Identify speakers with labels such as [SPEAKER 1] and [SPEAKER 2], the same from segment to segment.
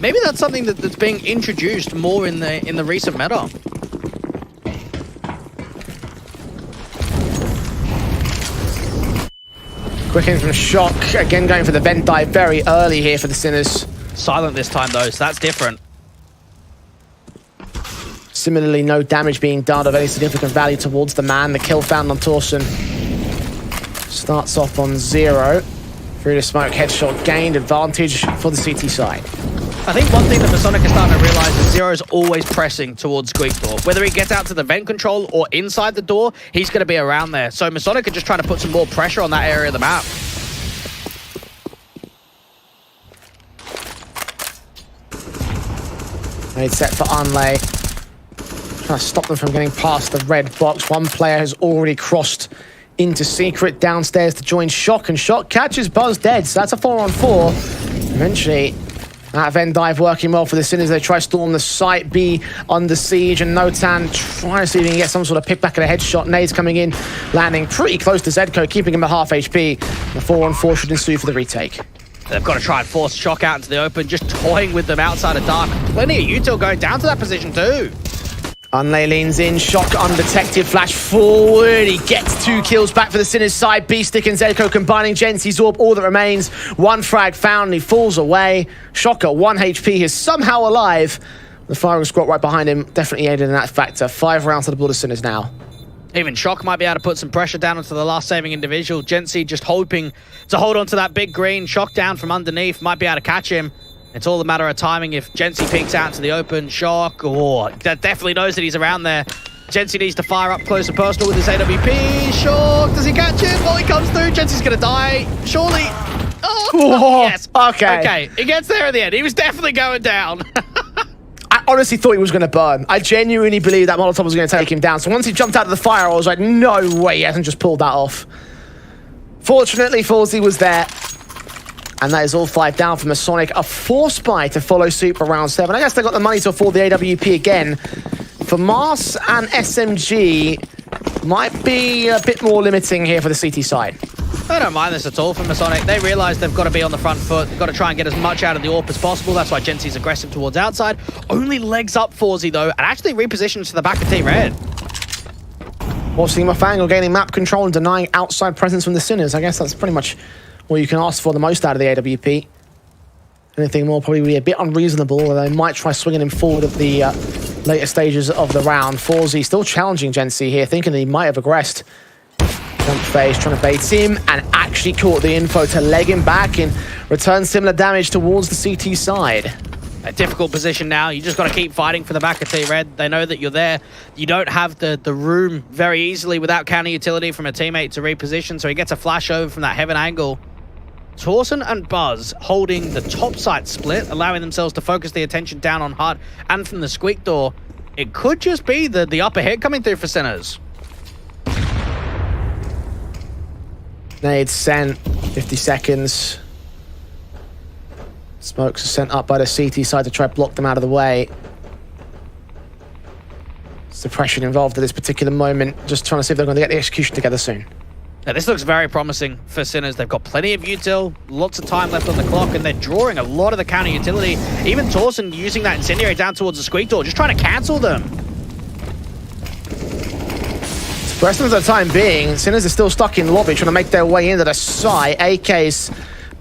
[SPEAKER 1] maybe that's something that's being introduced more in the recent meta.
[SPEAKER 2] Quick in from Shock. Again, going for the vent dive very early here for the Sinners.
[SPEAKER 1] Silent this time, though, so that's different.
[SPEAKER 2] Similarly, no damage being done of any significant value towards the man. The kill found on Torsen starts off on 0. Through the smoke, headshot gained, advantage for the CT side.
[SPEAKER 1] I think one thing that MASONIC is starting to realize is Zero's always pressing towards Squeak Door. Whether he gets out to the vent control or inside the door, he's going to be around there. So MASONIC are just trying to put some more pressure on that area of the map.
[SPEAKER 2] Made set for Unlay. Trying to stop them from getting past the red box. One player has already crossed into Secret downstairs to join Shock, and Shock catches Buzz dead, so that's a 4-on-4. Eventually, that Venn dive working well for the Sinners. They try to storm the site, B under siege, and Notan trying to see if he can get some sort of pick back at a headshot. Nades coming in, landing pretty close to Zedko, keeping him at half HP. The 4-on-4 should ensue for the retake.
[SPEAKER 1] They've got to try and force Shock out into the open, just toying with them outside of Dark. Plenty of util going down to that position too.
[SPEAKER 2] Unlay leans in, Shock undetected, flash forward. He gets 2 kills back for the Sinners side. Beastick and Zedko combining Gensi's orb, all that remains. 1 frag found, and he falls away. Shock at 1 HP is somehow alive. The firing squad right behind him definitely aided in that factor. 5 rounds to the blood of Sinners now.
[SPEAKER 1] Even Shock might be able to put some pressure down onto the last saving individual. Gensi just hoping to hold on to that big green. Shock down from underneath, might be able to catch him. It's all a matter of timing. If Gensi peeks out into the open, Shock, that definitely knows that he's around there. Gensi needs to fire up close and personal with his AWP. Shock, does he catch him? Well, he comes through. Gensi's going to die. Surely. Oh, yes.
[SPEAKER 2] Okay.
[SPEAKER 1] Okay, he gets there at the end. He was definitely going down.
[SPEAKER 2] I honestly thought he was going to burn. I genuinely believed that Molotov was going to take him down. So once he jumped out of the fire, I was like, no way, he hasn't just pulled that off. Fortunately, Forzy was there. And that is all 5 down for MASONIC. A force buy to follow suit for round 7. I guess they got the money to afford the AWP again. For Mars and SMG, might be a bit more limiting here for the CT side.
[SPEAKER 1] I don't mind this at all from MASONIC. They realize they've got to be on the front foot. They've got to try and get as much out of the AWP as possible. That's why Gensi's aggressive towards outside. Only legs up Forzy, though, and actually repositions to the back of Team Red.
[SPEAKER 2] Forcing Mafango gaining map control and denying outside presence from the Sinners. I guess that's pretty much what you can ask for the most out of the AWP. Anything more probably would be a bit unreasonable, or they might try swinging him forward at the later stages of the round. Forzy still challenging Gensi here, thinking that he might have aggressed. Jump phase, trying to bait him, and actually caught the info to leg him back and return similar damage towards the CT side.
[SPEAKER 1] A difficult position now. You just got to keep fighting for the back of Team Red. They know that you're there. You don't have the room very easily without counter utility from a teammate to reposition, so he gets a flash over from that heaven angle. Torsen and Buzz holding the top side split, allowing themselves to focus the attention down on Hut and from the Squeak Door. It could just be the upper hit coming through for Sinners.
[SPEAKER 2] Nades sent, 50 seconds. Smokes are sent up by the CT side to try to block them out of the way. Suppression involved at this particular moment, just trying to see if they're going to get the execution together soon.
[SPEAKER 1] Now, this looks very promising for Sinners. They've got plenty of util, lots of time left on the clock, and they're drawing a lot of the counter utility. Even Torsen using that incendiary down towards the Squeak Door, just trying to cancel them.
[SPEAKER 2] For the rest of the time being, Sinners are still stuck in lobby, trying to make their way into the site. AK's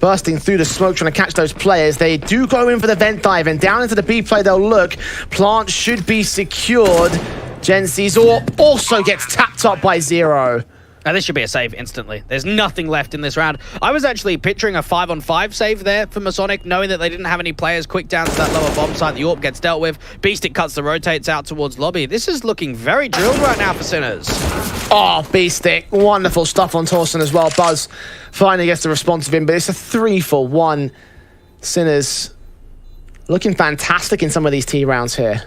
[SPEAKER 2] bursting through the smoke, trying to catch those players. They do go in for the vent dive, and down into the B play they'll look. Plant should be secured. Gensi's AWP also gets tapped up by Zero.
[SPEAKER 1] Now, this should be a save instantly. There's nothing left in this round. I was actually picturing a 5-on-5 save there for MASONIC, knowing that they didn't have any players quick down to that lower bomb site. The AWP gets dealt with. Beastick cuts the rotates out towards lobby. This is looking very drilled right now for Sinners.
[SPEAKER 2] Oh, Beastick. Wonderful stuff on Torsen as well. Buzz finally gets the response of him, but it's a 3-for-1. Sinners looking fantastic in some of these T rounds here.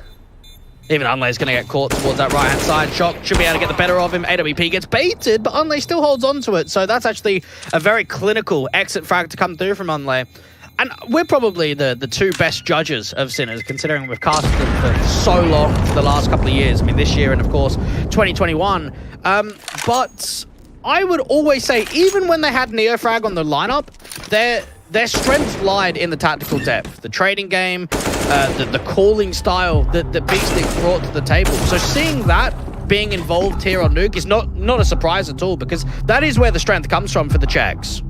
[SPEAKER 1] Even Unlay's going to get caught towards that right-hand side. Shock should be able to get the better of him. AWP gets baited, but Unlay still holds on to it. So that's actually a very clinical exit frag to come through from Unlay. And we're probably the 2 best judges of Sinners, considering we've casted them for so long for the last couple of years. I mean, this year and, of course, 2021. But I would always say, even when they had Neofrag on the lineup, their strengths lied in the tactical depth, the trading game, the calling style that Beastic brought to the table. So seeing that being involved here on Nuke is not a surprise at all, because that is where the strength comes from for the Czechs.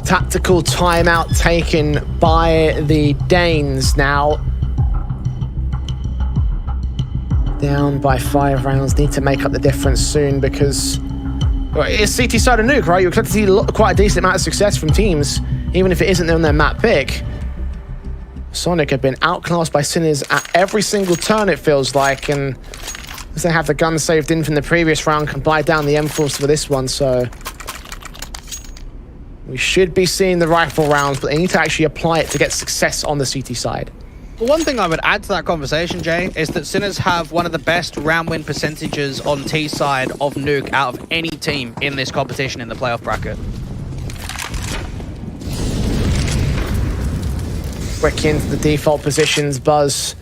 [SPEAKER 2] Tactical timeout taken by the Danes now. Down by 5 rounds. Need to make up the difference soon, because it's CT side of Nuke, right? You expect to see quite a decent amount of success from teams, even if it isn't on their map pick. Sonic have been outclassed by Sinners at every single turn, it feels like, and as they have the gun saved in from the previous round, can buy down the M-Force for this one, so we should be seeing the rifle rounds, but they need to actually apply it to get success on the CT side.
[SPEAKER 1] Well, one thing I would add to that conversation, Jay, is that Sinners have one of the best round win percentages on T side of Nuke out of any team in this competition in the playoff bracket.
[SPEAKER 2] Quick into the default positions, Buzz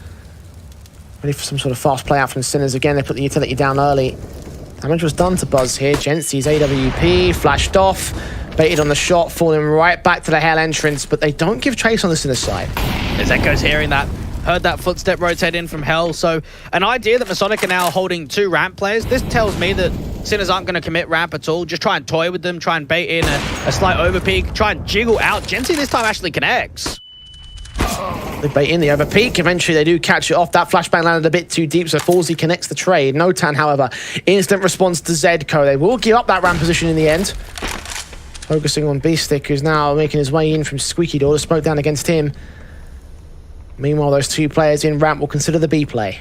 [SPEAKER 2] ready for some sort of fast play out from Sinners. Again, they put the utility down early. Damage was done to Buzz here. Jency's AWP flashed off, baited on the shot, falling right back to the hell entrance, but they don't give chase on the Sinners side.
[SPEAKER 1] As Echo's hearing that, heard that footstep rotate in from Hell, so an idea that MASONIC are now holding 2 ramp players. This tells me that Sinners aren't going to commit ramp at all. Just try and toy with them, try and bait in a slight overpeak, try and jiggle out. Jency this time actually connects.
[SPEAKER 2] They bait in the overpeak. Eventually, they do catch it off. That flashbang landed a bit too deep, so FULLGAME connects the trade. Notan, however, instant response to Zedco. They will give up that ramp position in the end. Focusing on Beastic, who's now making his way in from Squeaky Door to smoke down against him. Meanwhile, those 2 players in ramp will consider the B play.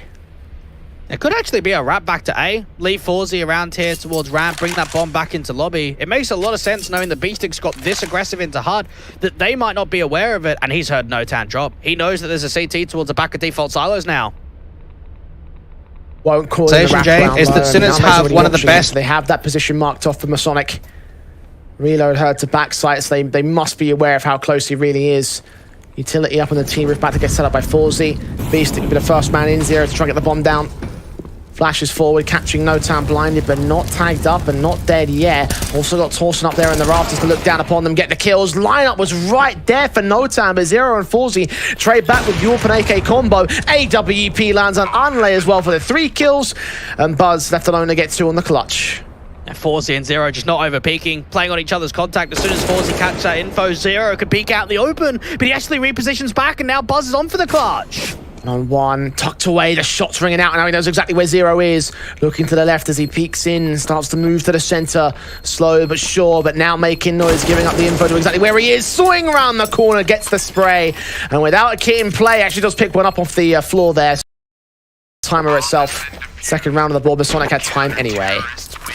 [SPEAKER 1] It could actually be a wrap back to A. Leave FULLGAME around here towards ramp, bring that bomb back into lobby. It makes a lot of sense knowing that Beastic's got this aggressive into HUD that they might not be aware of it, and he's heard Notan drop. He knows that there's a CT towards the back of default silos now.
[SPEAKER 2] Won't call it the
[SPEAKER 1] Jay, is that Sinners have one of the best.
[SPEAKER 2] They have that position marked off for MASONIC. Reload her to back sites. They must be aware of how close he really is. Utility up on the team roof, about to get set up by FULLGAME. Beastic will be the first man in Zero to try and get the bomb down. Flashes forward, catching Notan blinded, but not tagged up and not dead yet. Also got Torsen up there in the rafters to look down upon them, get the kills. Lineup was right there for Notan, but Zero and FULLGAME trade back with Yorp and AK combo. AWP lands on Unlay as well for the 3 kills, and Buzz left alone to get 2 on the clutch.
[SPEAKER 1] FULLGAME and Zero just not over-peeking, playing on each other's contact. As soon as FULLGAME catches that info, Zero could peek out in the open, but he actually repositions back, and now Buzz is on for the clutch.
[SPEAKER 2] On 1, tucked away, the shot's ringing out, and now he knows exactly where Zero is. Looking to the left as he peeks in, starts to move to the center. Slow but sure, but now making noise, giving up the info to exactly where he is. Swing around the corner, gets the spray, and without a kit in play, actually does pick one up off the floor there. Timer itself, second round of the board, but MASONIC had time anyway.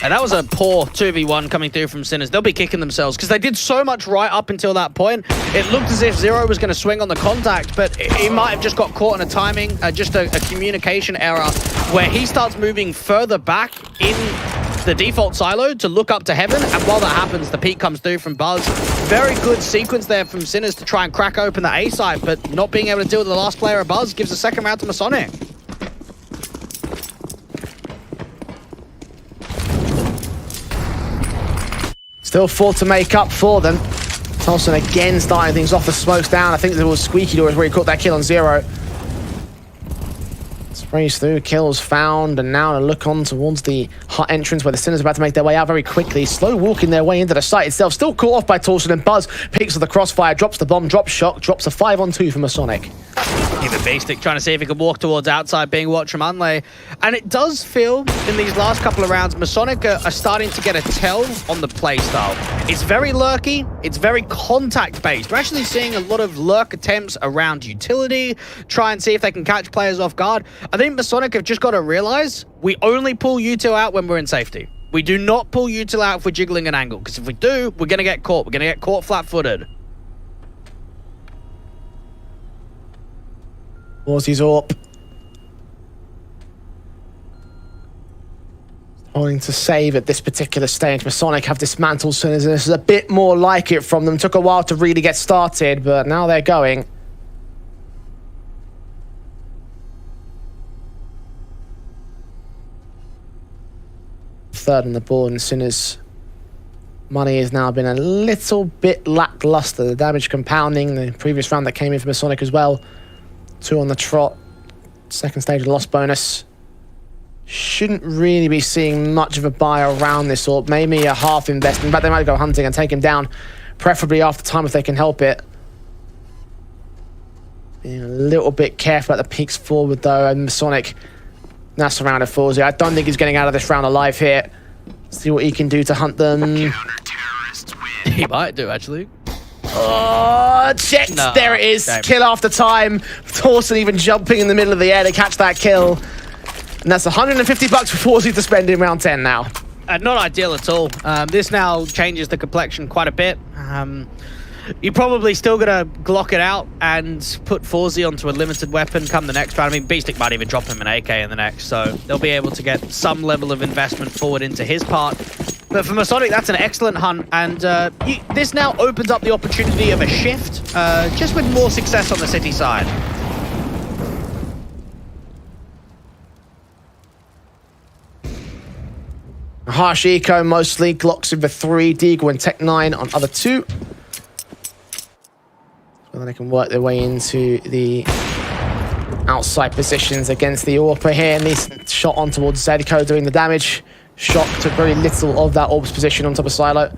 [SPEAKER 1] And that was a poor 2v1 coming through from Sinners. They'll be kicking themselves because they did so much right up until that point. It looked as if Zero was going to swing on the contact, but he might have just got caught in a timing, just a communication error where he starts moving further back in the default silo to look up to heaven. And while that happens, the peek comes through from Buzz. Very good sequence there from Sinners to try and crack open the A side, but not being able to deal with the last player of Buzz gives a second round to MASONIC.
[SPEAKER 2] Still 4 to make up for them. Thompson again starting things off. The smoke's down. I think there was Squeaky Door where he caught that kill on Zero. Sprays through, kills found, and now to look on towards the hut entrance where the Sinners are about to make their way out very quickly. Slow walking their way into the site itself. Still caught off by Torsen, and Buzz picks up the crossfire, drops the bomb, drops shock, drops a 5-on-2 for MASONIC.
[SPEAKER 1] Even Beastic trying to see if he can walk towards outside, being watched from Unlay. And it does feel, in these last couple of rounds, MASONIC are starting to get a tell on the play style. It's very lurky, it's very contact-based. We're actually seeing a lot of lurk attempts around utility, try and see if they can catch players off guard. I think MASONIC have just got to realize we only pull util out when we're in safety. We do not pull util out if we're jiggling an angle, because if we do, we're going to get caught. We're going to get caught flat-footed.
[SPEAKER 2] Aussie's up. Trying to save at this particular stage. MASONIC have dismantled Sinners, and this is a bit more like it from them. Took a while to really get started, but now they're going. Third on the board, and Sinners Money has now been a little bit lackluster. The damage compounding. The previous round that came in from MASONIC as well. 2 on the trot. Second stage of the loss bonus. Shouldn't really be seeing much of a buy around this orb. Maybe a half investment, but they might go hunting and take him down. Preferably after time if they can help it. Being a little bit careful at the peaks forward though. And MASONIC now surrounded FULLGAME. I don't think he's getting out of this round alive here. See what he can do to hunt them.
[SPEAKER 1] He might do, actually.
[SPEAKER 2] Oh, checked. No, there it is. Damn. Kill after time. Torsen even jumping in the middle of the air to catch that kill. And that's 150 bucks for FULLGAME to spend in round 10 now.
[SPEAKER 1] Not ideal at all. This now changes the complexion quite a bit. You're probably still going to Glock it out and put FULLGAME onto a limited weapon come the next round. I mean, Beastic might even drop him an AK in the next, so they'll be able to get some level of investment forward into his part. But for MASONIC, that's an excellent hunt, and this now opens up the opportunity of a shift, just with more success on the city side.
[SPEAKER 2] Harsh Eco mostly, Glocks in for 3, Deagle and Tech 9 on other 2. Well, they can work their way into the outside positions against the AWPer here, and this shot on towards Zedco doing the damage. Shock took very little of that AWP's position on top of Silo.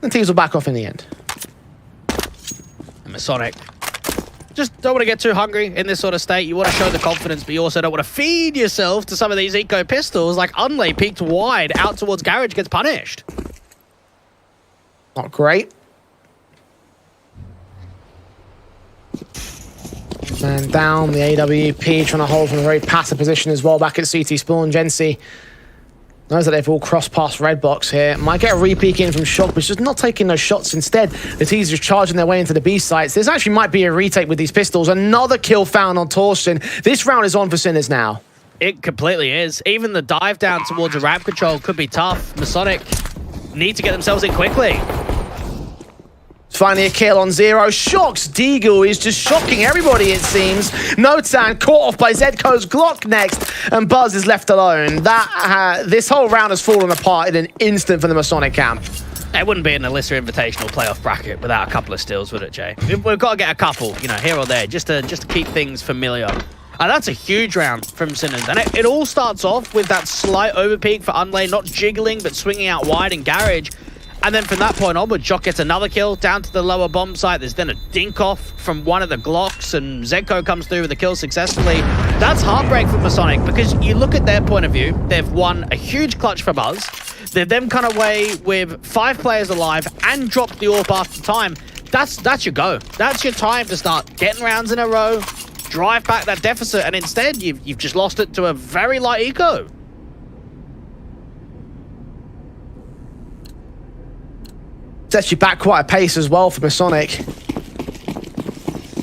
[SPEAKER 2] And teams will back off in the end.
[SPEAKER 1] And MASONIC just don't want to get too hungry in this sort of state. You want to show the confidence, but you also don't want to feed yourself to some of these eco pistols. Like Unlay peeked wide out towards Garage, gets punished.
[SPEAKER 2] Not great. Man down, the AWP trying to hold from a very passive position as well back at CT spawn. Gensi knows that they've all crossed past red box here. Might get a re-peek in from Shock, but just not taking those shots. Instead, the T's just charging their way into the B sites. This actually might be a retake with these pistols. Another kill found on Torsen. This round is on for Sinners now.
[SPEAKER 1] It completely is. Even the dive down towards a ramp control could be tough. MASONIC need to get themselves in quickly.
[SPEAKER 2] Finally a kill on Zero. Shock's Deagle is just shocking everybody, it seems. Notan caught off by Zedco's Glock next, and Buzz is left alone. This whole round has fallen apart in an instant for the MASONIC camp.
[SPEAKER 1] It wouldn't be an Elisa Invitational playoff bracket without a couple of steals, would it, Jay? We've got to get a couple, you know, here or there, just to keep things familiar. And that's a huge round from Sinners. And it all starts off with that slight overpeak for Unlay, not jiggling, but swinging out wide in Garage. And then from that point onward, Jock gets another kill down to the lower bomb site. There's then a dink off from one of the Glocks, and Zedco comes through with the kill successfully. That's heartbreak for MASONIC, because you look at their point of view, they've won a huge clutch for Buzz. They've then come away with 5 players alive and dropped the AWP after time. That's your go. That's your time to start getting rounds in a row, drive back that deficit, and instead you've just lost it to a very light eco.
[SPEAKER 2] It's actually back quite a pace as well for MASONIC.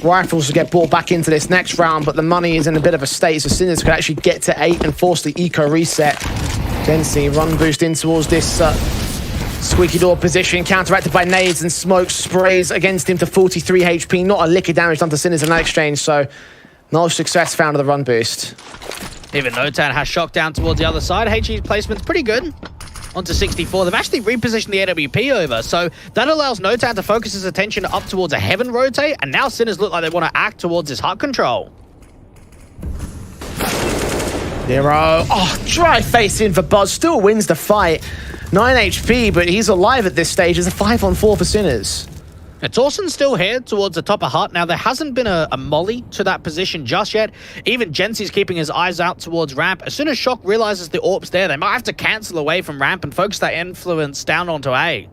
[SPEAKER 2] Rifles will get brought back into this next round, but the money is in a bit of a state, so Sinners could actually get to 8 and force the eco reset. Gensi run boost in towards this squeaky door position, counteracted by nades and smoke sprays against him to 43 HP. Not a lick of damage done to Sinners in that exchange, so no success found of the run boost.
[SPEAKER 1] Even Notan has Shock down towards the other side. HE's placement's pretty good. Onto 64. They've actually repositioned the AWP over, so that allows Notan to focus his attention up towards a heaven rotate, and now Sinners look like they want to act towards his hut control.
[SPEAKER 2] Zero. Oh, dry face in for Buzz. Still wins the fight. 9 HP, but he's alive at this stage. It's a 5-on-4 for Sinners.
[SPEAKER 1] Torsen's still here towards the top of hut. Now, there hasn't been a molly to that position just yet. Even Gensi's keeping his eyes out towards ramp. As soon as Shock realizes the AWP's there, they might have to cancel away from ramp and focus that influence down onto A.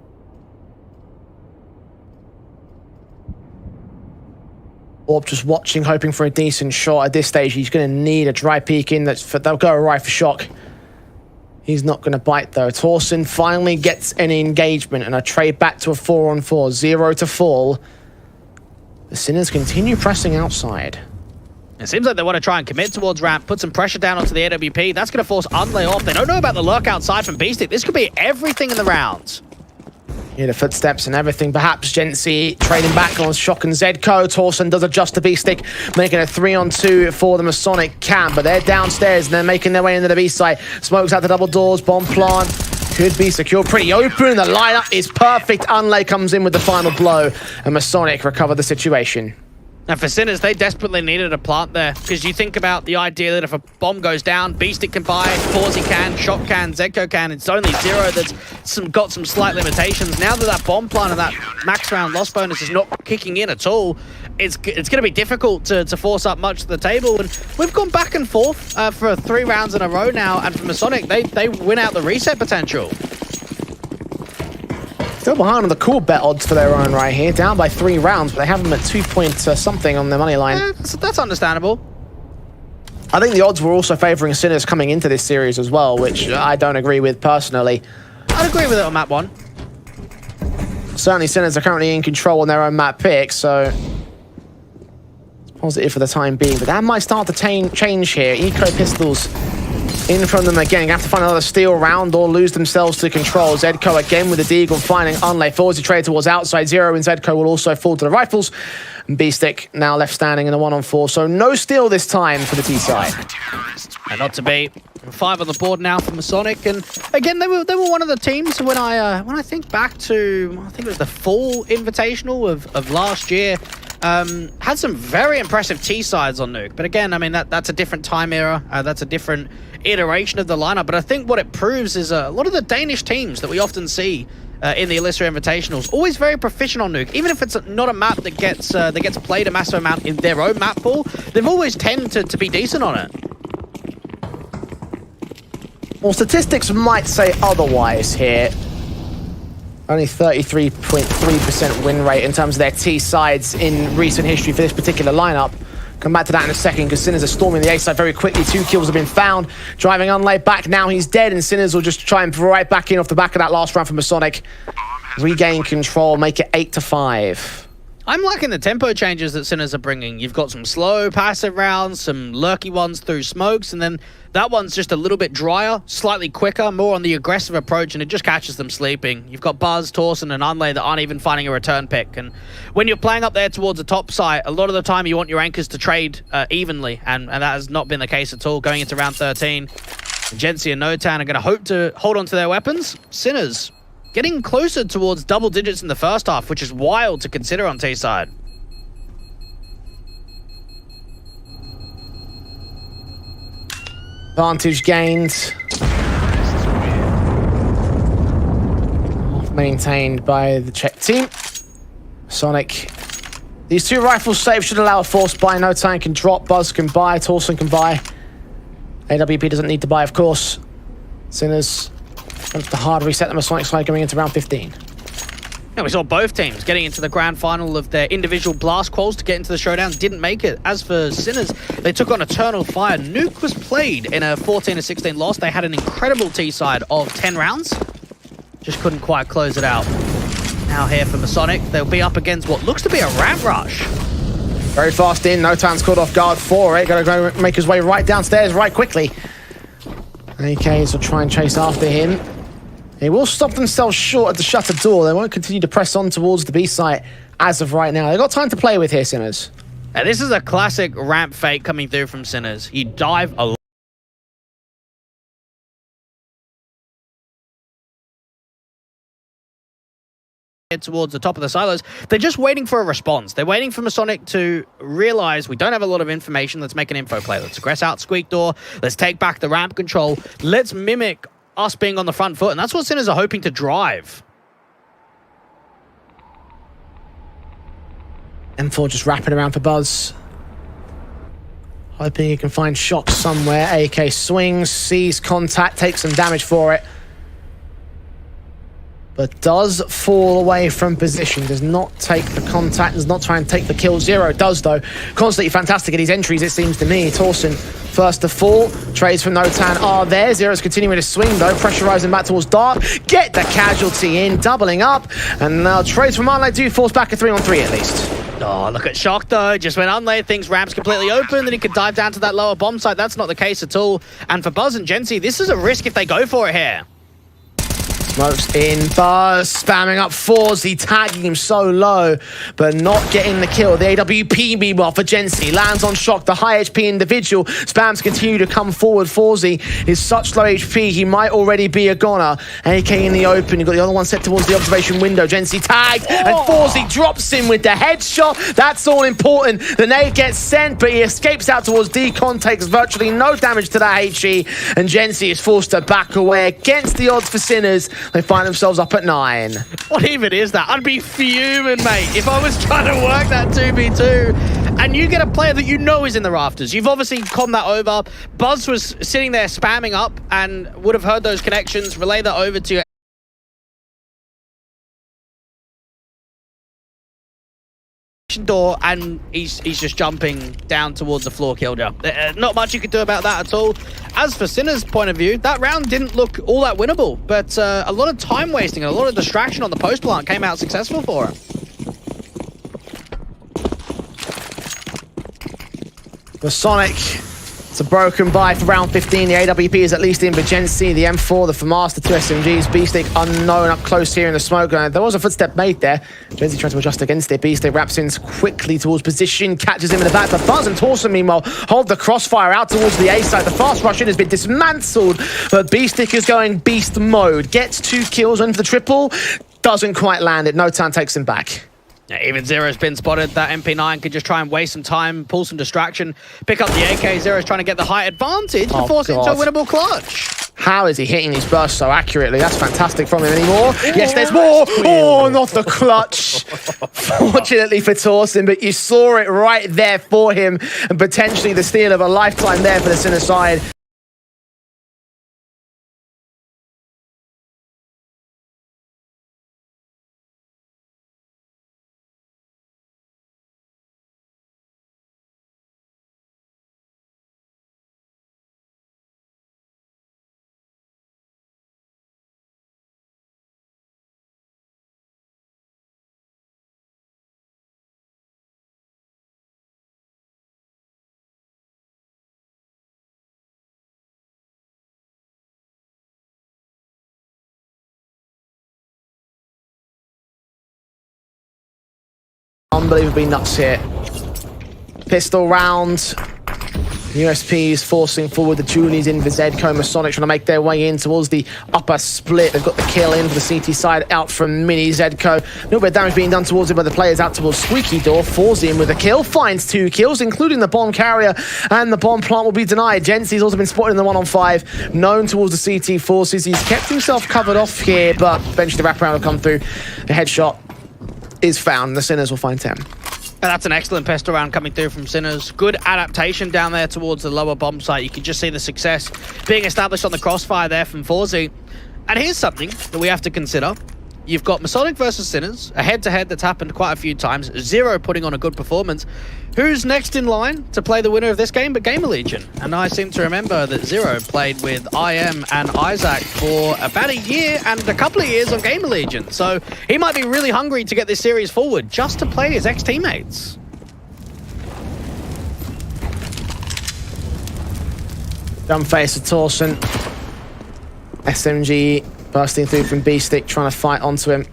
[SPEAKER 2] AWP just watching, hoping for a decent shot. At this stage, he's going to need a dry peek in. They'll go right for Shock. He's not going to bite, though. Torsen finally gets an engagement and a trade back to a 4-on-4. 0 to fall. The Sinners continue pressing outside.
[SPEAKER 1] It seems like they want to try and commit towards ramp, put some pressure down onto the AWP. That's going to force Unlay off. They don't know about the lurk outside from Beastic. This could be everything in the round.
[SPEAKER 2] Hear the footsteps and everything. Perhaps Gensi trading back on Shock and Zedco. Torsen does adjust to Beastic, making a 3-on-2 for the MASONIC camp. But they're downstairs and they're making their way into the B site. Smokes out the double doors, bomb plant. could be secured pretty open. The lineup is perfect. Unlay comes in with the final blow, and MASONIC recover the situation.
[SPEAKER 1] And for Sinners, they desperately needed a plant there, because you think about the idea that if a bomb goes down, Beastic can buy, Fawzy can, Shock can, Zedco can. It's only Zero that's got some slight limitations. Now that that bomb plant and that max round loss bonus is not kicking in at all, it's going to be difficult to force up much to the table. And we've gone back and forth for 3 rounds in a row now, and for MASONIC, they win out the reset potential.
[SPEAKER 2] Still behind on the cool bet odds for their own right here. Down by 3 rounds, but they have them at 2 point something on their money line.
[SPEAKER 1] That's understandable.
[SPEAKER 2] I think the odds were also favouring Sinners coming into this series as well, which I don't agree with personally.
[SPEAKER 1] I'd agree with it on map 1.
[SPEAKER 2] Certainly Sinners are currently in control on their own map pick, so it's positive for the time being. But that might start to change here. Eco Pistols in from them again. Gonna have to find another steal round or lose themselves to control. Zedco again with the deagle finding Unlay. Fawzy trade towards outside. Zero and Zedco will also fall to the rifles. And Beastic now left standing in the 1-on-4. So no steal this time for the T side.
[SPEAKER 1] And not to be. 5 on the board now for MASONIC. And again, they were one of the teams when I think back to, I think it was the Full Invitational of last year. Had some very impressive T sides on Nuke. But again, I mean, that's a different time era. That's a different iteration of the lineup. But I think what it proves is a lot of the Danish teams that we often see in the Elisa Invitationals, always very proficient on Nuke. Even if it's not a map that gets played a massive amount in their own map pool, they've always tended to be decent on it.
[SPEAKER 2] Well, statistics might say otherwise here. Only 33.3% win rate in terms of their T sides in recent history for this particular lineup. Come back to that in a second, because Sinners are storming the A side very quickly. 2 kills have been found. Driving Unlay back now, he's dead, and Sinners will just try and right back in off the back of that last round for MASONIC. Regain control, make it 8-5.
[SPEAKER 1] I'm liking the tempo changes that Sinners are bringing. You've got some slow, passive rounds, some lurky ones through smokes, and then that one's just a little bit drier, slightly quicker, more on the aggressive approach, and it just catches them sleeping. You've got Buzz, Torsen, and Unlay that aren't even finding a return pick. And when you're playing up there towards the top side, a lot of the time you want your anchors to trade evenly, and that has not been the case at all going into round 13. Gency and Notan are going to hope to hold on to their weapons. Sinners getting closer towards double digits in the first half, which is wild to consider on T side.
[SPEAKER 2] Advantage gained. Maintained by the Czech team. Sonic. These 2 rifles saved should allow a force buy. No time can drop. Buzz can buy. Torsen can buy. AWP doesn't need to buy, of course. Sinners. The hard reset the MASONIC side going into round 15.
[SPEAKER 1] Yeah, we saw both teams getting into the grand final of their individual blast quals to get into the showdown. Didn't make it. As for Sinners, they took on Eternal Fire. Nuke was played in a 14-16 loss. They had an incredible T side of 10 rounds. Just couldn't quite close it out. Now here for MASONIC, they'll be up against what looks to be a ramp rush.
[SPEAKER 2] Very fast in. Notan's caught off guard for it. Gotta go make his way right downstairs right quickly. AKs will try and chase after him. They will stop themselves short at the shutter door. They won't continue to press on towards the B site as of right now. They've got time to play with here, Sinners.
[SPEAKER 1] Now, this is a classic ramp fake coming through from Sinners. You dive a towards the top of the silos. They're just waiting for a response. They're waiting for MASONIC to realize we don't have a lot of information. Let's make an info play. Let's aggress out Squeak Door. Let's take back the ramp control. Let's mimic us being on the front foot, and that's what Sinners are hoping to drive.
[SPEAKER 2] M4 just wrapping around for Buzz. Hoping he can find Shock somewhere. AK swings, sees contact, takes some damage for it. But does fall away from position, does not take the contact, does not try and take the kill. Zero does, though. Constantly fantastic at his entries, it seems to me. Torsen, first to fall. Trades from Notan are there. Zero's continuing to swing, though. Pressurizing back towards Dark. Get the casualty in, doubling up. And now trades from Unlay do force back a 3-on-3 at least.
[SPEAKER 1] Oh, look at Shock, though. Just when Unlay thinks ramp's completely open, then he could dive down to that lower bomb site. That's not the case at all. And for Buzz and Gency, this is a risk if they go for it here.
[SPEAKER 2] Smokes in, Buzz spamming up Forzy, tagging him so low, but not getting the kill. The AWP meanwhile for Jency lands on Shock, the high HP individual. Spams continue to come forward. Forzy is such low HP, he might already be a goner. AK in the open, you've got the other one set towards the observation window. Jency tagged, and Forzy drops him with the headshot. That's all important. The nade gets sent, but he escapes out towards Decon, takes virtually no damage to that HE, and Jency is forced to back away against the odds for Sinners. They find themselves up at 9.
[SPEAKER 1] What even is that? I'd be fuming, mate, if I was trying to work that 2v2 and you get a player that you know is in the rafters. You've obviously conned that over. Buzz was sitting there spamming up and would have heard those connections, relay that over to door, and he's just jumping down towards the floor, Killjoy. Not much you could do about that at all. As for Sinner's point of view, that round didn't look all that winnable, but a lot of time wasting and a lot of distraction on the post plant came out successful for him.
[SPEAKER 2] MASONIC, it's a broken buy for round 15. The AWP is at least in Vigency, the M4, the FAMAS, the 2 SMGs. B-Stick unknown up close here in the smoke. There was a footstep made there. Vigency trying to adjust against it. B-Stick wraps in quickly towards position, catches him in the back. But Buzz and Torsen, meanwhile, hold the crossfire out towards the A side. The fast rush in has been dismantled, but B-Stick is going beast mode. Gets 2 kills in for the triple. Doesn't quite land it. No time takes him back.
[SPEAKER 1] Yeah, even Zero's been spotted. That MP9 could just try and waste some time, pull some distraction, pick up the AK. Zero's trying to get the height advantage to force it into a winnable clutch.
[SPEAKER 2] How is he hitting these bursts so accurately? That's fantastic from him anymore. Yes, there's more. Oh, not the clutch. Fortunately for Torsen, but you saw it right there for him, and potentially the steal of a lifetime there for the Sinner side. Unbelievably nuts here. Pistol round. USPs forcing forward the Julies in for Zedco. MASONIC trying to make their way in towards the upper split. They've got the kill in for the CT side out from Mini Zedco. A little bit of damage being done towards him by the players out towards Squeaky Door. Forzy in with a kill. Finds 2 kills, including the bomb carrier, and the bomb plant will be denied. Jency's also been spotted in the 1-on-5. Known towards the CT forces. He's kept himself covered off here, but eventually the wraparound will come through. The headshot is found. The Sinners will find 10.
[SPEAKER 1] And that's an excellent pistol round coming through from Sinners. Good adaptation down there towards the lower bomb site. You can just see the success being established on the crossfire there from Forzy. And here's something that we have to consider. You've got MASONIC versus Sinners, a head-to-head that's happened quite a few times. Zero putting on a good performance. Who's next in line to play the winner of this game but Gamer Legion? And I seem to remember that Zero played with IM and Isaac for about a year and a couple of years on Gamer Legion. So he might be really hungry to get this series forward just to play his ex-teammates.
[SPEAKER 2] Dumb face of Torsen. SMG bursting through from B-Stick, trying to fight onto him.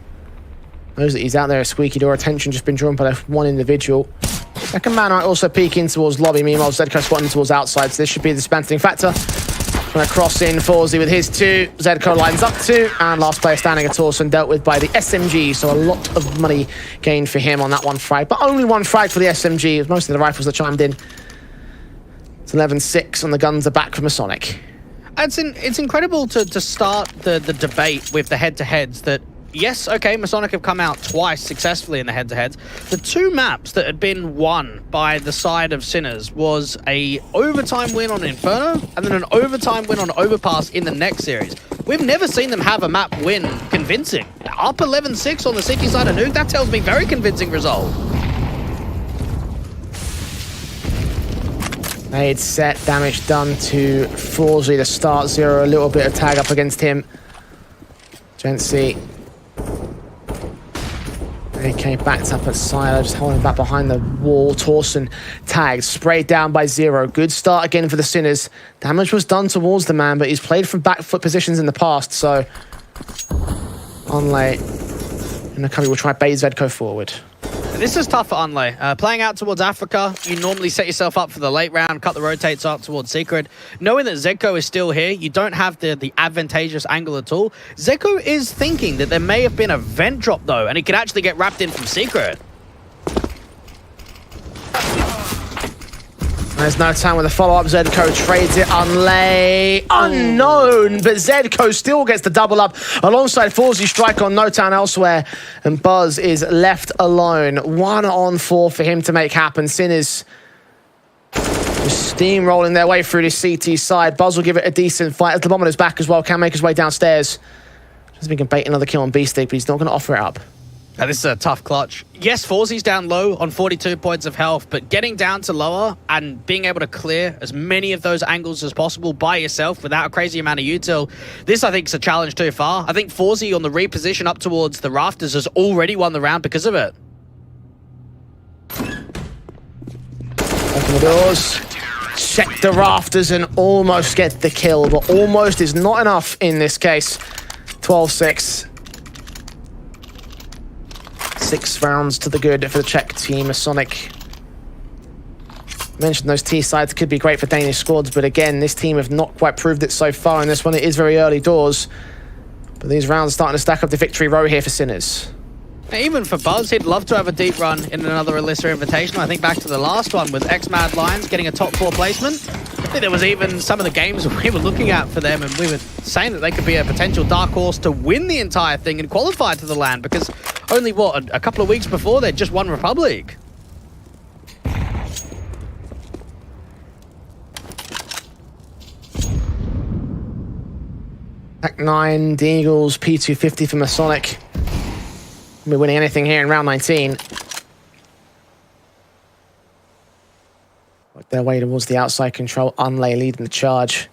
[SPEAKER 2] Knows that he's out there. A Squeaky Door attention just been drawn by one individual. Second man might also peek in towards lobby. Meanwhile, Zedco spotting towards outside, so this should be the dismantling factor. Trying to cross in Forzy with his 2. Zedco lines up 2, and last player standing at Torsen dealt with by the SMG, so a lot of money gained for him on that one frag. But only one frag for the SMG. It was mostly the rifles that chimed in. It's 11-6, and the guns are back from MASONIC.
[SPEAKER 1] It's incredible to start the debate with the head-to-heads that, yes, okay, MASONIC have come out twice successfully in the head-to-heads. The 2 maps that had been won by the side of Sinners was a overtime win on Inferno and then an overtime win on Overpass in the next series. We've never seen them have a map win convincing. Up 11-6 on the city side of Nuke, that tells me very convincing result.
[SPEAKER 2] Made set, damage done to Forzy to start. Zero, a little bit of tag up against him. Jency. AK backed up at Silo, just holding back behind the wall. Torsen tagged, sprayed down by Zero. Good start again for the Sinners. Damage was done towards the man, but he's played from back foot positions in the past, so Unlay and Nakomi will try bait Zedco forward.
[SPEAKER 1] This is tough for Unlay. Playing out towards Africa, you normally set yourself up for the late round, cut the rotates up towards Secret. Knowing that Zedco is still here, you don't have the advantageous angle at all. Zedco is thinking that there may have been a vent drop though, and he could actually get wrapped in from Secret.
[SPEAKER 2] There's no time with the follow-up. Zedco trades it. Unlay. Unknown, but Zedco still gets the double up alongside FULLGAME strike on No Town elsewhere. And Buzz is left alone. 1-on-4 for him to make happen. Sinners just steamrolling their way through the CT side. Buzz will give it a decent fight. As the bomber's back as well. Can make his way downstairs. Just think he can bait another kill on B-Stick, but he's not going to offer it up.
[SPEAKER 1] This is a tough clutch. Yes, FULLGAME's down low on 42 points of health, but getting down to lower and being able to clear as many of those angles as possible by yourself without a crazy amount of util, this I think is a challenge too far. I think FULLGAME on the reposition up towards the rafters has already won the round because of it.
[SPEAKER 2] Open the doors, check the rafters and almost get the kill, but almost is not enough in this case. 12-6. 6 rounds to the good for the Czech team. MASONIC mentioned those T sides could be great for Danish squads, but again, this team have not quite proved it so far in this one. It is very early doors, but these rounds are starting to stack up the victory row here for Sinners.
[SPEAKER 1] Even for Buzz, he'd love to have a deep run in another Elisa Invitational. I think back to the last one with X-Mad Lions getting a top 4 placement. I think there was even some of the games we were looking at for them and we were saying that they could be a potential dark horse to win the entire thing and qualify to the LAN because only, what, a couple of weeks before they'd just won Republic.
[SPEAKER 2] Act 9, the Eagles, P250 for MASONIC. We're winning anything here in round 19. Work their way towards the outside control. Unlay leading the charge.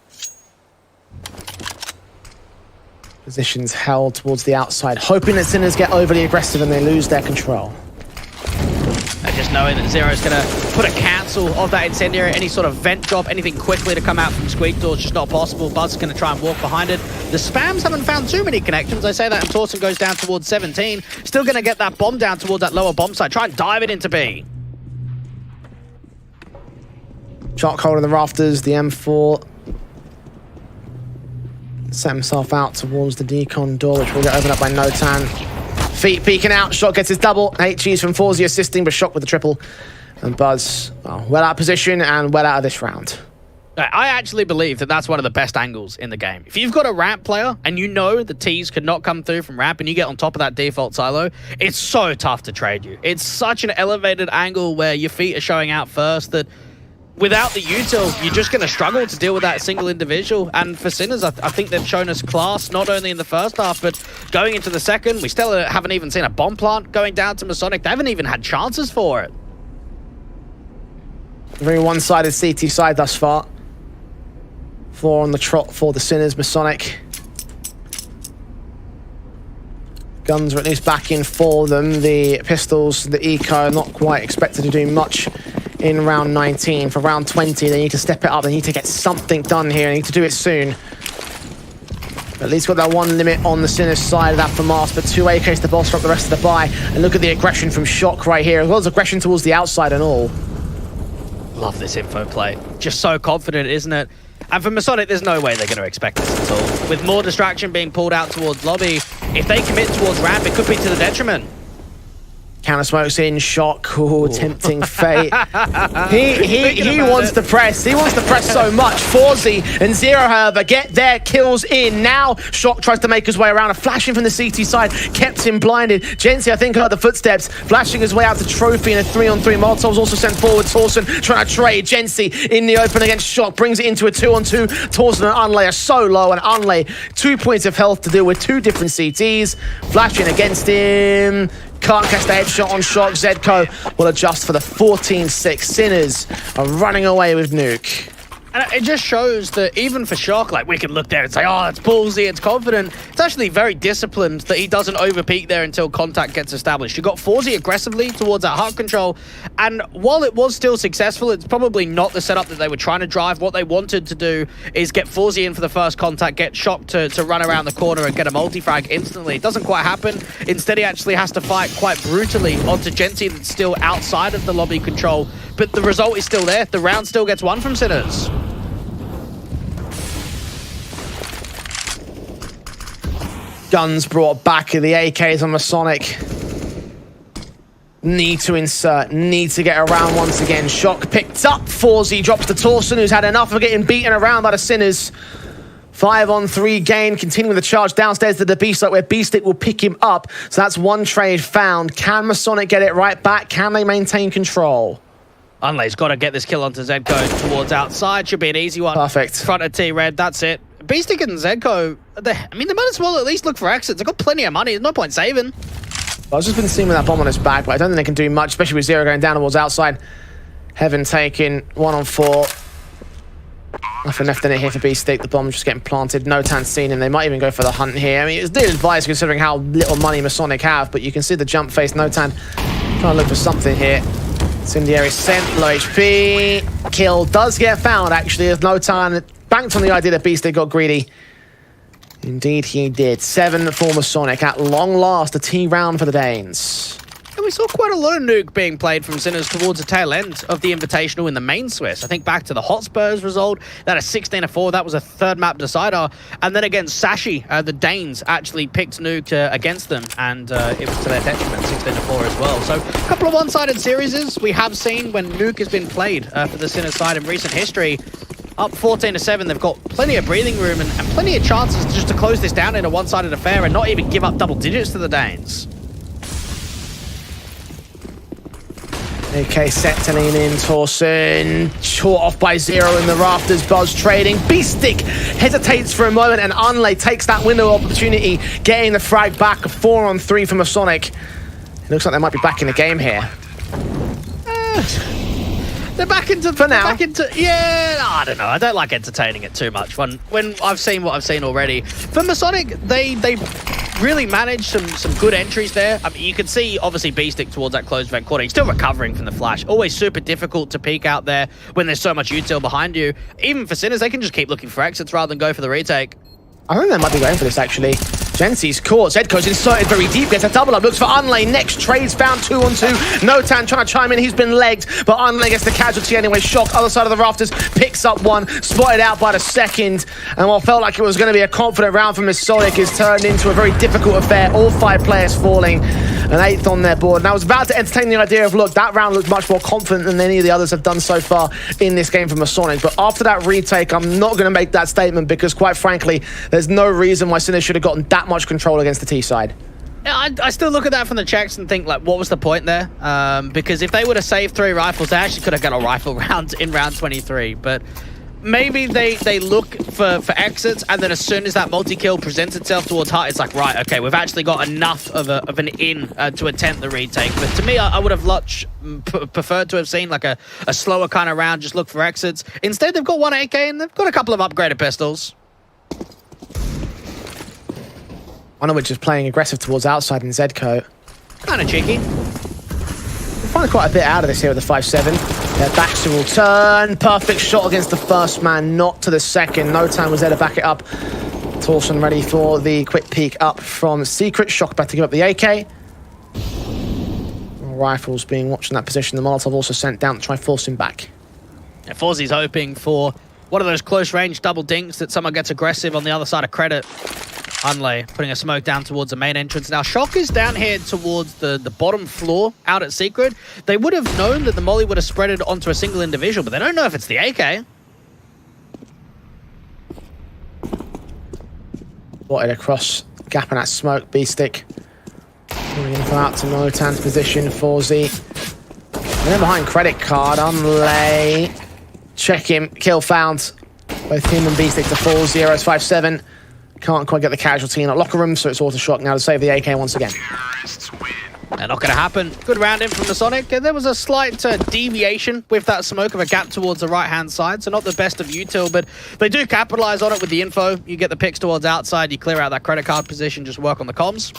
[SPEAKER 2] Positions held towards the outside, hoping that Sinners get overly aggressive and they lose their control.
[SPEAKER 1] Just knowing that Zero's going to put a cancel of that incendiary, any sort of vent drop, anything quickly to come out from Squeak Door is just not possible. Buzz is going to try and walk behind it. The Spams haven't found too many connections. I say that, and Torsen goes down towards 17. Still going to get that bomb down towards that lower bomb site. Try and dive it into B.
[SPEAKER 2] Shark holding the rafters, the M4. Set himself out towards the decon door, which will get opened up by Notan. Feet peeking out, Shock gets his double. HG's from FULLGAME assisting, but Shock with the triple. And Buzz, well out of position and well out of this round.
[SPEAKER 1] I actually believe that that's one of the best angles in the game. If you've got a ramp player and you know the T's could not come through from ramp and you get on top of that default silo, it's so tough to trade you. It's such an elevated angle where your feet are showing out first that without the util, you're just going to struggle to deal with that single individual. And for Sinners, I think they've shown us class, not only in the first half, but going into the second. We still haven't even seen a bomb plant going down to MASONIC. They haven't even had chances for it.
[SPEAKER 2] Very one-sided CT side thus far. 4 on the trot for the Sinners. MASONIC. Guns are at least back in for them. The pistols, the eco, are not quite expected to do much in round 19. For round 20, they need to step it up. They need to get something done here. They need to do it soon. At least got that one limit on the Sinners side of that for Mars, but 2 AKs to bolster up the rest of the buy. And look at the aggression from Shock right here, as well as aggression towards the outside and all.
[SPEAKER 1] Love this info play. Just so confident, isn't it? And for MASONIC, there's no way they're going to expect this at all. With more distraction being pulled out towards lobby, if they commit towards ramp, it could be to the detriment.
[SPEAKER 2] Counter smokes in, Shock, ooh, tempting fate. he wants to press. He wants to press so much. FULLGAME and Zero, however, get their kills in. Now Shock tries to make his way around. A flashing from the CT side kept him blinded. Jency, I think, heard the footsteps, flashing his way out to Trophy in a 3-on-3. Molotov's also sent forward. Torsen trying to trade. Jency in the open against Shock, brings it into a 2-on-2. Torsen and Unlay are so low, and Unlay 2 points of health to deal with 2 different CTs. Flashing against him. Can't catch the headshot on Shock. Zedco will adjust for the 14-6. Sinners are running away with Nuke.
[SPEAKER 1] And it just shows that even for Shock, like, we can look there and say, oh, it's ballsy, it's confident. It's actually very disciplined that he doesn't overpeak there until contact gets established. You got FULLGAME aggressively towards that heart control, and while it was still successful, it's probably not the setup that they were trying to drive. What they wanted to do is get FULLGAME in for the first contact, get Shock to run around the corner and get a multi-frag instantly. It doesn't quite happen. Instead, he actually has to fight quite brutally onto Genti that's still outside of the lobby control, but the result is still there. The round still gets won from Sinners.
[SPEAKER 2] Guns brought back of the AKs on MASONIC. Need to insert, need to get around once again. Shock picked up. FULLGAME drops to Torsen, who's had enough of getting beaten around by the Sinners. 5-on-3 gain, continuing the charge downstairs to the B-Stick, where B-Stick will pick him up. So that's one trade found. Can MASONIC get it right back? Can they maintain control?
[SPEAKER 1] Unlay's got to get this kill onto Zedco towards outside. Should be an easy one.
[SPEAKER 2] Perfect.
[SPEAKER 1] Front of T-Red, that's it. B-Stick and Zedco, they might as well at least look for exits. They've got plenty of money. There's no point saving.
[SPEAKER 2] I've just been seeing with that bomb on his back, but I don't think they can do much, especially with Zero going down towards outside. Heaven taken, 1-on-4. Nothing left in it here for B-Stick. The bomb's just getting planted. Notan's seen him. They might even go for the hunt here. I mean, it's little advice considering how little money MASONIC have, but you can see the jump face. Notan trying to look for something here. Incendiary sent, low HP. Kill does get found, actually, as Notan banked on the idea that B-Stick got greedy. Indeed, he did. 7 for MASONIC. At long last, a T round for the Danes.
[SPEAKER 1] And we saw quite a lot of nuke being played from Sinners towards the tail end of the Invitational in the main Swiss. I think back to the Hotspurs result, that a 16-4, that was a third map decider. And then against Sashi, the Danes actually picked nuke against them, and it was to their detriment, 16-4 as well. So a couple of one-sided series we have seen when nuke has been played for the Sinners side in recent history. Up 14-7, they've got plenty of breathing room and plenty of chances just to close this down in a one-sided affair and not even give up double digits to the Danes.
[SPEAKER 2] AK set to lean in, Torsen, short off by Zero in the rafters, Buzz trading. B-Stick hesitates for a moment and Unlay takes that window of opportunity, getting the frag back, a 4-on-3 for MASONIC. It looks like they might be back in the game here.
[SPEAKER 1] They're back into...
[SPEAKER 2] For now.
[SPEAKER 1] Yeah, I don't know. I don't like entertaining it too much. When I've seen what I've seen already. For MASONIC, they really managed some good entries there. I mean, you can see, obviously, B-Stick towards that closed vent corner. He's still recovering from the flash. Always super difficult to peek out there when there's so much util behind you. Even for Sinners, they can just keep looking for exits rather than go for the retake.
[SPEAKER 2] I think they might be going for this, actually. Genti's caught. Zedco's inserted very deep. Gets a double up. Looks for Unlay. Next trades found 2-on-2. Notan trying to chime in. He's been legged, but Unlay gets the casualty anyway. Shock, other side of the rafters, picks up one. Spotted out by the second. And what felt like it was going to be a confident round for MASONIC is turned into a very difficult affair. All 5 players falling. An 8th on their board. And I was about to entertain the idea of, look, that round looked much more confident than any of the others have done so far in this game for MASONIC. But after that retake, I'm not going to make that statement because, quite frankly, there's no reason why Sinners should have gotten that much control against the T side.
[SPEAKER 1] Yeah, I still look at that from the checks and think, like, what was the point there? Because if they would have saved 3 rifles, they actually could have got a rifle round in round 23. But maybe they look for exits, and then as soon as that multi-kill presents itself towards Hart, it's like, right, okay, we've actually got enough of an in to attempt the retake. But to me, I would have much preferred to have seen like a slower kind of round, just look for exits. Instead, they've got 1 AK and they've got a couple of upgraded pistols.
[SPEAKER 2] One of which is playing aggressive towards outside in Zedco.
[SPEAKER 1] Kind of cheeky.
[SPEAKER 2] We're finding quite a bit out of this here with the 5-7. Their backs will turn. Perfect shot against the first man, not to the second. Notan was there to back it up. Torsen ready for the quick peek up from Secret. Shock about to give up the AK. Rifles being watched in that position. The Molotov also sent down to try and force him back.
[SPEAKER 1] Yeah, FULLGAME's hoping for one of those close-range double dinks that someone gets aggressive on the other side of credit. Unlay putting a smoke down towards the main entrance. Now, Shock is down here towards the bottom floor out at Secret. They would have known that the molly would have spread it onto a single individual, but they don't know if it's the AK.
[SPEAKER 2] Spotted across, gap in that smoke. B-Stick going to go out to Notan's position. FULLGAME. And then behind credit card, Unlay. Check him, kill found. Both him and B-Stick to fall. 0's 5-7. Can't quite get the casualty in that locker room, so it's auto shock now to save the AK once again.
[SPEAKER 3] Terrorists win.
[SPEAKER 1] Not going to happen. Good round in from MASONIC. There was a slight deviation with that smoke of a gap towards the right-hand side, so not the best of util, but they do capitalize on it with the info. You get the picks towards outside, you clear out that credit card position, just work on the comms.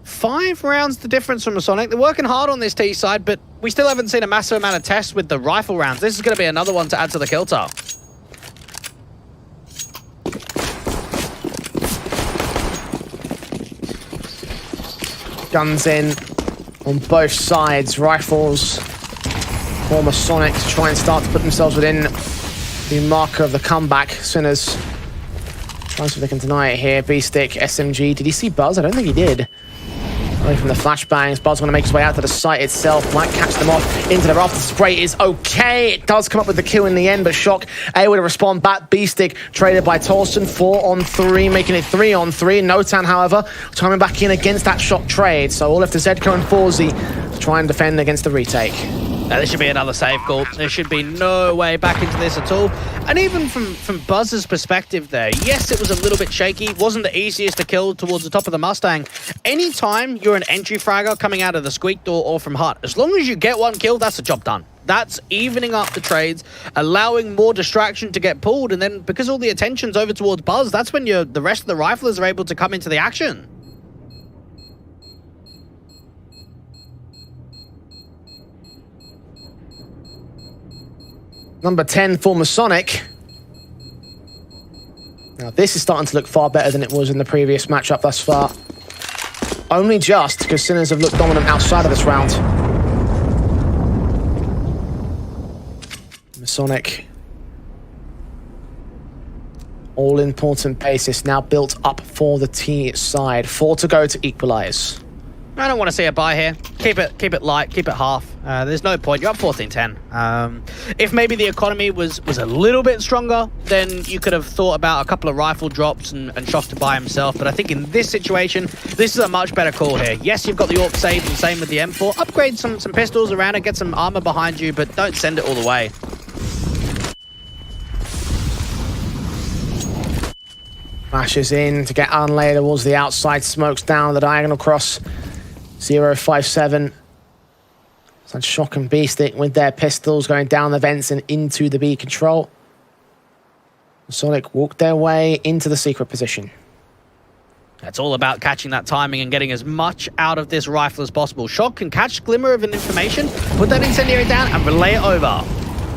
[SPEAKER 1] 5 rounds the difference from MASONIC. They're working hard on this T side, but we still haven't seen a massive amount of tests with the rifle rounds. This is going to be another one to add to the kill total.
[SPEAKER 2] Guns in on both sides. Rifles for MASONIC to try and start to put themselves within the marker of the comeback. Sinners trying to see if they can deny it here. B-Stick, SMG. Did he see Buzz? I don't think he did. Away from the flashbangs. Buzz want to make his way out to the site itself. Might catch them off into the raft. The spray is okay. It does come up with the kill in the end, but Shock able to respond back. B-Stick traded by Tolson. 4 on 3, making it 3 on 3. Notan, however, coming back in against that Shock trade. So all left to Zedco and FULLZY to try and defend against the retake.
[SPEAKER 1] Now, this should be another save call. There should be no way back into this at all. And even from Buzz's perspective there, yes, it was a little bit shaky. Wasn't the easiest to kill towards the top of the Mustang. Anytime you're an entry fragger coming out of the squeak door or from hut, as long as you get 1 kill, that's the job done. That's evening up the trades, allowing more distraction to get pulled. And then because all the attention's over towards Buzz, that's when the rest of the riflers are able to come into the action.
[SPEAKER 2] Number 10 for MASONIC. Now this is starting to look far better than it was in the previous matchup thus far. Only just because Sinners have looked dominant outside of this round. MASONIC. All-important basis now built up for the T side. 4 to go to equalize.
[SPEAKER 1] I don't want to see a buy here. Keep it light, keep it half. There's no point. You're up 14-10. If maybe the economy was a little bit stronger, then you could have thought about a couple of rifle drops and Shock to buy himself. But I think in this situation, this is a much better call here. Yes, you've got the AWP saved, and same with the M4. Upgrade some pistols around it, get some armor behind you, but don't send it all the way.
[SPEAKER 2] Flashes in to get unlaid towards the outside. Smokes down the diagonal cross. 057. So Shock and B-Stick with their pistols going down the vents and into the B control. MASONIC walked their way into the secret position.
[SPEAKER 1] It's all about catching that timing and getting as much out of this rifle as possible. Shock can catch glimmer of an information, put that incendiary down and relay it over.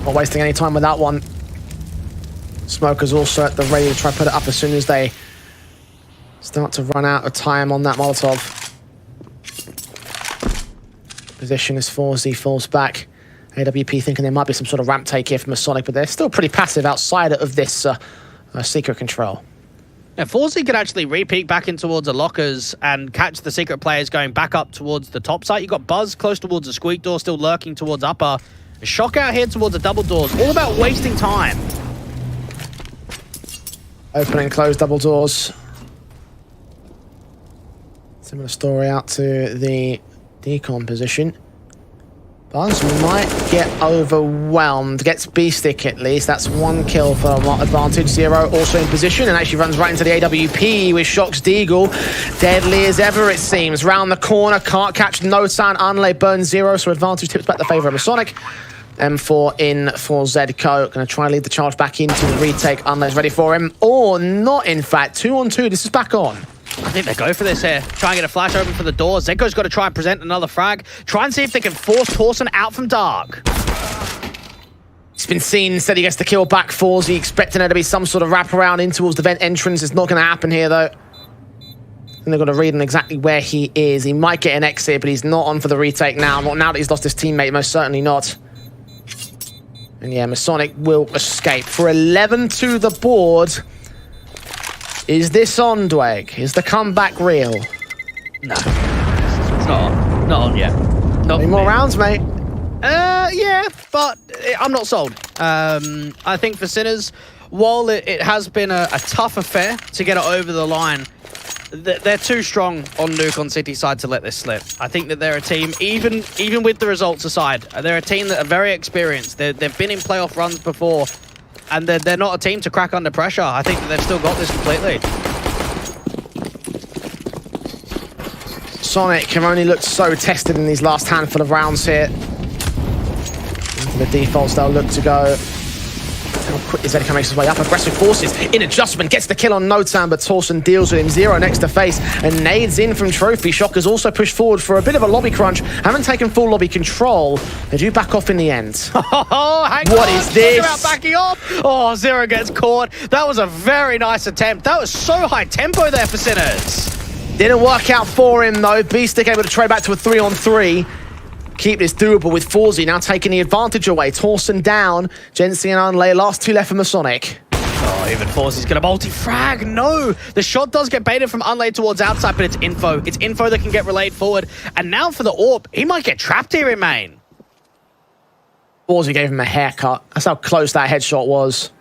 [SPEAKER 2] Not wasting any time with that one. Smokers also at the ready to try to put it up as soon as they start to run out of time on that Molotov. Position as FULLZY falls back. AWP thinking there might be some sort of ramp take here from MASONIC, but they're still pretty passive outside of this secret control.
[SPEAKER 1] Now, FULLZY could actually re-peek back in towards the lockers and catch the secret players going back up towards the top site. You got Buzz close towards the squeak door, still lurking towards upper. Shock out here towards the double doors. All about wasting time.
[SPEAKER 2] Open and close double doors. Similar story out to the decon position. Buzz might get overwhelmed. Gets B-Stick at least. That's 1 kill for advantage. Zero also in position and actually runs right into the AWP with Shock's Deagle. Deadly as ever, it seems. Round the corner, can't catch Notan. Unlay burns 0, so advantage tips back the favour of MASONIC. M4 in for Zedco. Going to try and lead the charge back into the retake. Unlay's ready for him. Or not, in fact. 2 on 2. This is back on.
[SPEAKER 1] I think they go for this here. Try and get a flash open for the door. Zedco's got to try and present another frag. Try and see if they can force Torsen out from dark.
[SPEAKER 2] It's been seen. Instead he gets the kill back. FULLZY expecting there to be some sort of wraparound in towards the vent entrance. It's not going to happen here, though. And they've got to read on exactly where he is. He might get an exit, but he's not on for the retake now. Not now that he's lost his teammate, most certainly not. And yeah, MASONIC will escape. For 11 to the board. Is this on, Dweg? Is the comeback real?
[SPEAKER 1] No. It's not on. Not on yet. Not
[SPEAKER 2] Any more rounds, mate?
[SPEAKER 1] Yeah, but I'm not sold. I think for Sinners, while it has been a tough affair to get it over the line, they're too strong on Nuke City side to let this slip. I think that they're a team, even with the results aside, they're a team that are very experienced. They've been in playoff runs before, and they're not a team to crack under pressure. I think that they've still got this completely.
[SPEAKER 2] MASONIC have only looked so tested in these last handful of rounds here. Into the defaults they'll look to go. How quickly ZK makes his way up. Aggressive forces in adjustment. Gets the kill on Notan, but Torsen deals with him. Zero next to face. And nades in from Trophy. Shockers also pushed forward for a bit of a lobby crunch. Haven't taken full lobby control. They do back off in the end.
[SPEAKER 1] What is this? About backing off. Oh, Zero gets caught. That was a very nice attempt. That was so high tempo there for Sinners.
[SPEAKER 2] Didn't work out for him, though. Beastick able to trade back to a 3-on-3. Keep this doable with FULLGAME now taking the advantage away. Torsen down. Jency and Unlay, last two left for MASONIC.
[SPEAKER 1] Oh, even FULLGAME's gonna multi-frag. No! The shot does get baited from Unlay towards outside, but it's info. It's info that can get relayed forward. And now for the AWP, he might get trapped here in main.
[SPEAKER 2] FULLGAME gave him a haircut. That's how close that headshot was.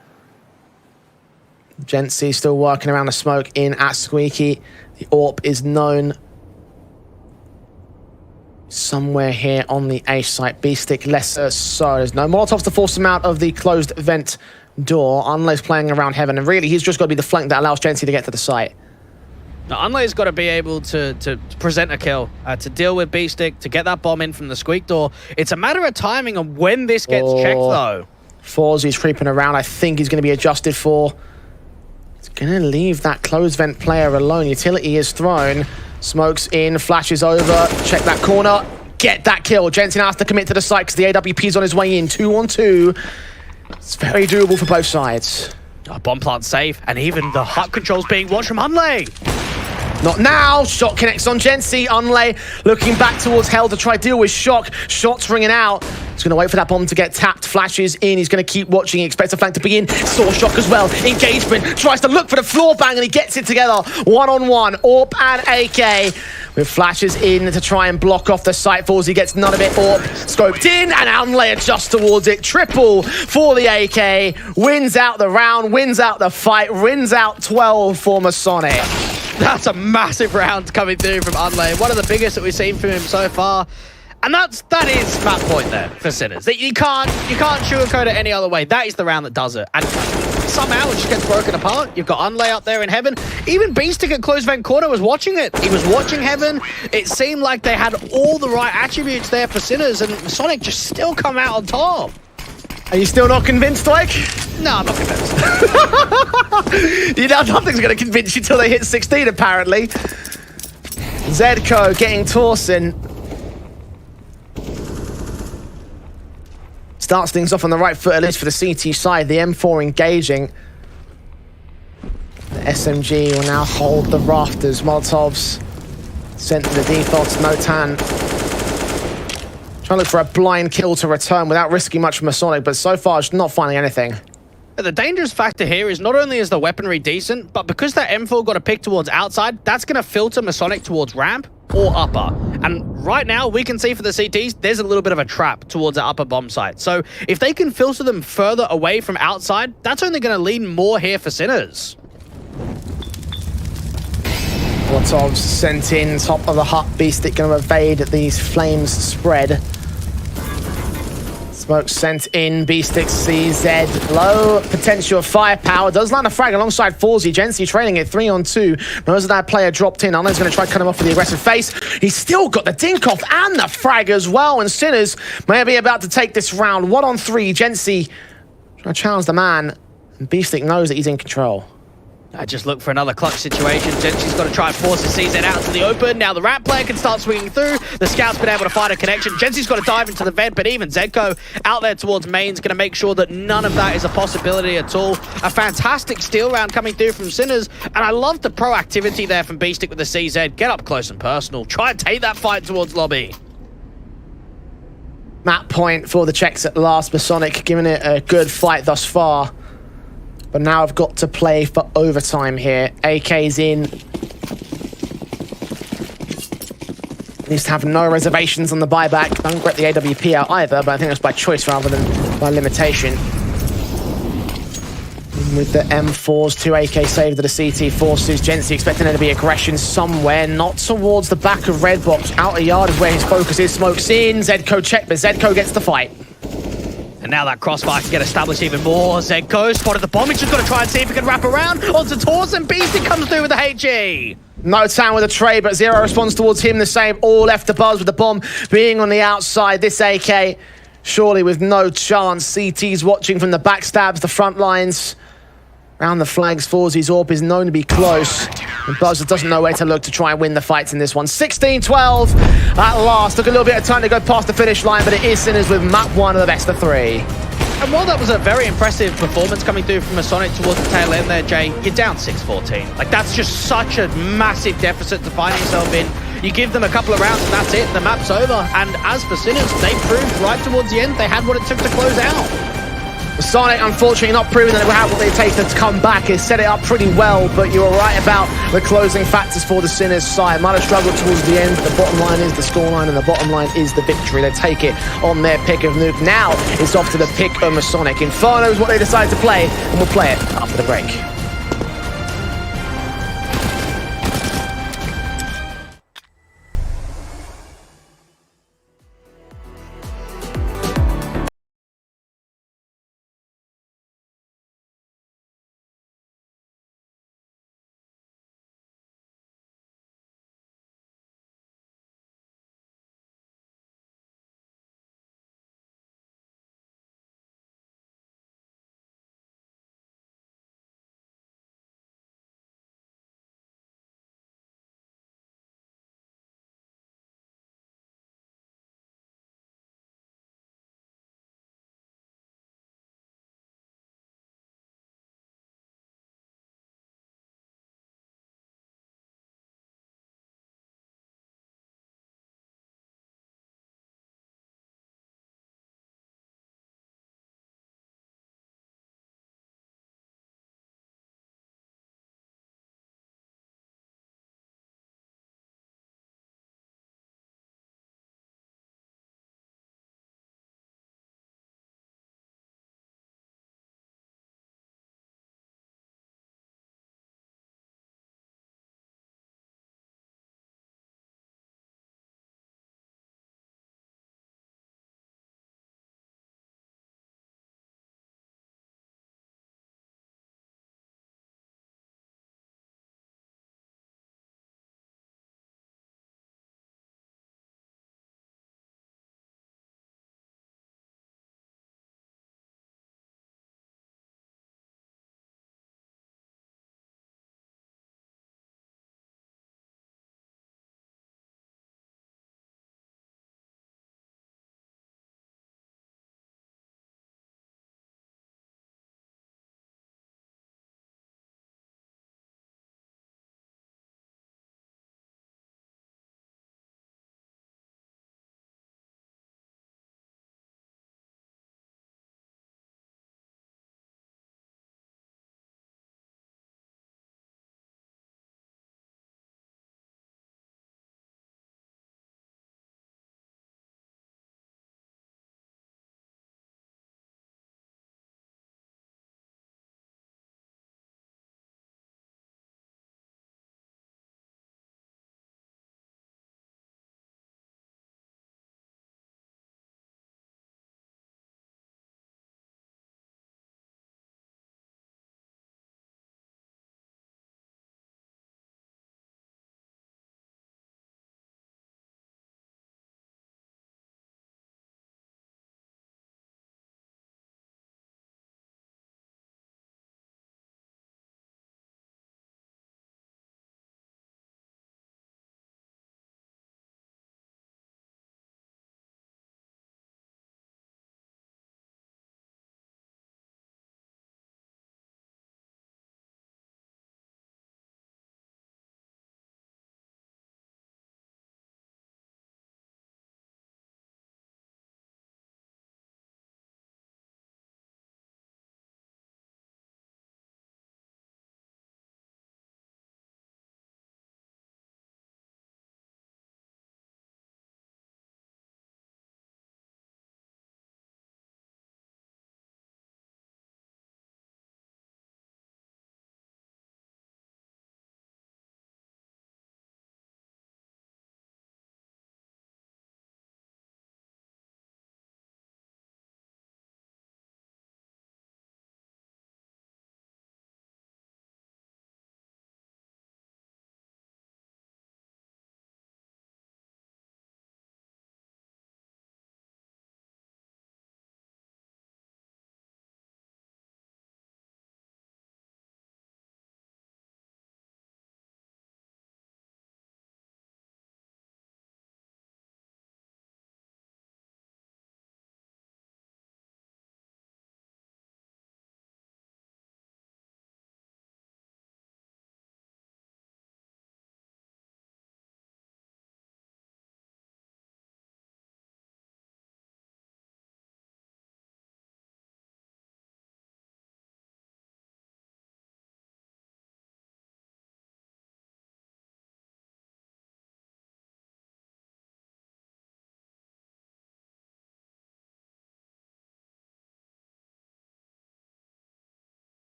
[SPEAKER 2] Jency still working around the smoke in at Squeaky. The AWP is known somewhere here on the A site. Beastick lesser so. There's no Molotovs to force him out of the closed vent door. Unlay's playing around heaven, and really he's just got to be the flank that allows Jency to get to the site.
[SPEAKER 1] Now, Unlay's got to be able to present a kill, to deal with Beastick, to get that bomb in from the squeak door. It's a matter of timing on when this gets checked, though.
[SPEAKER 2] FULLGAME's creeping around. I think he's going to be adjusted for. He's going to leave that closed vent player alone. Utility is thrown. Smokes in, flashes over, check that corner, get that kill. Jensen has to commit to the site because the AWP's on his way in. 2-on-2. It's very doable for both sides.
[SPEAKER 1] Oh, bomb plant safe, and even the hut controls being watched from Unlay.
[SPEAKER 2] Not now. Shot connects on Jency. Unlay looking back towards Hell to try deal with Shock. Shots ringing out. He's going to wait for that bomb to get tapped. Flashes in. He's going to keep watching. He expects a flank to be in. Saw Shock as well. Engagement. Tries to look for the floor bang, and he gets it together. 1-on-1. AWP and AK. With flashes in to try and block off the site. FULLGAME gets none of it. AWP scoped in, and Unlay adjusts towards it. Triple for the AK. Wins out the round. Wins out the fight. Wins out 12 for MASONIC.
[SPEAKER 1] That's a massive round coming through from Unlay. One of the biggest that we've seen from him so far. And that is map point there for Sinners. You can't sugarcoat it any other way. That is the round that does it. And somehow it just gets broken apart. You've got Unlay up there in heaven. Even Beastick at closed vent corner was watching it. He was watching heaven. It seemed like they had all the right attributes there for Sinners, and MASONIC just still come out on top.
[SPEAKER 2] Are you still not convinced, Mike?
[SPEAKER 1] No, I'm not convinced.
[SPEAKER 2] You know, nothing's going to convince you till they hit 16, apparently. Zedco getting Torsen. Starts things off on the right foot, at least for the CT side. The M4 engaging. The SMG will now hold the rafters. Molotovs sent to the defaults. Notan trying to look for a blind kill to return without risking much from MASONIC, but so far it's not finding anything.
[SPEAKER 1] The dangerous factor here is not only is the weaponry decent, but because that M4 got a pick towards outside, that's going to filter MASONIC towards ramp or upper. And right now, we can see for the CTs, there's a little bit of a trap towards the upper bomb site. So if they can filter them further away from outside, that's only going to lead more here for Sinners.
[SPEAKER 2] Molotovs sent in, top of the hut. Beastick going to evade these flames spread. Smoke sent in, Beastick CZ, low potential of firepower, does land a frag alongside FULLGAME. Jency trailing it 3-on-2, knows that that player dropped in. Unlay's going to try to cut him off with the aggressive face. He's still got the dink off and the frag as well, and Sinners may be about to take this round. 1-on-3, Jency trying to challenge the man, and Beastick knows that he's in control.
[SPEAKER 1] I just look for another clutch situation. Jency's got to try and force his CZ out to the open. Now the ramp player can start swinging through. The scout's been able to find a connection. Jency's got to dive into the vent, but even Zedco out there towards main's going to make sure that none of that is a possibility at all. A fantastic steal round coming through from Sinners, and I love the proactivity there from Beastick with the CZ. Get up close and personal. Try and take that fight towards lobby.
[SPEAKER 2] Map point for the checks at last. MASONIC giving it a good fight thus far. But now I've got to play for overtime here. AK's in. Needs to have no reservations on the buyback. Don't regret the AWP out either, but I think that's by choice rather than by limitation. With the M4s, 2 AK saved to the CT forces. Jency expecting there to be aggression somewhere, not towards the back of red box. Outer yard is where his focus is. Smokes in. Zedco check, but Zedco gets the fight.
[SPEAKER 1] And now that crossfire can get established even more. Zedco spotted the bomb. He's just got to try and see if he can wrap around onto Torsen. Beastie comes through with the HE.
[SPEAKER 2] No time with a trade, but Zero responds towards him the same. All left to Buzz with the bomb being on the outside. This AK, surely with no chance. CT's watching from the backstabs, the front lines. Round the flags, Forzy's AWP is known to be close. And Buzz doesn't know where to look to try and win the fights in this one. 16-12 at last. Took a little bit of time to go past the finish line, but it is Sinners with map 1 of the best of 3.
[SPEAKER 1] And while that was a very impressive performance coming through from MASONIC towards the tail end there, Jay, you're down 6-14. Like, that's just such a massive deficit to find yourself in. You give them a couple of rounds and that's it, the map's over. And as for Sinners, they proved right towards the end they had what it took to close out.
[SPEAKER 2] MASONIC, unfortunately, not proving that it will have what they take to come back. It set it up pretty well, but you were right about the closing factors for the Sinners side. Might have struggled towards the end. The bottom line is the scoreline, and the bottom line is the victory. They take it on their pick of nuke. Now it's off to the pick of MASONIC. Inferno is what they decide to play, and we'll play it after the break.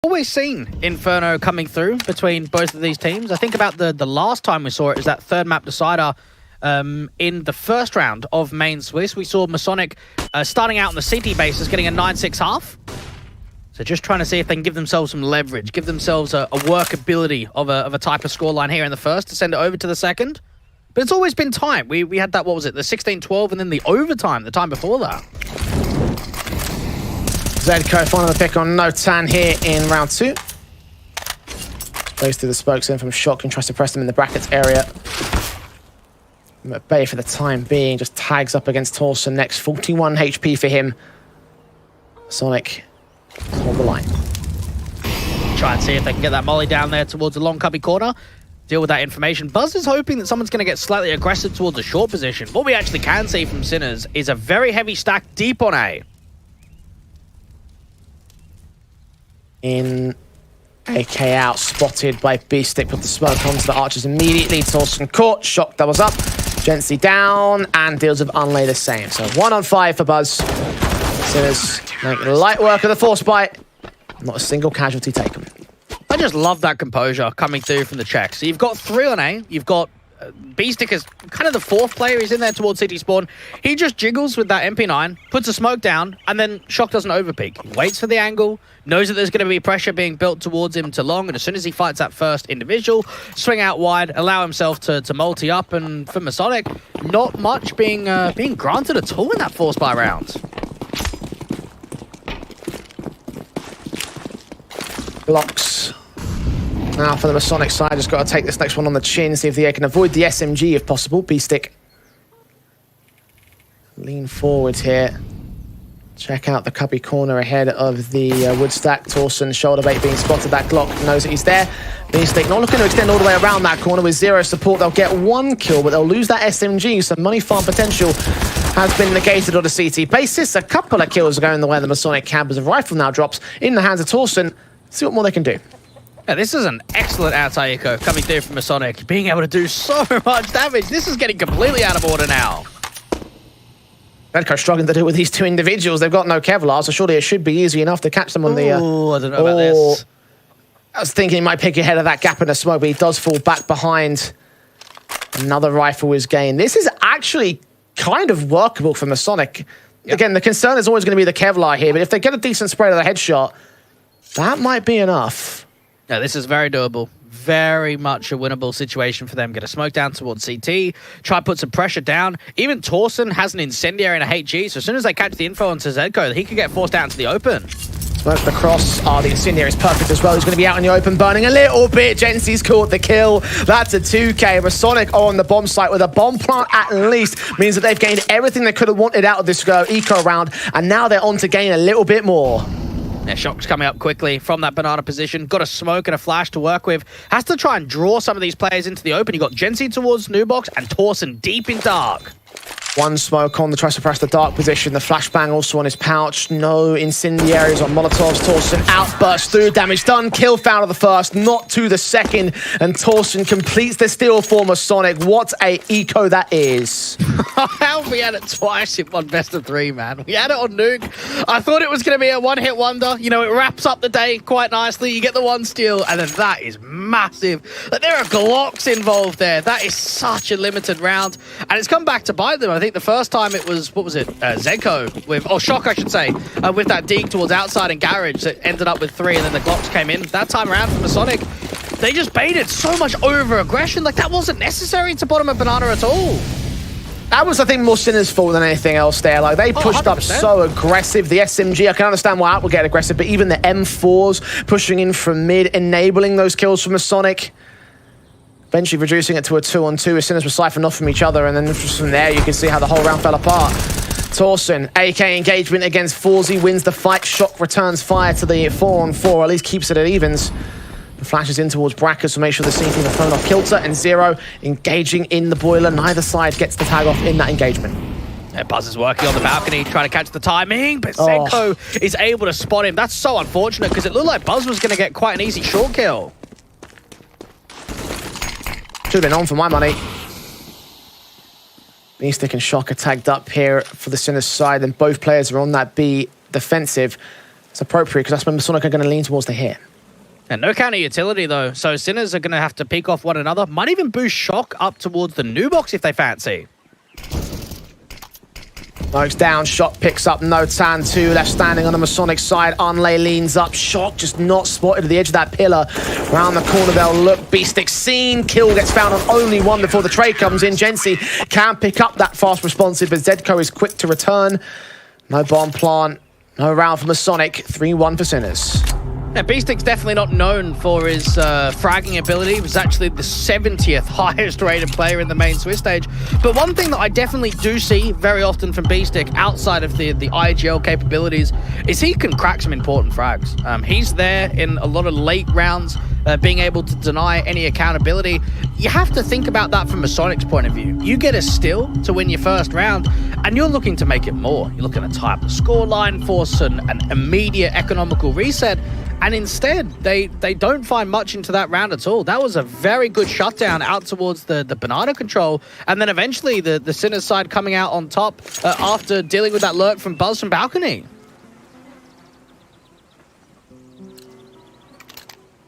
[SPEAKER 1] always seen Inferno coming through between both of these teams. I think about the last time we saw it is that third map decider in the first round of Main Swiss. We saw MASONIC starting out on the CT basis, getting a 9-6 half. So just trying to see if they can give themselves some leverage, give themselves a workability of a type of scoreline here in the first to send it over to the second. But it's always been tight. We had that, what was it, the 16-12 and then the overtime the time before that.
[SPEAKER 2] Zedko finding the pick on Notan here in round 2. Plays through the spokes in from Shock and tries to press them in the brackets area. Bay for the time being just tags up against Torsen next. 41 HP for him. Sonic hold the line.
[SPEAKER 1] Try and see if they can get that molly down there towards the long cubby corner. Deal with that information. Buzz is hoping that someone's going to get slightly aggressive towards a short position. What we actually can see from Sinners is a very heavy stack deep on A.
[SPEAKER 2] In AK out, spotted by B-Stick, put the smoke onto the archers immediately. Torsen caught, Shock doubles up, Gently down, and deals with Unlay the same. So 1 on 5 for Buzz. Sinners make light work of the force bite. Not a single casualty taken.
[SPEAKER 1] I just love that composure coming through from the check. So you've got 3 on A, you've got B-Stick as kind of the 4th player. He's in there towards City Spawn. He just jiggles with that MP9, puts a smoke down, and then Shock doesn't overpeak. He waits for the angle, knows that there's going to be pressure being built towards him to long, and as soon as he fights that first individual, swing out wide, allow himself to multi up, and for MASONIC, not much being granted at all in that force by round.
[SPEAKER 2] Blocks. Now for the MASONIC side, just got to take this next one on the chin, see if they can avoid the SMG if possible. B-Stick. Lean forward here. Check out the cubby corner ahead of the wood stack. Torsen, shoulder bait being spotted. That Glock knows that he's there. B-Stick not looking to extend all the way around that corner with 0 support. They'll get 1 kill, but they'll lose that SMG, so money farm potential has been negated on a CT basis. A couple of kills are going the way of the MASONIC camp as a rifle now drops in the hands of Torsen. See what more they can do.
[SPEAKER 1] Yeah, this is an excellent anti-eco coming through from MASONIC, being able to do so much damage. This is getting completely out of order now.
[SPEAKER 2] Redco struggling to do it with these 2 individuals. They've got no Kevlar, so surely it should be easy enough to catch them on the...
[SPEAKER 1] Oh, I don't know about this.
[SPEAKER 2] I was thinking he might pick ahead of that gap in the smoke, but he does fall back behind. Another rifle is gained. This is actually kind of workable for MASONIC. Yep. Again, the concern is always going to be the Kevlar here, but if they get a decent spread of the headshot, that might be enough.
[SPEAKER 1] Yeah, this is very doable. Very much a winnable situation for them. Get a smoke down towards CT. Try to put some pressure down. Even Torsen has an incendiary and a HG, so as soon as they catch the info onto Zedko, he could get forced out into the open.
[SPEAKER 2] Smoke the cross. The incendiary is perfect as well. He's going to be out in the open, burning a little bit. Gensi's caught the kill. That's a 2K. MASONIC on the bomb site with a bomb plant at least. Means that they've gained everything they could have wanted out of this eco round, and now they're on to gain a little bit more.
[SPEAKER 1] Yeah, Shock's coming up quickly from that banana position. Got a smoke and a flash to work with. Has to try and draw some of these players into the open. You got Gensi towards Nubox and Torsen deep in dark.
[SPEAKER 2] 1 smoke on the tries to press the dark position. The flashbang also on his pouch. No incendiaries on Molotovs. Torsen outburst through. Damage done. Kill found of the first, not to the second. And Torsen completes the steal for MASONIC. What a eco that is.
[SPEAKER 1] How have we had it twice in one best of 3, man? We had it on Nuke. I thought it was going to be a one-hit wonder. You know, it wraps up the day quite nicely. You get the 1 steal, and then that is massive. Like, there are Glocks involved there. That is such a limited round. And it's come back to bite them. I think the first time it was, what was it? Zedko with, Shock, I should say, with that deke towards outside and garage that ended up with 3, and then the Glocks came in. That time around from MASONIC, they just baited so much over-aggression. Like, that wasn't necessary to bottom a banana at all.
[SPEAKER 2] That was, I think, more Sinners' fault than anything else there. Like, they pushed up so aggressive. The SMG, I can understand why Out will get aggressive, but even the M4s pushing in from mid, enabling those kills from MASONIC. Eventually reducing it to a 2-on-2 as Sinners were siphoned off from each other, and then from there you can see how the whole round fell apart. Torsen, AK engagement against Forzy, wins the fight. Shock returns fire to the 4-on-4, or at least keeps it at evens. Flashes in towards Brackers to make sure the scene team are thrown off kilter, and 0 engaging in the boiler. Neither side gets the tag off in that engagement.
[SPEAKER 1] Yeah, Buzz is working on the balcony, trying to catch the timing, but Zedko is able to spot him. That's so unfortunate, because it looked like Buzz was going to get quite an easy short kill.
[SPEAKER 2] Should have been on for my money. B-Stick and Shock are tagged up here for the Sinners side, and both players are on that B defensive. It's appropriate, because that's when MASONIC are going to lean towards the hit.
[SPEAKER 1] And no counter utility, though, so Sinners are going to have to peek off one another. Might even boost Shock up towards the new box if they fancy.
[SPEAKER 2] Smokes down, Shock picks up Notan, 2 left standing on the Masonic side. Unlay leans up, Shock just not spotted at the edge of that pillar. Round the corner they'll look, Beastick seen, kill gets found on only one before the trade comes in. Gensi can pick up that fast responsive, but Zedco is quick to return. No bomb plant, no round for Masonic, 3-1 for Sinners.
[SPEAKER 1] Yeah, Beastick's definitely not known for his fragging ability. He was actually the 70th highest rated player in the main Swiss stage. But one thing that I definitely do see very often from Beastick, outside of the IGL capabilities, is he can crack some important frags. He's there in a lot of late rounds, being able to deny any accountability. You have to think about that from Masonic's point of view. You get a steal to win your first round, and you're looking to make it more. You're looking to tie up the scoreline, force an immediate economical reset. And instead, they don't find much into that round at all. That was a very good shutdown out towards the banana control. And then eventually the Sinners side coming out on top after dealing with that lurk from Buzz from balcony.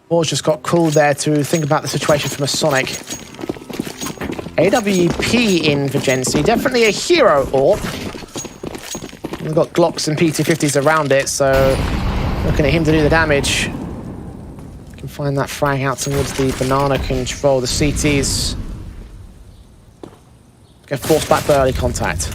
[SPEAKER 2] Wars just got called there to think about the situation for Masonic. AWP in for Gensi. Definitely a hero AWP. We've got Glocks and PT-50s around it, so looking at him to do the damage. Can find that frag out towards the banana control. The CTs get forced back by early contact.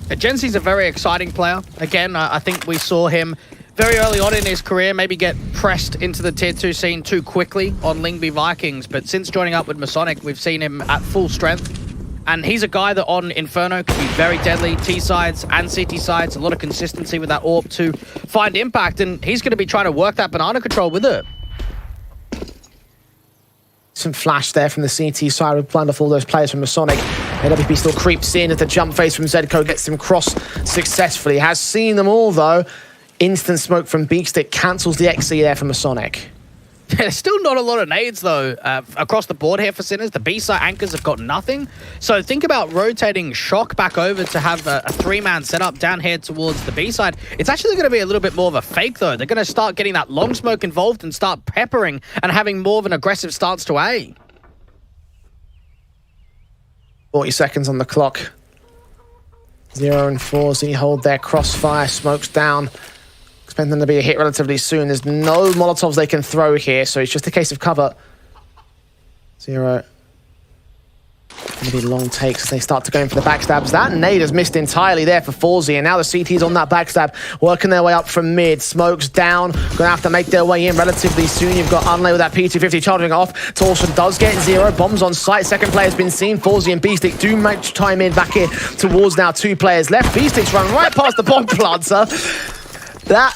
[SPEAKER 1] Gensi's a very exciting player. Again, I think we saw him very early on in his career maybe get pressed into the tier 2 scene too quickly on Lingby Vikings, but since joining up with Masonic, we've seen him at full strength. And he's a guy that on Inferno can be very deadly, T-sides and CT sides, a lot of consistency with that AWP to find impact, and he's going to be trying to work that banana control with it.
[SPEAKER 2] Some flash there from the CT side. We've planned off all those players from Masonic. AWP still creeps in as the jump phase from Zedco gets them cross successfully. Has seen them all, though. Instant smoke from Beakstick cancels the XC there from Masonic.
[SPEAKER 1] There's still not a lot of nades, though, across the board here for Sinners. The B-side anchors have got nothing. So think about rotating Shock back over to have a 3-man setup down here towards the B-side. It's actually going to be a little bit more of a fake, though. They're going to start getting that long smoke involved and start peppering and having more of an aggressive stance to A.
[SPEAKER 2] 40 seconds on the clock. 0 and 4Z hold their crossfire. Smokes down. Expect them to be a hit relatively soon. There's no Molotovs they can throw here, so it's just a case of cover. 0. Gonna be long takes as they start to go in for the backstabs. That nade has missed entirely there for Forzy, and now the CT's on that backstab, working their way up from mid. Smokes down, gonna have to make their way in relatively soon. You've got Unlay with that P250 charging off. Torson does get 0, bombs on site. Second player's been seen. Forzy and Beastick do make time in back here towards now 2 players left. Beastick's run right past the bomb planter. That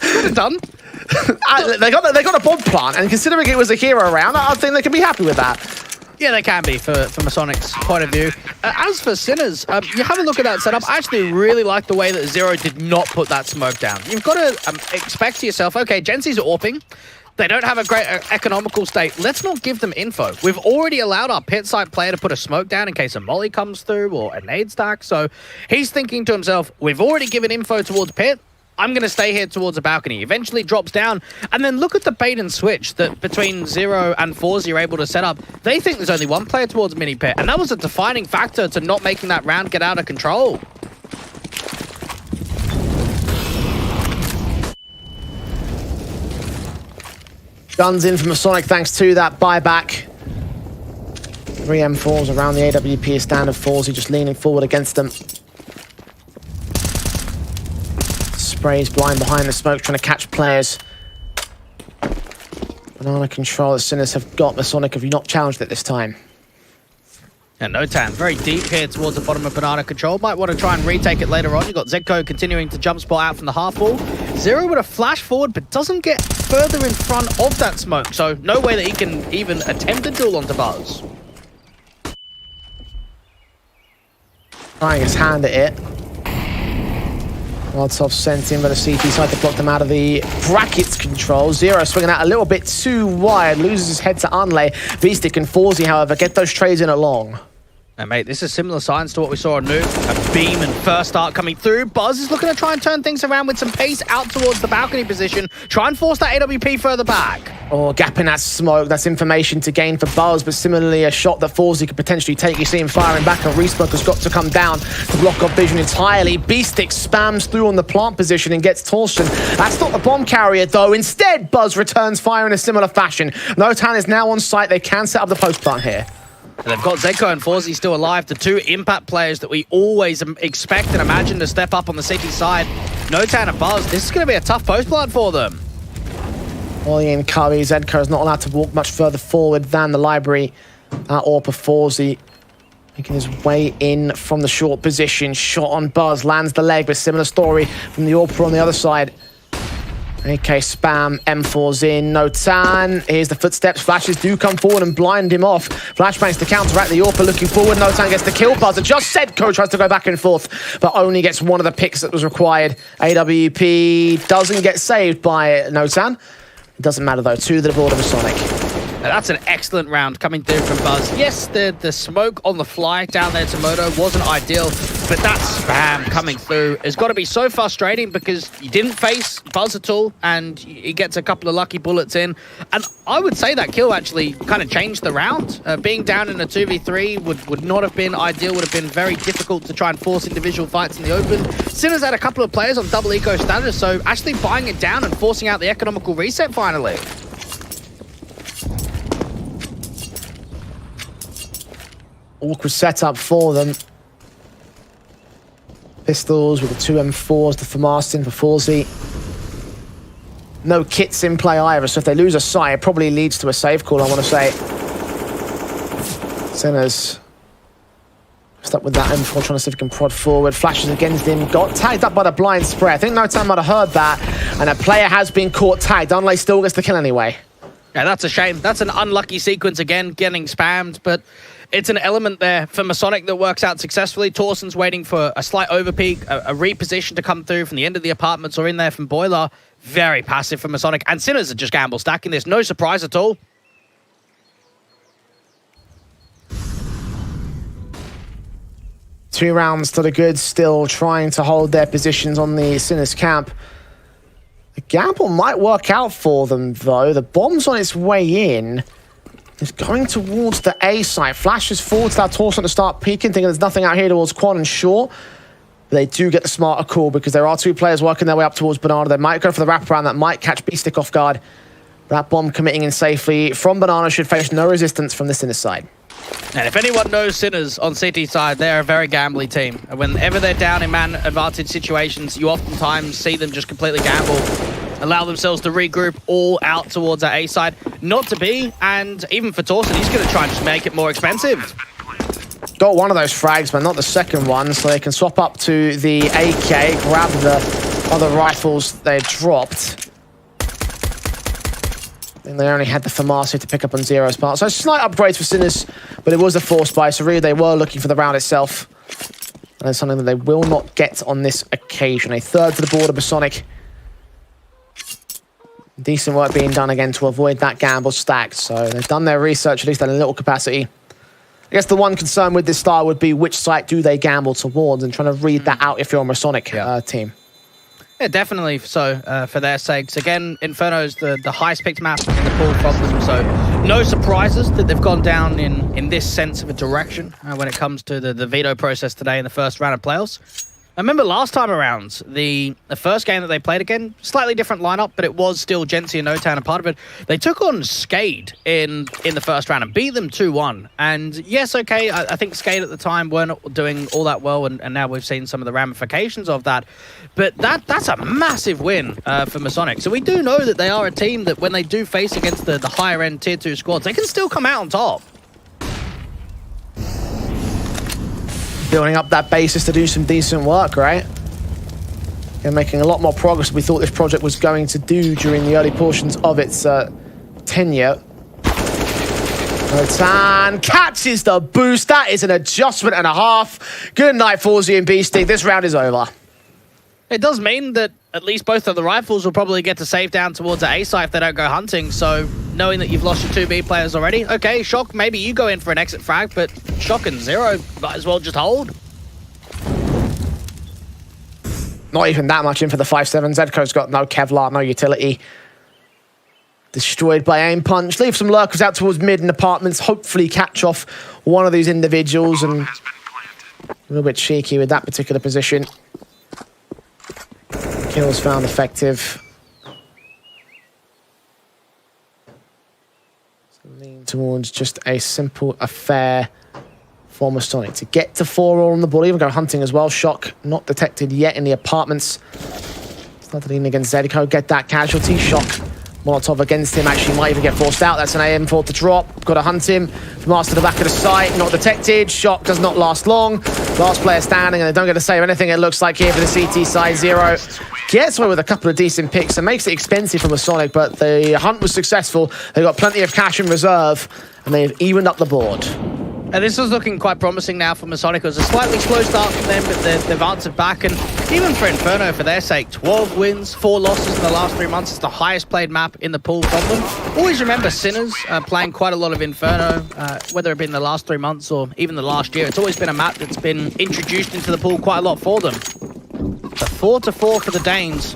[SPEAKER 1] Good and done.
[SPEAKER 2] they got a bomb plant, and considering it was a hero round, I think they can be happy with that.
[SPEAKER 1] Yeah, they can be for Masonic's point of view. As for Sinners, you have a look at that setup. I actually really like the way that Zero did not put that smoke down. You've got to expect to yourself, okay, Gensi's AWPing. They don't have a great economical state. Let's not give them info. We've already allowed our pit site player to put a smoke down in case a molly comes through or a nade stack. So he's thinking to himself, we've already given info towards pit. I'm going to stay here towards a balcony. Eventually drops down. And then look at the bait and switch that between 0 and 4Z are able to set up. They think there's only one player towards mini pit. And that was a defining factor to not making that round get out of control.
[SPEAKER 2] Guns in from Masonic thanks to that buyback. 3 M4s around the AWP stand of 4Z just leaning forward against them. Sprays blind behind the smoke, trying to catch players. Banana control, the Sinners have got Masonic, have you not challenged it this time?
[SPEAKER 1] And Notan, very deep here towards the bottom of banana control. Might want to try and retake it later on. You've got Zedco continuing to jump spot out from the half wall. Zero with a flash forward, but doesn't get further in front of that smoke. So no way that he can even attempt a duel onto Buzz.
[SPEAKER 2] Trying his hand at it. Molotov sent in by the CT side to block them out of the brackets control. Zero swinging out a little bit too wide, loses his head to Unlay. Beastick and Forzy, however, get those trades in along.
[SPEAKER 1] And mate, this is similar signs to what we saw on Nuke. A beam and first start coming through. Buzz is looking to try and turn things around with some pace out towards the balcony position. Try and force that AWP further back.
[SPEAKER 2] Or gap in that smoke. That's information to gain for Buzz, but similarly a shot that FULLGAME could potentially take. You see him firing back, and Resmoke has got to come down to block off vision entirely. Beastick spams through on the plant position and gets Torsten. That's not the bomb carrier though. Instead, Buzz returns fire in a similar fashion. Notan is now on site. They can set up the post plant here.
[SPEAKER 1] And they've got Zeko and FULLGAME still alive, the two impact players that we always expect and imagine to step up on the city side. Notan and Buzz, this is going to be a tough post plant for them.
[SPEAKER 2] Ollie and Curry, Zedko is not allowed to walk much further forward than the library. Or FULLGAME making his way in from the short position. Shot on Buzz, lands the leg, but similar story from the AWP on the other side. AK spam, M4's in, Notan. Here's the footsteps, flashes do come forward and blind him off. Flashbangs to counteract the AWP looking forward. Notan gets the kill buzzer. Just Zedko tries to go back and forth, but only gets one of the picks that was required. AWP doesn't get saved by Notan. It doesn't matter though, to the board of MASONIC.
[SPEAKER 1] That's an excellent round coming through from Buzz. Yes, the smoke on the fly down there to Moto wasn't ideal, but that spam coming through has got to be so frustrating because you didn't face Buzz at all, and he gets a couple of lucky bullets in. And I would say that kill actually kind of changed the round. Being down in a 2v3 would not have been ideal, would have been very difficult to try and force individual fights in the open. Sinners had a couple of players on double eco status, so actually buying it down and forcing out the economical reset finally.
[SPEAKER 2] Awkward setup for them. Pistols with the two M4s, the FAMASTIN for FULLGAME. No kits in play either, so if they lose a sight, it probably leads to a save call, I want to say. Sinners stuck with that M4, trying to see if he can prod forward. Flashes against him, got tagged up by the blind spray. I think Notan might have heard that, and a player has been caught tagged. Unlay still gets the kill anyway.
[SPEAKER 1] Yeah, that's a shame. That's an unlucky sequence again, getting spammed, but it's an element there for MASONIC that works out successfully. Torsten's waiting for a slight overpeak, a reposition to come through from the end of the apartments or in there from Boiler. Very passive for MASONIC. And Sinners are just gamble stacking this. No surprise at all.
[SPEAKER 2] Two rounds to the good, still trying to hold their positions on the Sinners camp. The gamble might work out for them, though. The bomb's on its way in. It's going towards the A site. Flashes forward to that Torsten to start peeking, thinking there's nothing out here towards Quan and Shaw. But they do get the smarter call because there are two players working their way up towards Banana. They might go for the wraparound. That might catch Beastick off guard. That bomb committing in safely from Banana should face no resistance from the Sinners side.
[SPEAKER 1] And if anyone knows Sinners on City side, they're a very gambly team. And whenever they're down in man advantage situations, you oftentimes see them just completely gamble, allow themselves to regroup all out towards that A side. Not to be, and even for Torsten, he's going to try and just make it more expensive.
[SPEAKER 2] Got one of those frags, but not the second one, so they can swap up to the AK, grab the other rifles they dropped. And they only had the FAMASTIN to pick up on Zero's part. So slight upgrades for Sinners, but it was a force buy, so really they were looking for the round itself. And that's something that they will not get on this occasion. A third to the board of MASONIC. Decent work being done again to avoid that gamble stack. So they've done their research, at least in a little capacity. I guess the one concern with this style would be which site do they gamble towards, and trying to read that out if you're a MASONIC team.
[SPEAKER 1] Yeah, definitely so, for their sakes. Again, Inferno's the highest picked map in the pool from them, so no surprises that they've gone down in this sense of a direction when it comes to the veto process today in the first round of playoffs. I remember last time around, the first game that they played again, slightly different lineup, but it was still Gency and Notan a part of it. They took on Skade in the first round and beat them 2-1. And yes, okay, I think Skade at the time weren't doing all that well, and now we've seen some of the ramifications of that. But that's a massive win for MASONIC. So we do know that they are a team that when they do face against the higher end tier 2 squads, they can still come out on top.
[SPEAKER 2] Building up that basis to do some decent work, right? And making a lot more progress than we thought this project was going to do during the early portions of its tenure. Notan catches the boost. That is an adjustment and a half. Good night, FULLGAME and Beastie. This round is over.
[SPEAKER 1] It does mean that at least both of the rifles will probably get to save down towards the A site if they don't go hunting, so knowing that you've lost your 2 B players already. Okay, Shock, maybe you go in for an exit frag, but Shock and Zero might as well just hold.
[SPEAKER 2] Not even that much in for the 5-7. Zedko's got no Kevlar, no utility. Destroyed by aim punch. Leave some lurkers out towards mid and apartments. Hopefully catch off one of these individuals, and a little bit cheeky with that particular position. Kills found effective. So lean towards just a simple affair for MASONIC to get to 4-all on the ball, even go hunting as well. Shock not detected yet in the apartments. Started leaning against Zedko, get that casualty. Shock Molotov against him, actually might even get forced out. That's an AM4 to drop. Got to hunt him. From to the back of the site, not detected. Shock does not last long. Last player standing, and they don't get to save anything, it looks like, here for the CT side. Zero gets away with a couple of decent picks and makes it expensive for MASONIC, but the hunt was successful. They got plenty of cash in reserve, and they've evened up the board.
[SPEAKER 1] And this is looking quite promising now for MASONIC. It was a slightly slow start for them, but they've answered back. And even for Inferno, for their sake, 12 wins, 4 losses in the last 3 months. It's the highest played map in the pool from them. Always remember Sinners playing quite a lot of Inferno, whether it be in the last 3 months or even the last year. It's always been a map that's been introduced into the pool quite a lot for them. The 4-4 for the Danes,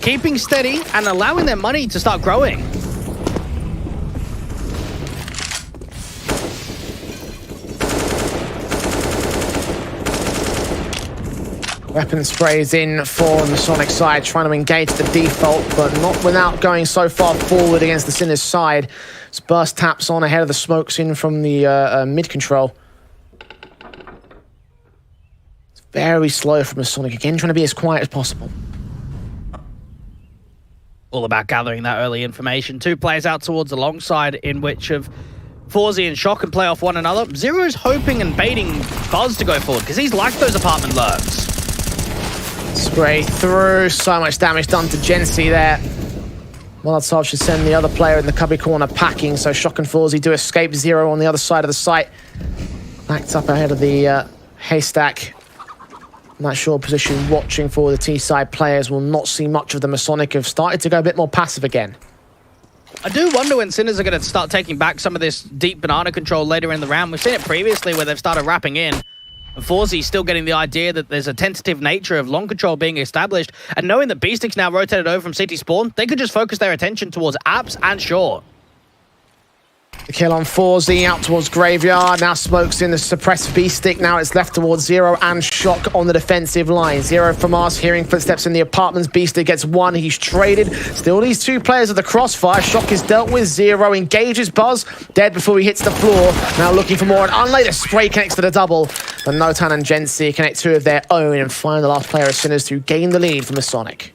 [SPEAKER 1] keeping steady and allowing their money to start growing.
[SPEAKER 2] Weapon sprays in for the MASONIC side, trying to engage the default, but not without going so far forward against the Sinners side. As burst taps on ahead of the smokes in from the mid control. It's very slow for MASONIC, again trying to be as quiet as possible.
[SPEAKER 1] All about gathering that early information. 2 players out towards the long side, in which of Forzy and Shock can play off one another. Zero's hoping and baiting Buzz to go forward, because he's like those apartment lurks.
[SPEAKER 2] Spray through, so much damage done to Gensi there. Molotov should send the other player in the cubby corner packing, so Shock and Forzy do escape. Zero on the other side of the site. Backed up ahead of the haystack. In that short position, watching for the T-side players. Will not see much of the MASONIC, have started to go a bit more passive again.
[SPEAKER 1] I do wonder when Sinners are going to start taking back some of this deep banana control later in the round. We've seen it previously where they've started wrapping in. And Forzy's still getting the idea that there's a tentative nature of long control being established, and knowing that Beastic's now rotated over from City Spawn, they could just focus their attention towards apps and short.
[SPEAKER 2] The kill on Forzy out towards Graveyard. Now smokes in the suppressed Beastic. Now it's left towards Zero and Shock on the defensive line. Zero from us, hearing footsteps in the apartments. Beastic gets 1. He's traded. Still these 2 players at the crossfire. Shock is dealt with. Zero engages Buzz. Dead before he hits the floor. Now looking for more. And unlay the spray connects to the double. But Notan and Gensi connect 2 of their own and find the last player of Sinners to gain the lead from MASONIC.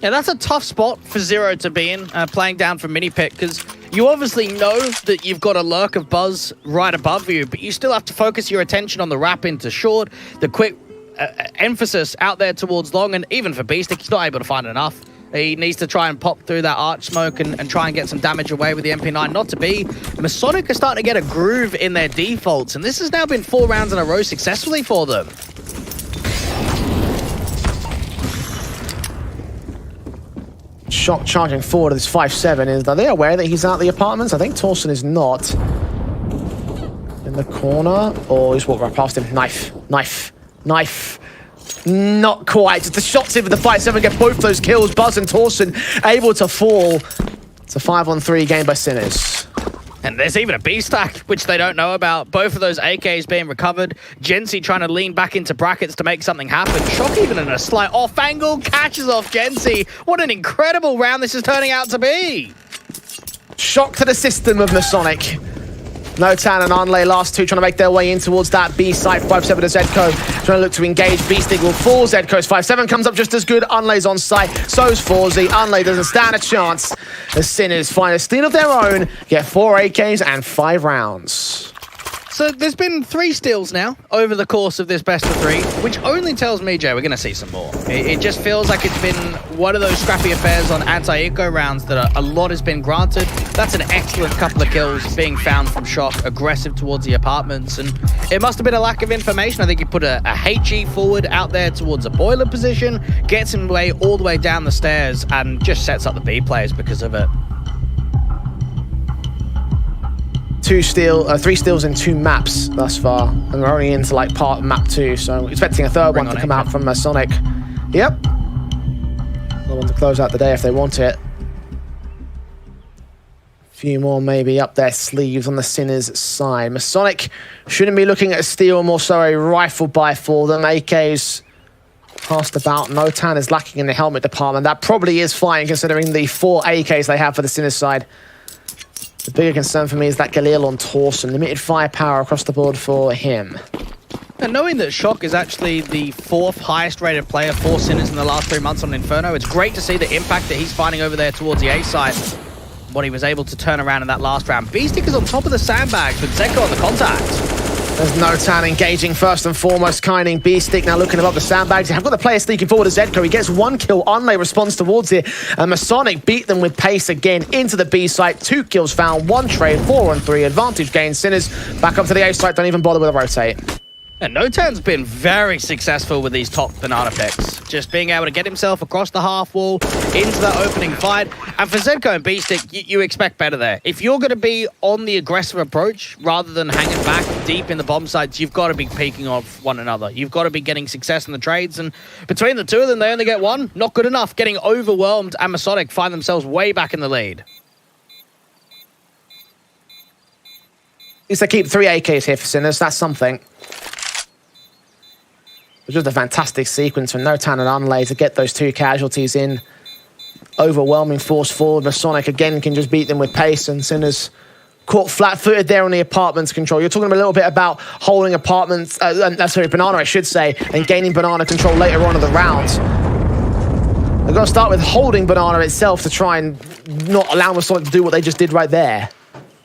[SPEAKER 1] Yeah, that's a tough spot for Zero to be in, playing down from mini pit, because you obviously know that you've got a lurk of Buzz right above you, but you still have to focus your attention on the wrap into short, the quick emphasis out there towards long, and even for Beastic, he's not able to find enough. He needs to try and pop through that arch smoke and try and get some damage away with the MP9. Not to be. MASONIC are starting to get a groove in their defaults, and this has now been 4 rounds in a row successfully for them.
[SPEAKER 2] Shock charging forward of this 5-7. Are they aware that he's out the apartments? I think Torsten is not. In the corner. Oh, he's walked right past him. Knife. Knife. Knife. Not quite. The shots in with the 5-7 get both those kills. Buzz and Torsten able to fall. It's a 5-on-3 game by Sinners.
[SPEAKER 1] And there's even a B-stack, which they don't know about. Both of those AKs being recovered. Gensi trying to lean back into brackets to make something happen. Shock even in a slight off angle. Catches off Gensi. What an incredible round this is turning out to be.
[SPEAKER 2] Shock to the system of MASONIC. Notan and Anlay, last 2 trying to make their way in towards that B site. 5-7 to Zedko. Trying to look to engage. Beastic will fall. Zedko's 5-7 comes up just as good. Anlay's on site. So's Forzy. Anlay doesn't stand a chance. The Sinners find a steal of their own. Get 4 AKs and 5 rounds.
[SPEAKER 1] So there's been 3 steals now over the course of this best of 3, which only tells me, Jay, we're going to see some more. It just feels like it's been one of those scrappy affairs on anti-eco rounds that a lot has been granted. That's an excellent couple of kills being found from Shock, aggressive towards the apartments, and it must have been a lack of information. I think he put a HE forward out there towards a boiler position, gets him all the way down the stairs, and just sets up the B players because of it.
[SPEAKER 2] three steals in 2 maps thus far, and we're only into like part of map 2, so we're expecting a third one to come out from MASONIC. Yep. Another one to close out the day if they want it. Few more maybe up their sleeves on the Sinners side. MASONIC shouldn't be looking at a steal, more so a rifle buy for them. AK's passed about. Notan is lacking in the helmet department. That probably is fine considering the 4 AKs they have for the Sinners side. The bigger concern for me is that Galil on Torsen. Limited firepower across the board for him.
[SPEAKER 1] And knowing that Shock is actually the 4th highest rated player for Sinners in the last 3 months on Inferno, it's great to see the impact that he's finding over there towards the A side. What he was able to turn around in that last round. Beastic is on top of the sandbags with Zeko on the contact.
[SPEAKER 2] There's Notan engaging first and foremost, Kining. Beastic now looking above the sandbags. I've got the player sneaking forward to Zedko. He gets 1 kill. Unlay responds towards it. And MASONIC beat them with pace again into the B site. 2 kills found, 1 trade, 4-on-3. Advantage gained. Sinners back up to the A site. Don't even bother with a rotate.
[SPEAKER 1] And Notan's been very successful with these top banana picks. Just being able to get himself across the half wall, into that opening fight. And for Zedko and Beastic, you expect better there. If you're going to be on the aggressive approach, rather than hanging back deep in the bomb sites, you've got to be peeking off one another. You've got to be getting success in the trades. And between the two of them, they only get 1. Not good enough. Getting overwhelmed, and MASONIC find themselves way back in the lead.
[SPEAKER 2] At least they keep 3 AKs here for Sinners. That's something. It was just a fantastic sequence from Notan and Unlay to get those 2 casualties in. Overwhelming force forward. MASONIC again can just beat them with pace, and Sinners caught flat-footed there on the apartments control. You're talking a little bit about holding apartments, Banana, I should say, and gaining Banana control later on in the round. They've got to start with holding Banana itself to try and not allow MASONIC to do what they just did right there.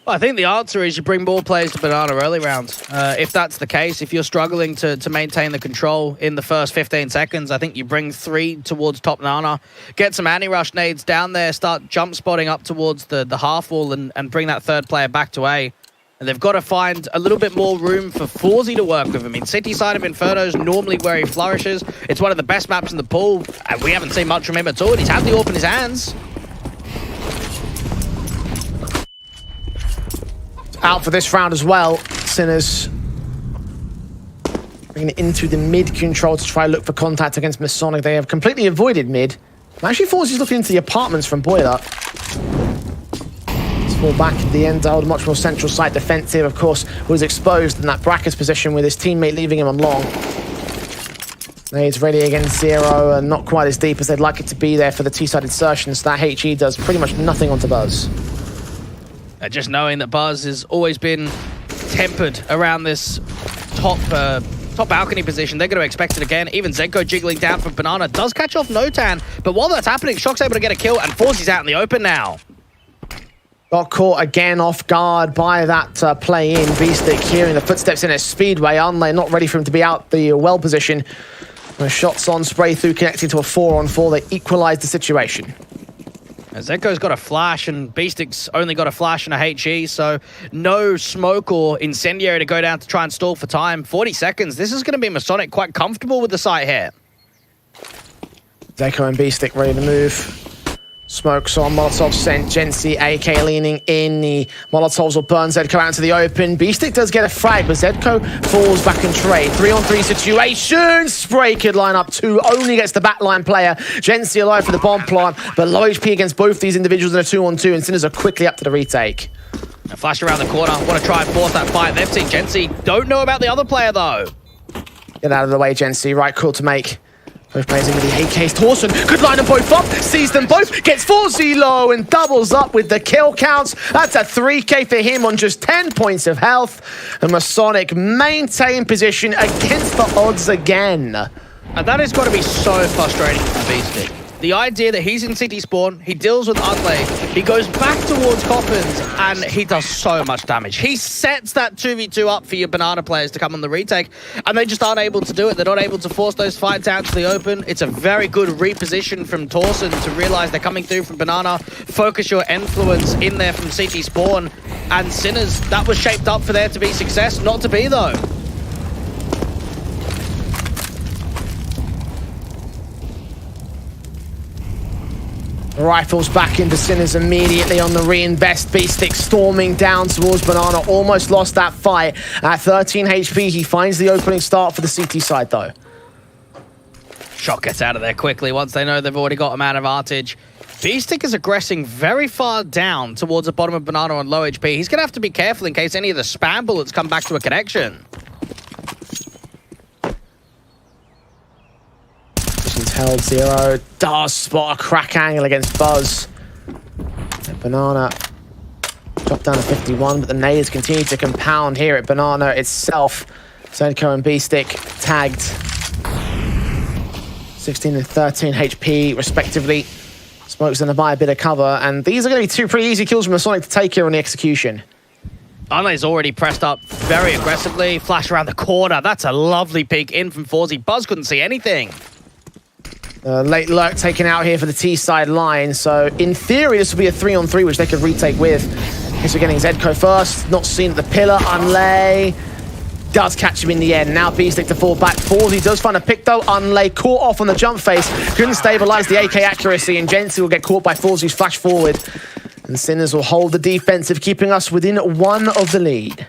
[SPEAKER 1] Well, I think the answer is you bring more players to Banana early rounds. If that's the case, if you're struggling to maintain the control in the first 15 seconds, I think you bring 3 towards top Banana, get some anti-rush nades down there, start jump spotting up towards the half wall and bring that 3rd player back to A. And they've got to find a little bit more room for FULLGAME to work with him. In City side of Inferno is normally where he flourishes. It's one of the best maps in the pool, and we haven't seen much from him at all. And he's had the AWP in his hands.
[SPEAKER 2] Out for this round as well. Sinners bringing it into the mid control to try and look for contact against MASONIC. They have completely avoided mid. Actually, FULLGAME's looking into the apartments from Boiler. Let's fall back at the end. Hold a much more central site defensive. Of course, was exposed in that brackets position with his teammate leaving him on long. Nades ready against 0 and not quite as deep as they'd like it to be there for the T-side insertion. So that HE does pretty much nothing onto Buzz.
[SPEAKER 1] Just knowing that Buzz has always been tempered around this top balcony position, they're going to expect it again. Even Zedko jiggling down from Banana does catch off Notan, but while that's happening, Shock's able to get a kill, and FULLGAME's out in the open now.
[SPEAKER 2] Got caught again off guard by that play in. Beastic hearing the footsteps in his speedway. Unlay not ready for him to be out the well position. The shots on spray through connecting to a 4-on-4. They equalize the situation.
[SPEAKER 1] Zeko's got a flash, and Beastic's only got a flash and a HE, so no smoke or incendiary to go down to try and stall for time. 40 seconds. This is going to be MASONIC quite comfortable with the site here.
[SPEAKER 2] Zeko and Beastic ready to move. Smokes on, Molotov sent, Gensi, AK leaning in. The Molotovs will burn Zedko out into the open. Beastic does get a frag, but Zedko falls back in trade. 3-on-3 situation. Spray could line up 2, only gets the backline player. Gensi alive for the bomb plant, but low HP against both these individuals in a 2-on-2, and Sinners are quickly up to the retake.
[SPEAKER 1] A flash around the corner, want to try and force that fight. They've seen Gensi, don't know about the other player though.
[SPEAKER 2] Get out of the way, Gensi, right call to make. Both players in with the AKs. Torsen could line them both up, sees them both, gets 4-0 low and doubles up with the kill counts. That's a 3K for him on just 10 points of health. And MASONIC maintain position against the odds again.
[SPEAKER 1] And that has got to be so frustrating for Beastic. The idea that he's in City spawn, he deals with Unlay, he goes back towards Coppins, and he does so much damage. He sets that 2v2 up for your Banana players to come on the retake, and they just aren't able to do it. They're not able to force those fights out to the open. It's a very good reposition from Torsen to realize they're coming through from Banana. Focus your influence in there from City spawn, and Sinners, that was shaped up for there to be success. Not to be, though.
[SPEAKER 2] Rifles back into Sinners immediately on the reinvest. Beestick storming down towards Banana. Almost lost that fight. At 13 HP, he finds the opening start for the CT side, though.
[SPEAKER 1] Shock gets out of there quickly once they know they've already got a man advantage. Beestick is aggressing very far down towards the bottom of Banana on low HP. He's going to have to be careful in case any of the spam bullets come back to a connection.
[SPEAKER 2] Held 0, does spot a crack angle against Buzz. And Banana dropped down to 51, but the nades continue to compound here at Banana itself. Zedko and Beestick tagged 16 and 13 HP respectively. Smoke's gonna buy a bit of cover, and these are gonna be two pretty easy kills from MASONIC to take here on the execution.
[SPEAKER 1] Unlay's already pressed up very aggressively. Flash around the corner. That's a lovely peek in from FULLGAME. Buzz couldn't see anything.
[SPEAKER 2] Late lurk taken out here for the T-side line, so in theory this will be a 3-on-3 which they could retake with. Guess we're getting Zedko first, not seen at the pillar. Unlay does catch him in the end. Now Beestick to fall back. FULLGAME does find a pick though. Unlay caught off on the jump face, couldn't stabilize the AK accuracy, and Jency will get caught by FULLGAME's flash forward. And Sinners will hold the defensive, keeping us within one of the lead.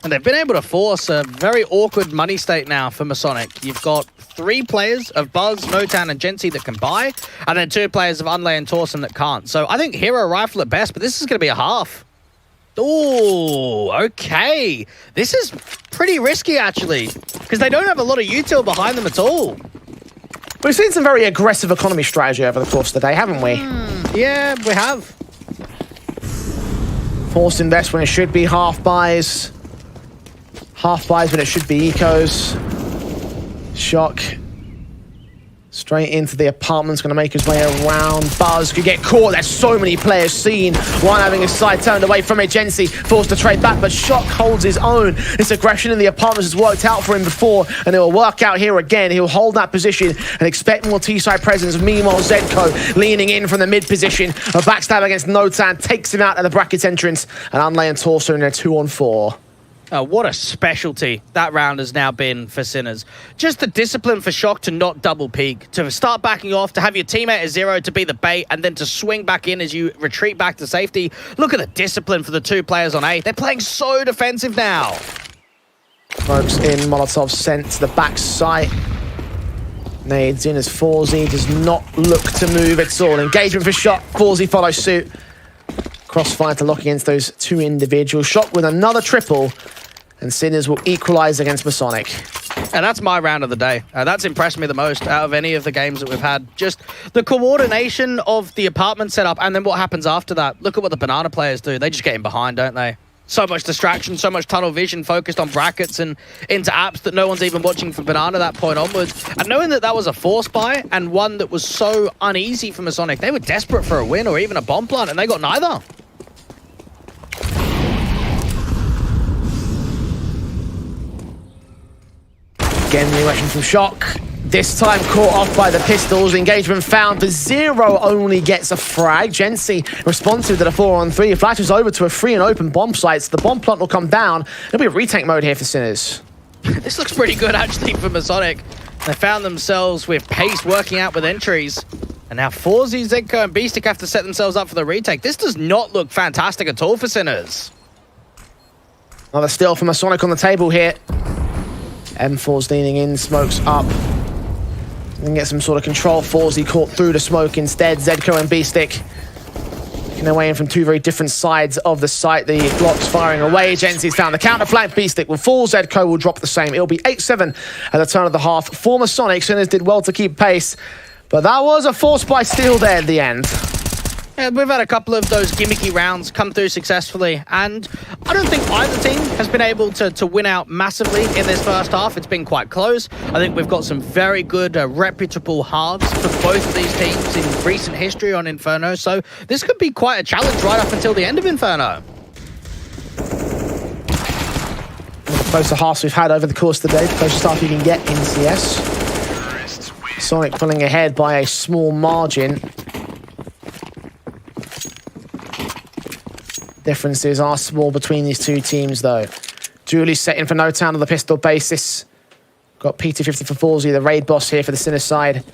[SPEAKER 1] And they've been able to force a very awkward money state now for MASONIC. You've got 3 players of Buzz, Notan, and Jency that can buy, and then 2 players of Unlay and Torsen that can't. So I think hero rifle at best, but this is going to be a half. Ooh, okay. This is pretty risky, actually, because they don't have a lot of util behind them at all.
[SPEAKER 2] We've seen some very aggressive economy strategy over the course of the day, haven't we?
[SPEAKER 1] Yeah, we have.
[SPEAKER 2] Forced invest when it should be half buys. Half buys when it should be ecos. Shock. Straight into the apartment's going to make his way around. Buzz could get caught. There's so many players seen. One having his side turned away from it. Jency forced to trade back, but Shock holds his own. This aggression in the apartments has worked out for him before, and it will work out here again. He'll hold that position and expect more T-side presence. Meanwhile, Zedko leaning in from the mid position. A backstab against Notan takes him out at the brackets entrance, and Unlay and Torso in a 2-on-4.
[SPEAKER 1] Oh, what a specialty that round has now been for Sinners. Just the discipline for Shock to not double peek, to start backing off, to have your teammate at 0 to be the bait, and then to swing back in as you retreat back to safety. Look at the discipline for the 2 players on A. They're playing so defensive now.
[SPEAKER 2] Smokes in, Molotov sent to the back site. Nades in as FULLGAME does not look to move at all. Engagement for Shock, FULLGAME follows suit. Crossfire to lock against those 2 individuals. Shock with another triple, and Sinners will equalize against MASONIC.
[SPEAKER 1] And that's my round of the day. That's impressed me the most out of any of the games that we've had. Just the coordination of the apartment setup, and then what happens after that. Look at what the Banana players do. They just get in behind, don't they? So much distraction, so much tunnel vision focused on brackets and into apps that no one's even watching for Banana that point onwards. And knowing that that was a force buy and one that was so uneasy for MASONIC, they were desperate for a win or even a bomb plant, and they got neither.
[SPEAKER 2] Again, new action from Shock. This time caught off by the pistols. Engagement found, but 0 only gets a frag. Jency responsive to the 4-on-3. Flashes over to a free and open bomb site. So the bomb plant will come down. It'll be a retake mode here for Sinners.
[SPEAKER 1] This looks pretty good, actually, for MASONIC. They found themselves with pace working out with entries. And now FULLGAME, Zedko, and Beestick have to set themselves up for the retake. This does not look fantastic at all for Sinners.
[SPEAKER 2] Another steal from MASONIC on the table here. M4's leaning in, smokes up. And get some sort of control. FULLGAME caught through the smoke instead. Zedko and Beestick making their way in from 2 very different sides of the site. The blocks firing away. Jency's found the counter flank. Beestick will fall. Zedko will drop the same. It'll be 8-7 at the turn of the half for MASONIC. Sinners did well to keep pace, but that was a force by steal there at the end.
[SPEAKER 1] Yeah, we've had a couple of those gimmicky rounds come through successfully, and I don't think either team has been able to win out massively in this first half. It's been quite close. I think we've got some very good, reputable halves for both of these teams in recent history on Inferno, so this could be quite a challenge right up until the end of Inferno.
[SPEAKER 2] The closer halves we've had over the course of the day, the closest half you can get in CS. MASONIC pulling ahead by a small margin. Differences are small between these 2 teams, though. Julie setting for Notan on the pistol basis. Got PT50 for FULLGAME, the raid boss here for the Sinner side.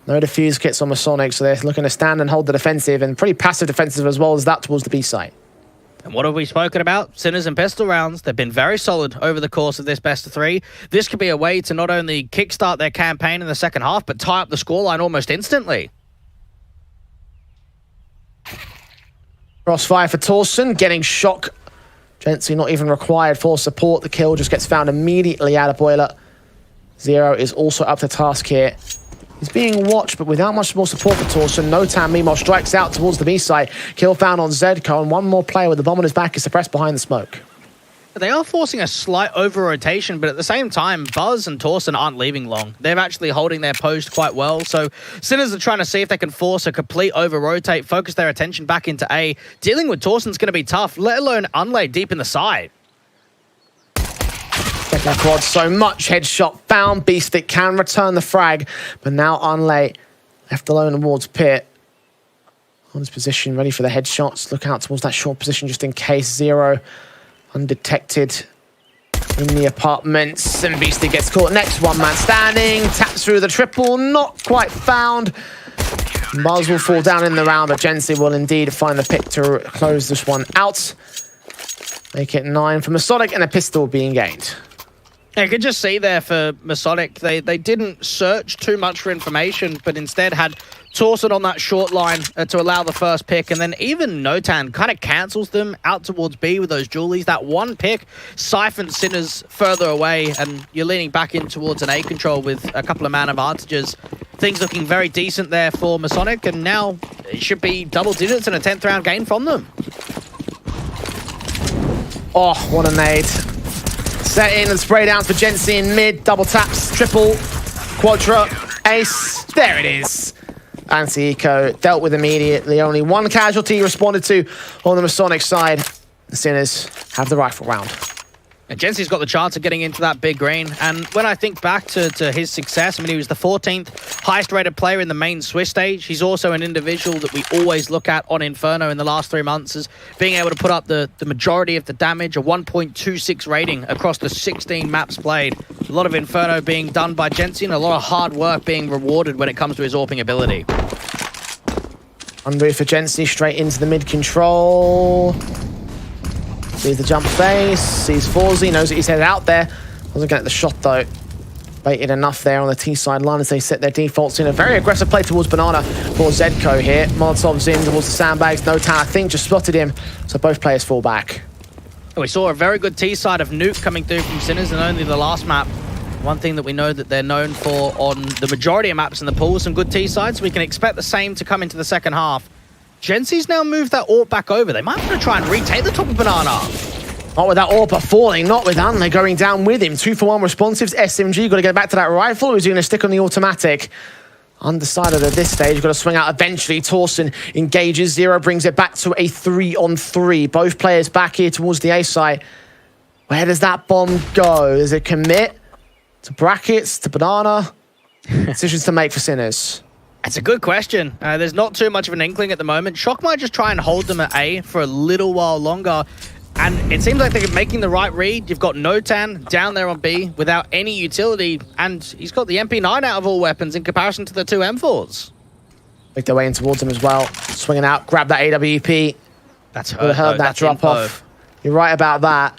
[SPEAKER 2] No defuse kits on MASONIC, so they're looking to stand and hold the defensive, and pretty passive defensive as well as that towards the B site.
[SPEAKER 1] And what have we spoken about? Sinners and pistol rounds. They've been very solid over the course of this best of 3. This could be a way to not only kickstart their campaign in the second half, but tie up the scoreline almost instantly.
[SPEAKER 2] Crossfire for Torsen, getting shock. Gently not even required for support. The kill just gets found immediately out of Boiler. Zero is also up to task here. He's being watched, but without much more support for Torsen. Notan, meanwhile, strikes out towards the B side. Kill found on Zedco, and one more player with the bomb on his back is suppressed behind the smoke.
[SPEAKER 1] They are forcing a slight over-rotation, but at the same time, Buzz and Torsen aren't leaving long. They're actually holding their post quite well, so Sinners are trying to see if they can force a complete over-rotate, focus their attention back into A. Dealing with Torsen's going to be tough, let alone Unlay deep in the side.
[SPEAKER 2] Checking the quad so much. Headshot found. Beastic can return the frag, but now Unlay left alone towards Pit. On his position, ready for the headshots. Look out towards that short position just in case. Zero undetected in the apartments, and Beastie gets caught next. One man standing, taps through the triple, not quite found. Buzz will fall down in the round, but Gensi will indeed find the pick to close this one out. Make it 9 for MASONIC, and a pistol being gained.
[SPEAKER 1] I could just see there for MASONIC, they didn't search too much for information, but instead had Torsen on that short line to allow the first pick, and then even Notan kind of cancels them out towards B with those Julies. That one pick siphons Sinners further away, and you're leaning back in towards an A control with a couple of man advantages. Things looking very decent there for MASONIC, and now it should be double digits and a 10th round gain from them.
[SPEAKER 2] Oh, what a nade. Set in and spray down for Gensi in mid. Double taps, triple, quadra, ace. There it is. Anti-eco dealt with immediately. Only one casualty responded to on the MASONIC side. The Sinners have the rifle round.
[SPEAKER 1] And Gensi's got the chance of getting into that big green. And when I think back to his success, I mean, he was the 14th highest rated player in the main Swiss stage. He's also an individual that we always look at on Inferno in the last 3 months as being able to put up the majority of the damage, a 1.26 rating across the 16 maps played. A lot of Inferno being done by Gensi and a lot of hard work being rewarded when it comes to his AWPing ability.
[SPEAKER 2] Unreal for Gensi, straight into the mid control. Sees the jump face, sees Forzy, knows that he's headed out there. Wasn't getting the shot though. Baited enough there on the T side line as they set their defaults in. A very aggressive play towards Banana for Zedco here. Molotov's in towards the sandbags. Notan, I think, just spotted him. So both players fall back.
[SPEAKER 1] We saw a very good T side of Nuke coming through from Sinners in only the last map. One thing that we know that they're known for on the majority of maps in the pool, some good T sides. We can expect the same to come into the second half. Gensi's now moved that AWP back over. They might want to try and retake the top of Banana.
[SPEAKER 2] Not with that AWP falling, not with Anle going down with him. 2-for-1 responsives. SMG got to get back to that rifle. Who's going to stick on the automatic? Undecided at this stage. Got to swing out eventually. Torsen engages. Zero brings it back to a 3-on-3. Both players back here towards the A site. Where does that bomb go? Does it commit to brackets, to Banana? Decisions to make for Sinners.
[SPEAKER 1] That's a good question. There's not too much of an inkling at the moment. Shock might just try and hold them at A for a little while longer. And it seems like they're making the right read. You've got Notan down there on B without any utility. And he's got the MP9 out of all weapons in comparison to the 2 M4s.
[SPEAKER 2] Make their way in towards him as well. Swinging out, grab that AWP.
[SPEAKER 1] That's
[SPEAKER 2] Would have heard that drop off. You're right about that.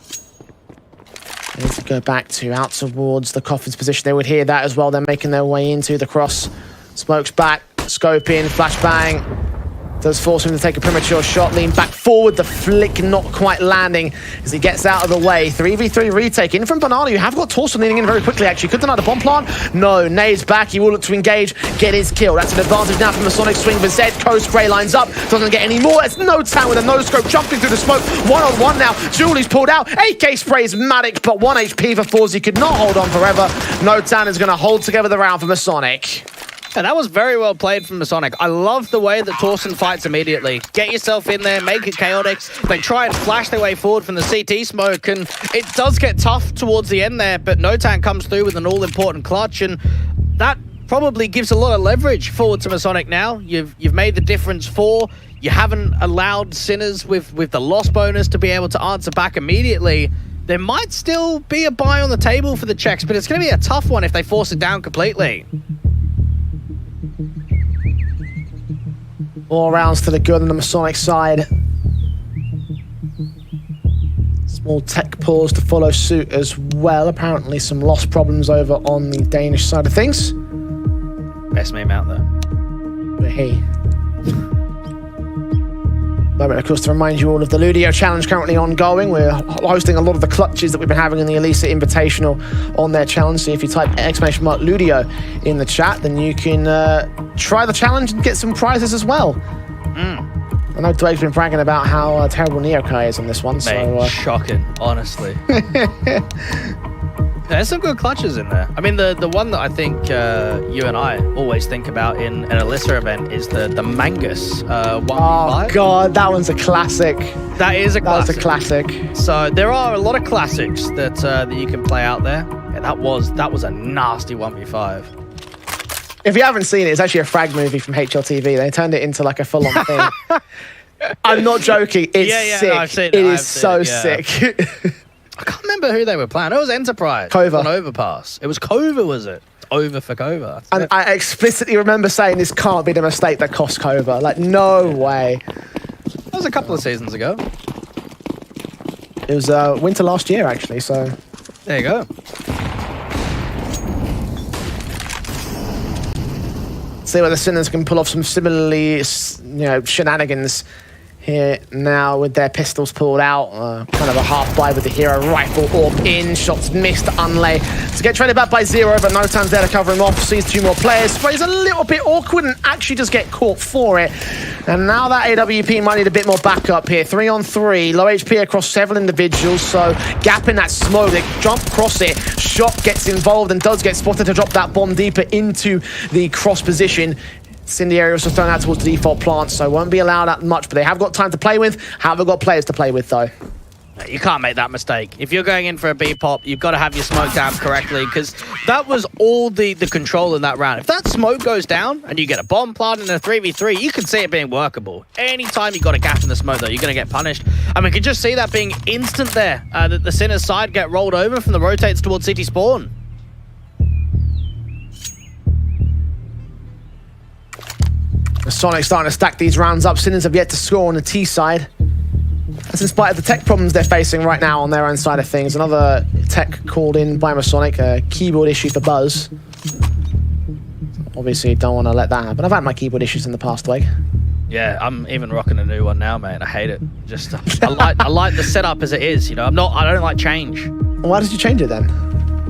[SPEAKER 2] They need to go back to out towards the Coffin's position. They would hear that as well. They're making their way into the cross. Smokes back, scope in, flashbang. Does force him to take a premature shot, lean back forward, the flick not quite landing as he gets out of the way. 3v3 retake in from Banana. You have got Torsen leaning in very quickly, actually. Could deny the bomb plant. No, nades back. He will look to engage, get his kill. That's an advantage now from the Sonic swing for Zedco. Spray lines up, doesn't get any more. It's Notan with a no-scope jumping through the smoke. 1-on-1 now. Julie's pulled out. AK sprays Matic, but 1 HP for Forzy. Could not hold on forever. Notan is going to hold together the round for MASONIC.
[SPEAKER 1] And that was very well played from MASONIC. I love the way that Torsen fights immediately. Get yourself in there, make it chaotic. They try and flash their way forward from the CT smoke, and it does get tough towards the end there, but Notan comes through with an all-important clutch, and that probably gives a lot of leverage forward to MASONIC now. You've made the difference 4. You haven't allowed Sinners with the loss bonus to be able to answer back immediately. There might still be a buy on the table for the Czechs, but it's going to be a tough one if they force it down completely.
[SPEAKER 2] All rounds to the good on the Masonic side. Small tech pause to follow suit as well. Apparently some lost problems over on the Danish side of things.
[SPEAKER 1] Best meme out there.
[SPEAKER 2] But hey. Moment, of course, to remind you all of the Ludio Challenge currently ongoing. We're hosting a lot of the clutches that we've been having in the Elisa Invitational on their challenge. So if you type ! Ludio in the chat, then you can try the challenge and get some prizes as well. I know Dwake's been bragging about how terrible Neokai is on this one.
[SPEAKER 1] Mate,
[SPEAKER 2] so
[SPEAKER 1] shocking, honestly. There's some good clutches in there. I mean, the one that I think you and I always think about in an Elisa event is the Mangus 1v5.
[SPEAKER 2] Oh god, that one's a classic.
[SPEAKER 1] That is a classic.
[SPEAKER 2] That was a classic.
[SPEAKER 1] So there are a lot of classics that that you can play out there. Yeah, that was a nasty 1v5.
[SPEAKER 2] If you haven't seen it, it's actually a frag movie from HLTV. They turned it into like a full-on thing. I'm not joking. It's sick.
[SPEAKER 1] No, I've seen it.
[SPEAKER 2] It is so sick.
[SPEAKER 1] I can't remember who they were playing. It was Enterprise.
[SPEAKER 2] Kova.
[SPEAKER 1] On Overpass. It was Kova, was it? Over for Kova.
[SPEAKER 2] And I explicitly remember saying this can't be the mistake that cost Kova. Like, no way.
[SPEAKER 1] That was a couple of seasons ago.
[SPEAKER 2] It was winter last year, actually, so...
[SPEAKER 1] There you go.
[SPEAKER 2] See whether Sinners can pull off some similarly, shenanigans here now with their pistols pulled out. Kind of a half buy with the hero rifle orb in. Shots missed. Unlay to get traded back by Zero, but no time's there to cover him off. Sees two more players. Plays a little bit awkward and actually does get caught for it. And now that AWP might need a bit more backup here. 3 on 3. Low HP across several individuals. So gap in that smoke. They jump across it. Shot gets involved and does get spotted to drop that bomb deeper into the cross position. Incendiary also thrown out towards the default plant, so won't be allowed that much, but they have got time to play with. Haven't got players to play with, though.
[SPEAKER 1] You can't make that mistake. If you're going in for a B-pop, you've got to have your smoke down correctly, because that was all the control in that round. If that smoke goes down and you get a bomb plant in a 3v3, you can see it being workable. Anytime you've got a gap in the smoke, though, you're going to get punished. And we could just see that being instant there, that the Sinners side get rolled over from the rotates towards City Spawn.
[SPEAKER 2] Sonic starting to stack these rounds up. Sinners have yet to score on the T side. That's in spite of the tech problems they're facing right now on their own side of things. Another tech called in by Masonic, a keyboard issue for Buzz. Obviously, don't want to let that happen. I've had my keyboard issues in the past week.
[SPEAKER 1] Yeah, I'm even rocking a new one now, mate. I hate it. Just I like the setup as it is. You know, I don't like change.
[SPEAKER 2] Why did you change it then?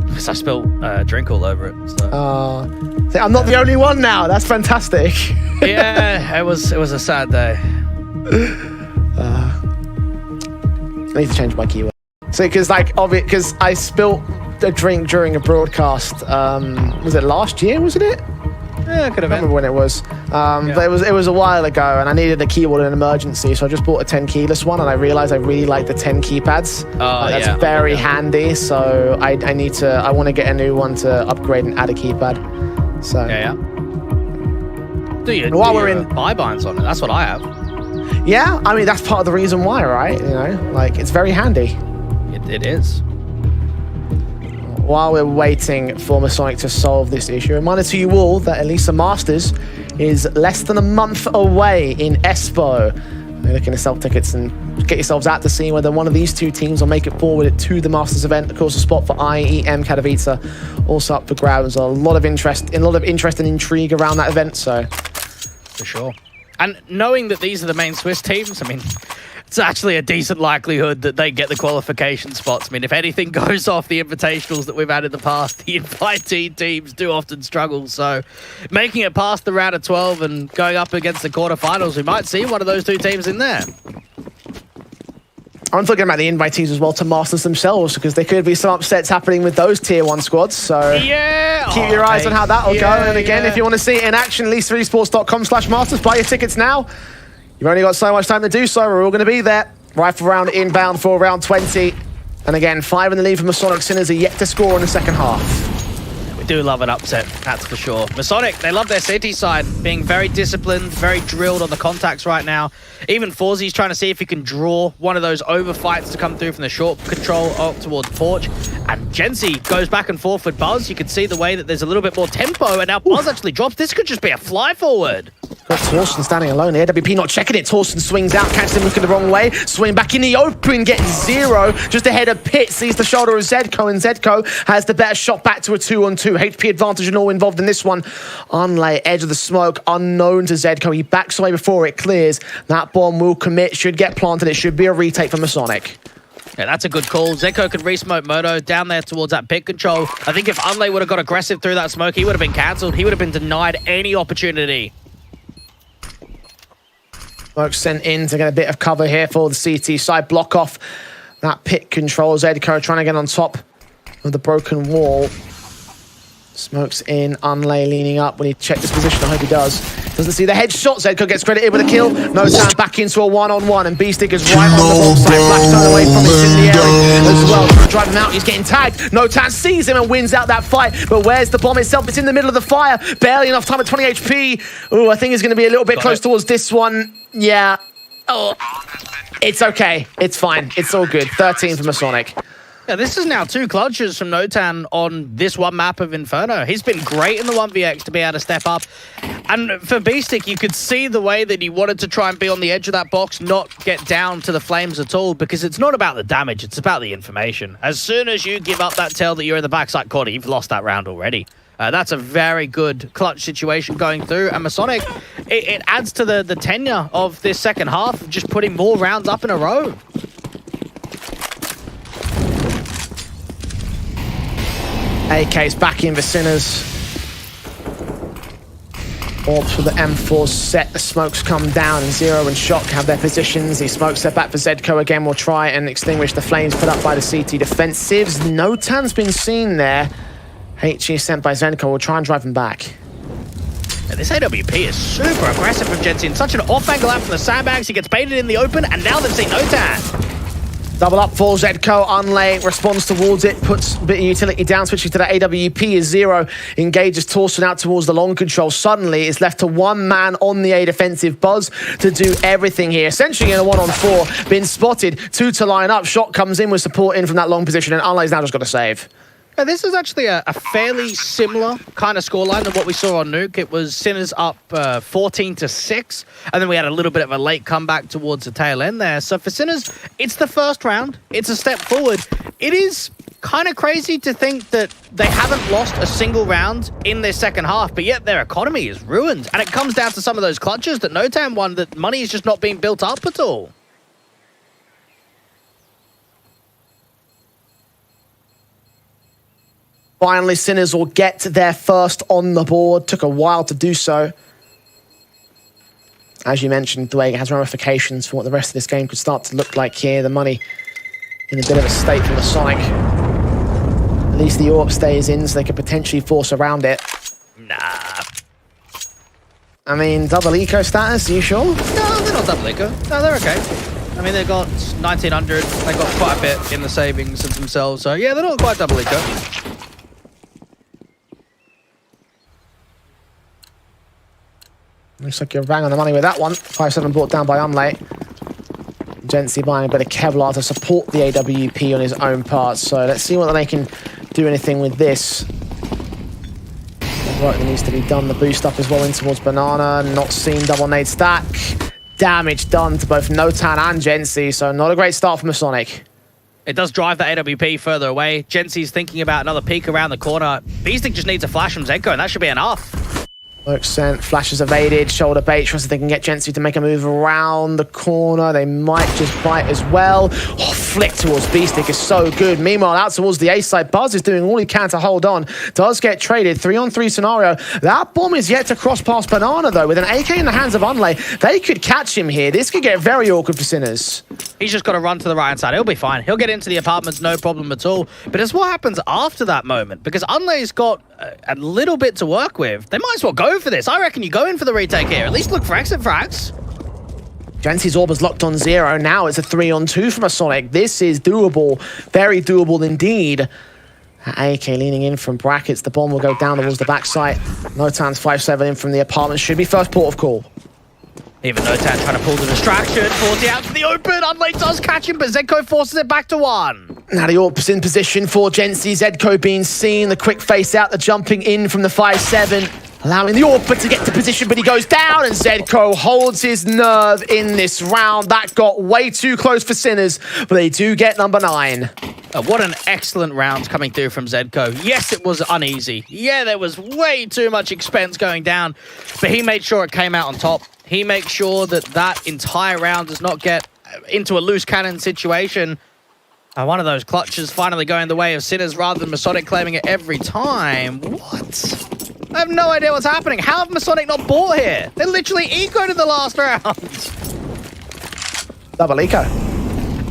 [SPEAKER 1] Because I spilled drink all over it. So.
[SPEAKER 2] See, I'm not the only one now. That's fantastic.
[SPEAKER 1] Yeah, it was a sad day.
[SPEAKER 2] I need to change my keyword. See, because because I spilt a drink during a broadcast. Was it last year? Wasn't it?
[SPEAKER 1] Yeah, it could have been.
[SPEAKER 2] I don't remember when it was. But it was a while ago, and I needed a keyboard in an emergency, so I just bought a 10 keyless one, and I realized I really like the 10 keypads. That's very handy. So I want to get a new one to upgrade and add a keypad. So
[SPEAKER 1] yeah.
[SPEAKER 2] While we're in
[SPEAKER 1] buy-binds on it, that's what I have.
[SPEAKER 2] Yeah, I mean that's part of the reason why, right? You know, like it's very handy.
[SPEAKER 1] It is.
[SPEAKER 2] While we're waiting for Masonic to solve this issue, a reminder to you all that Elisa Masters is less than a month away in Espoo. You're looking to sell tickets and get yourselves out to see whether one of these two teams will make it forward to the Masters event. Of course, a spot for IEM Katowice also up for grabs. A lot of interest and intrigue around that event. So,
[SPEAKER 1] for sure. And knowing that these are the main Swiss teams, I mean, it's actually a decent likelihood that they get the qualification spots. I mean, if anything goes off the invitationals that we've had in the past, the invitee teams do often struggle. So making it past the round of 12 and going up against the quarterfinals, we might see one of those two teams in there.
[SPEAKER 2] I'm talking about the invitees as well to Masters themselves, because there could be some upsets happening with those tier 1 squads. So
[SPEAKER 1] yeah,
[SPEAKER 2] keep your eyes on how that'll go. And again, if you want to see it in action, elisa-esports.com/masters, buy your tickets now. You've only got so much time to do so. We're all going to be there. Rifle round inbound for round 20. And again, 5 in the lead for Masonic. Sinners are yet to score in the second half.
[SPEAKER 1] We do love an upset, that's for sure. Masonic, they love their city side, being very disciplined, very drilled on the contacts right now. Even Forzy's trying to see if he can draw one of those overfights to come through from the short control up towards Porch. And Jency goes back and forth with Buzz. You can see the way that there's a little bit more tempo, and now Buzz actually drops. This could just be a fly forward.
[SPEAKER 2] Got Torsten standing alone here. AWP not checking it. Torsten swings out, catches him looking the wrong way. Swing back in the open, getting 0. Just ahead of Pitt, sees the shoulder of Zedko, and Zedko has the better shot back to a 2-on-2. HP advantage and all involved in this one. Unlay, edge of the smoke, unknown to Zedko. He backs away before it clears. That bomb will commit, should get planted. It should be a retake for MASONIC.
[SPEAKER 1] Yeah, that's a good call. Zedko could re-smoke Moto down there towards that pit control. I think if Unlay would have got aggressive through that smoke, he would have been cancelled. He would have been denied any opportunity.
[SPEAKER 2] Smoke sent in to get a bit of cover here for the CT side. Block off that pit control. Zedko trying to get on top of the broken wall. Smokes in, Unlay leaning up. When he check this position, I hope he does. Doesn't see the headshot. Zedko gets credited with a kill. No time back into a one-on-one, and B-Stick is right on the ball side. Flash turned away from it in the area as well. Trying to drive him out. He's getting tagged. No time sees him and wins out that fight. But where's the bomb itself? It's in the middle of the fire. Barely enough time at 20 HP. Ooh, I think he's going to be a little bit close towards this one. Yeah. Oh, it's okay. It's fine. It's all good. 13 for MASONIC.
[SPEAKER 1] Yeah, this is now 2 clutches from Notan on this one map of Inferno. He's been great in the 1vx to be able to step up. And for B-Stick, you could see the way that he wanted to try and be on the edge of that box, not get down to the flames at all, because it's not about the damage, it's about the information. As soon as you give up that tail that you're in the backside corner, you've lost that round already. That's a very good clutch situation going through. And MASONIC, it adds to the tenure of this second half, just putting more rounds up in a row.
[SPEAKER 2] AK's back in Vicini's. Orbs for the M4 set. The smokes come down, and Zero and Shock have their positions. The smoke set back for Zedko again. Will try and extinguish the flames put up by the CT defensives. Notan's been seen there. HE sent by Zedko. Will try and drive him back.
[SPEAKER 1] Yeah, this AWP is super aggressive from Jensen. Such an off angle out from the sandbags. He gets baited in the open, and now they've seen Notan.
[SPEAKER 2] Double up for Zedko. Unlay responds towards it, puts a bit of utility down, switching to that AWP as Zero engages Torsten out towards the long control. Suddenly, it's left to one man on the A defensive. Buzz to do everything here. Essentially in a 1-on-4, been spotted. 2 to line up. Shot comes in with support in from that long position, and Unlay's now just got to save.
[SPEAKER 1] Yeah, this is actually a fairly similar kind of scoreline than what we saw on Nuke. It was Sinners up 14-6, and then we had a little bit of a late comeback towards the tail end there. So for Sinners, it's the first round. It's a step forward. It is kind of crazy to think that they haven't lost a single round in their second half, but yet their economy is ruined. And it comes down to some of those clutches that Notan won, that money is just not being built up at all.
[SPEAKER 2] Finally, Sinners will get their first on the board. Took a while to do so. As you mentioned, the way it has ramifications for what the rest of this game could start to look like here. The money in a bit of a state for MASONIC. At least the AWP stays in, so they could potentially force around it.
[SPEAKER 1] Nah.
[SPEAKER 2] I mean, double eco status, are you sure?
[SPEAKER 1] No, they're not double eco. No, they're okay. I mean, they've got 1900. They got quite a bit in the savings of themselves. So, yeah, they're not quite double eco.
[SPEAKER 2] Looks like you're bang on the money with that one. 5-7 brought down by Unlay. Jency buying a bit of Kevlar to support the AWP on his own part. So let's see whether they can do anything with this. Work that needs to be done. The boost up as well in towards Banana. Not seen. Double nade stack. Damage done to both Notan and Jency. So not a great start for MASONIC.
[SPEAKER 1] It does drive the AWP further away. Jency's thinking about another peek around the corner. B-Stick just needs a flash from Zedko, and that should be enough.
[SPEAKER 2] Smoke sent, flashes evaded, shoulder bait, tries to they can get Jency to make a move around the corner. They might just bite as well. Oh, flick towards B-Stick is so good. Meanwhile, out towards the A side, Buzz is doing all he can to hold on. Does get traded, 3-on-3 scenario. That bomb is yet to cross past Banana though. With an AK in the hands of Unlay, they could catch him here. This could get very awkward for Sinners.
[SPEAKER 1] He's just got to run to the right-hand side. He'll be fine. He'll get into the apartments, no problem at all. But it's what happens after that moment, because Unlay's got a little bit to work with. They might as well go for this. I reckon you go in for the retake here. At least look for exit frags.
[SPEAKER 2] Jency's orb is locked on Zero. Now it's a 3-on-2 from MASONIC. This is doable. Very doable indeed. AK leaning in from brackets. The bomb will go down towards the backside. Notan's 5-7 in from the apartment. Should be first port of call.
[SPEAKER 1] Even Notan trying to pull the distraction. Force it out to the open. Unlay does catch him, but Zedko forces it back to 1.
[SPEAKER 2] Now the AWP's in position for Jency. Zedko being seen. The quick face out. The jumping in from the 5-7. allowing the AWP to get to position, but he goes down, and Zedco holds his nerve in this round. That got way too close for Sinners, but they do get number 9.
[SPEAKER 1] What an excellent round coming through from Zedco. Yes, it was uneasy. Yeah, there was way too much expense going down, but he made sure it came out on top. He makes sure that that entire round does not get into a loose cannon situation. One of those clutches finally going the way of Sinners rather than MASONIC claiming it every time. What? I have no idea what's happening. How have MASONIC not bought here? They're literally ecoed in the last round.
[SPEAKER 2] Double eco.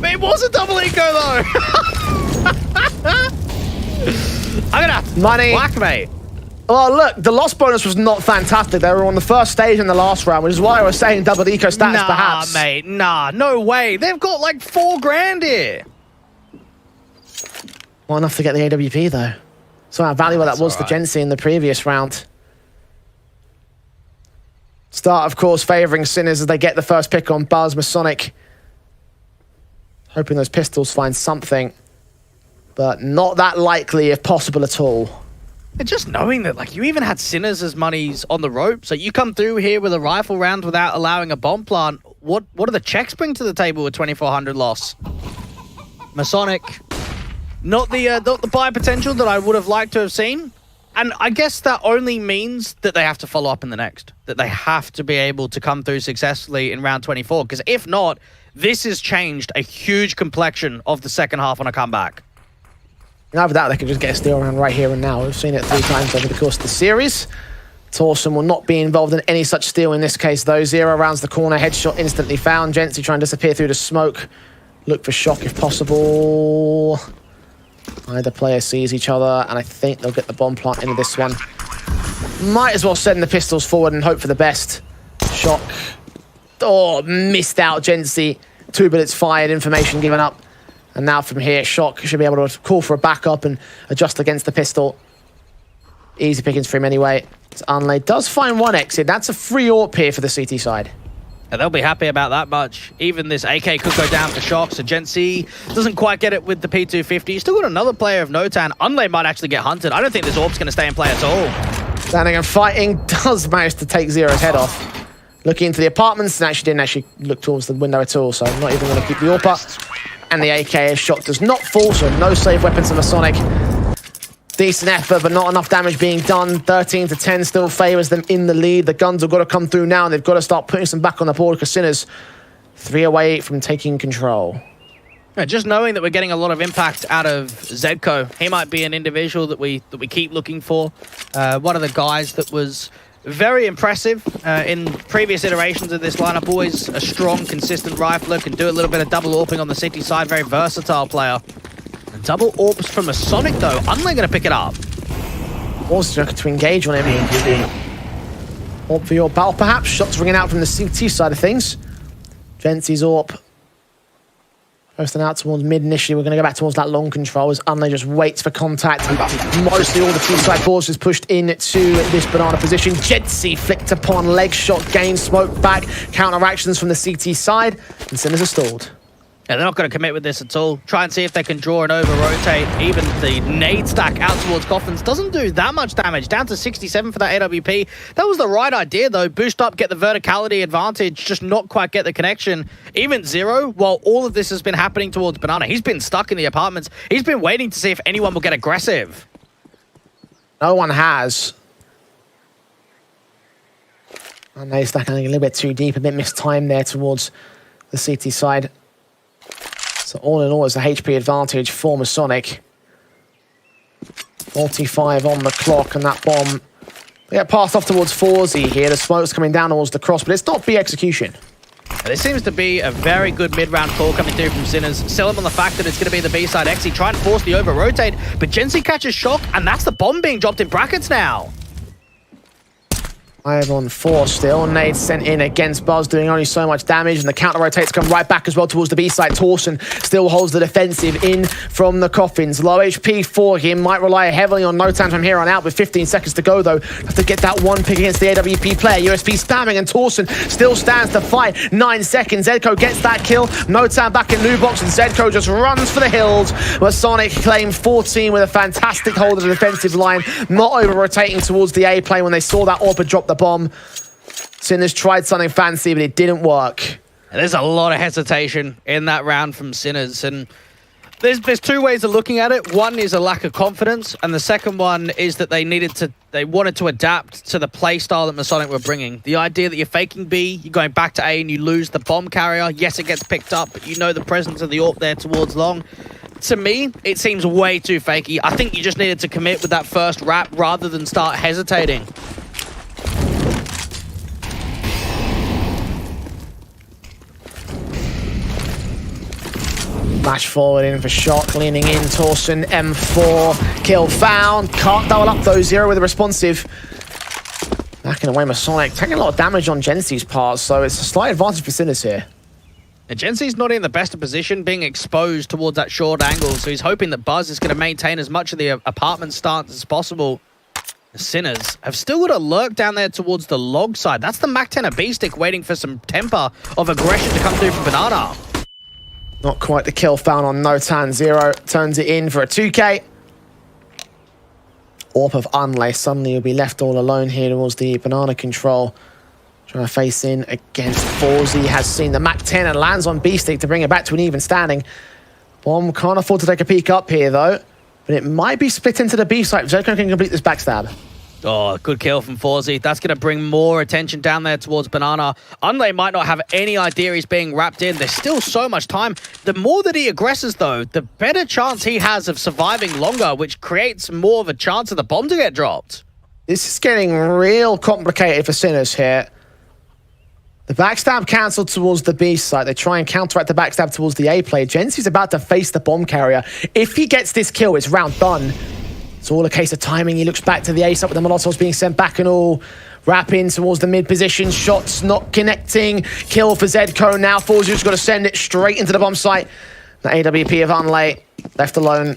[SPEAKER 1] It was a double eco though. I'm gonna have to
[SPEAKER 2] money.
[SPEAKER 1] Black, mate.
[SPEAKER 2] Well, look, the loss bonus was not fantastic. They were on the first stage in the last round, which is why I was saying double eco stats, perhaps.
[SPEAKER 1] Nah, mate, nah, no way. They've got like 4 grand here.
[SPEAKER 2] Well, enough to get the AWP, though. So how valuable that was for Gensi in the previous round. Start, of course, favouring Sinners as they get the first pick on Buzz. MASONIC hoping those pistols find something, but not that likely, if possible at all.
[SPEAKER 1] And just knowing that, like, you even had Sinners as monies on the rope, so you come through here with a rifle round without allowing a bomb plant. What do the checks bring to the table with 2,400 loss? MASONIC, not the buy potential that I would have liked to have seen. And I guess that only means that they have to follow up in the next. That they have to be able to come through successfully in round 24. Because if not, this has changed a huge complexion of the second half on a comeback.
[SPEAKER 2] Either that, they can just get a steal round right here and now. We've seen it 3 times over the course of the series. Torsen will not be involved in any such steal in this case, though. 0 rounds the corner, headshot instantly found. Gensi trying to disappear through the smoke. Look for shock if possible. Either player sees each other, and I think they'll get the bomb plant into this one. Might as well send the pistols forward and hope for the best. Shock. Oh, missed out, Gensi. 2 bullets fired, information given up. And now from here, Shock should be able to call for a backup and adjust against the pistol. Easy pickings for him anyway. It's Unlay does find 1 exit. That's a free AWP here for the CT side.
[SPEAKER 1] And they'll be happy about that much. Even this AK could go down for Shock, so Gensi doesn't quite get it with the P250. He's still got another player of Notan. Unlay might actually get hunted. I don't think this AWP's going to stay in play at all.
[SPEAKER 2] Standing and fighting does manage to take Zero's head off. Looking into the apartments, and actually didn't actually look towards the window at all, so I'm not even going to keep the AWP up. And the AK as Shock does not fall, so no save weapons of MASONIC. Decent effort, but not enough damage being done. 13 to 10 still favours them in the lead. The guns have got to come through now, and they've got to start putting some back on the board because Sinners 3 away from taking control.
[SPEAKER 1] Yeah, just knowing that we're getting a lot of impact out of Zedco, he might be an individual that we keep looking for. One of the guys that was very impressive in previous iterations of this lineup. Always a strong, consistent rifler, can do a little bit of double AWPing on the city side. Very versatile player. And double AWPs from MASONIC though. Unlay going to pick it up.
[SPEAKER 2] Also looking to engage on him. AWP for your battle perhaps. Shots ringing out from the CT side of things. Gensi's AWP posting out towards mid initially. We're going to go back towards that long control as Unlay just waits for contact. Mostly all the two-side forces pushed into this banana position. Gensi flicked upon leg shot, gain smoke back. Counteractions from the CT side, and Sinners are stalled.
[SPEAKER 1] Yeah, they're not going to commit with this at all. Try and see if they can draw and over-rotate. Even the nade stack out towards Coffins doesn't do that much damage. Down to 67 for that AWP. That was the right idea, though. Boost up, get the verticality advantage, just not quite get the connection. Even Zero, while all of this has been happening towards Banana, he's been stuck in the apartments. He's been waiting to see if anyone will get aggressive.
[SPEAKER 2] No one has. And they stacking a little bit too deep, a bit mistimed there towards the CT side. So all in all, it's a HP advantage for MASONIC. 45 on the clock, and that bomb they get passed off towards Forzy here. The smoke's coming down towards the cross, but it's not B execution.
[SPEAKER 1] This seems to be a very good mid-round call coming through from Sinners. Sell him on the fact that it's going to be the B-side Exy. Try and force the over-rotate, but Gensi catches Shock, and that's the bomb being dropped in brackets now.
[SPEAKER 2] 5-on-4 still. Nade sent in against Buzz, doing only so much damage, and the counter rotates come right back as well towards the B side. Torsen still holds the defensive in from the coffins. Low HP for him, might rely heavily on No Time from here on out, with 15 seconds to go though. Have to get that one pick against the AWP player. USP spamming, and Torsen still stands to fight. 9 seconds, Zedko gets that kill. No Time back in loot box, and Zedko just runs for the hills. MASONIC claimed 14 with a fantastic hold of the defensive line, not over-rotating towards the A plane when they saw that AWP drop the bomb. Sinners tried something fancy, but it didn't work.
[SPEAKER 1] There's a lot of hesitation in that round from Sinners, and there's two ways of looking at it. One is a lack of confidence, and the second one is that they wanted to adapt to the play style that MASONIC were bringing. The idea that you're faking B, you're going back to A, and you lose the bomb carrier. Yes, it gets picked up, but you know the presence of the AWP there towards long. To me, it seems way too fakey. I think you just needed to commit with that first wrap rather than start hesitating.
[SPEAKER 2] Flash forward in for Shock, leaning in, Torsen, M4, kill found. Can't double up though, Zero with a responsive. Backing away MASONIC, taking a lot of damage on Gensi's part, so it's a slight advantage for Sinners here.
[SPEAKER 1] And Gensi's not in the best of position, being exposed towards that short angle, so he's hoping that Buzz is going to maintain as much of the apartment stance as possible. The Sinners have still got a lurk down there towards the log side. That's the MAC-10 B-stick waiting for some temper of aggression to come through from Banana.
[SPEAKER 2] Not quite the kill found on No Tan. Zero turns it in for a 2K. AWP of Unlay. Suddenly he'll be left all alone here towards the Banana control. Trying to face in against Forzy. Has seen the MAC-10 and lands on B-stick to bring it back to an even standing. Bomb can't afford to take a peek up here though. But it might be split into the B side. Zedko can complete this backstab.
[SPEAKER 1] Oh, good kill from Forzy. That's going to bring more attention down there towards Banana. Unlay might not have any idea he's being wrapped in. There's still so much time. The more that he aggresses, though, the better chance he has of surviving longer, which creates more of a chance of the bomb to get dropped.
[SPEAKER 2] This is getting real complicated for Sinners here. The backstab cancelled towards the B side. They try and counteract the backstab towards the A play. Gensi's about to face the bomb carrier. If he gets this kill, it's round done. It's all a case of timing. He looks back to the A side with the Molotovs being sent back and all. Wrap in towards the mid position. Shots not connecting. Kill for Zedko now. Forzu's got to send it straight into the bomb site. The AWP of Unlay left alone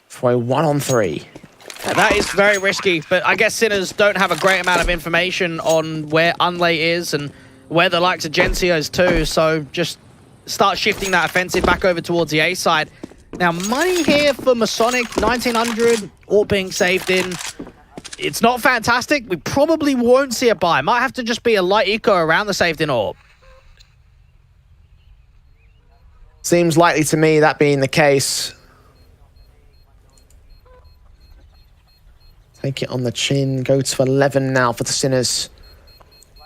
[SPEAKER 2] for a 1-on-3.
[SPEAKER 1] That is very risky, but I guess Sinners don't have a great amount of information on where Unlay is and where the likes of Gensi is too, so just start shifting that offensive back over towards the A side. Now, money here for MASONIC, 1900, all being saved in. It's not fantastic. We probably won't see a buy. Might have to just be a light eco around the saved in AWP.
[SPEAKER 2] Seems likely to me that being the case. Take it on the chin. Go to 11 now for the Sinners.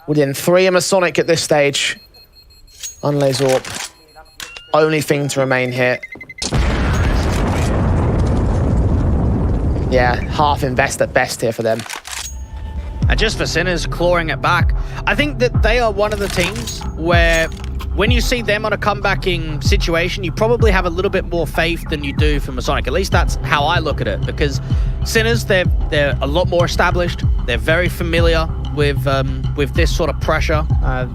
[SPEAKER 2] Within 3 of MASONIC at this stage. Unlay's AWP. Only thing to remain here. Yeah, half invest at best here for them.
[SPEAKER 1] And just for Sinners clawing it back, I think that they are one of the teams where when you see them on a comebacking situation, you probably have a little bit more faith than you do for MASONIC. At least that's how I look at it, because Sinners, they're a lot more established. They're very familiar with this sort of pressure,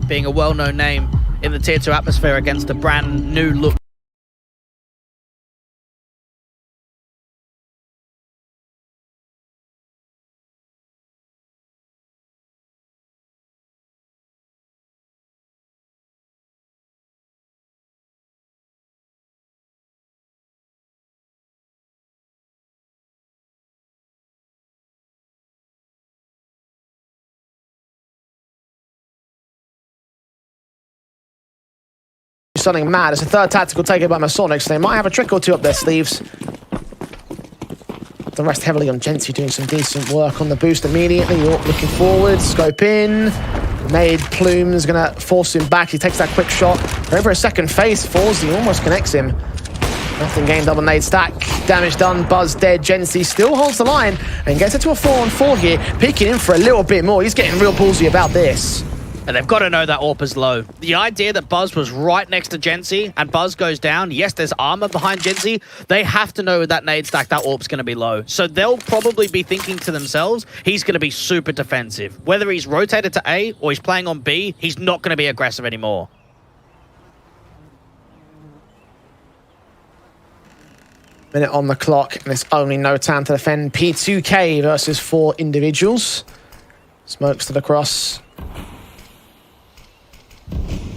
[SPEAKER 1] being a well-known name in the Tier 2 atmosphere against a brand new look.
[SPEAKER 2] Something mad. It's a third tactical taken by MASONIC, so they might have a trick or two up their sleeves. The rest heavily on Gensi, doing some decent work on the boost immediately. Looking forward, scope in. Made Plume's gonna force him back. He takes that quick shot. Over a second face, Forzy almost connects him. Nothing gained, double nade stack. Damage done, Buzz dead. Gensi still holds the line and gets it to a 4-on-4 here. Peeking in for a little bit more. He's getting real ballsy about this.
[SPEAKER 1] And they've got to know that AWP is low. The idea that Buzz was right next to Gency and Buzz goes down, yes, there's armor behind Gency. They have to know with that nade stack that AWP's going to be low. So they'll probably be thinking to themselves, he's going to be super defensive. Whether he's rotated to A or he's playing on B, he's not going to be aggressive anymore.
[SPEAKER 2] Minute on the clock, and it's only no time to defend. P2K versus 4 individuals. Smokes to the cross.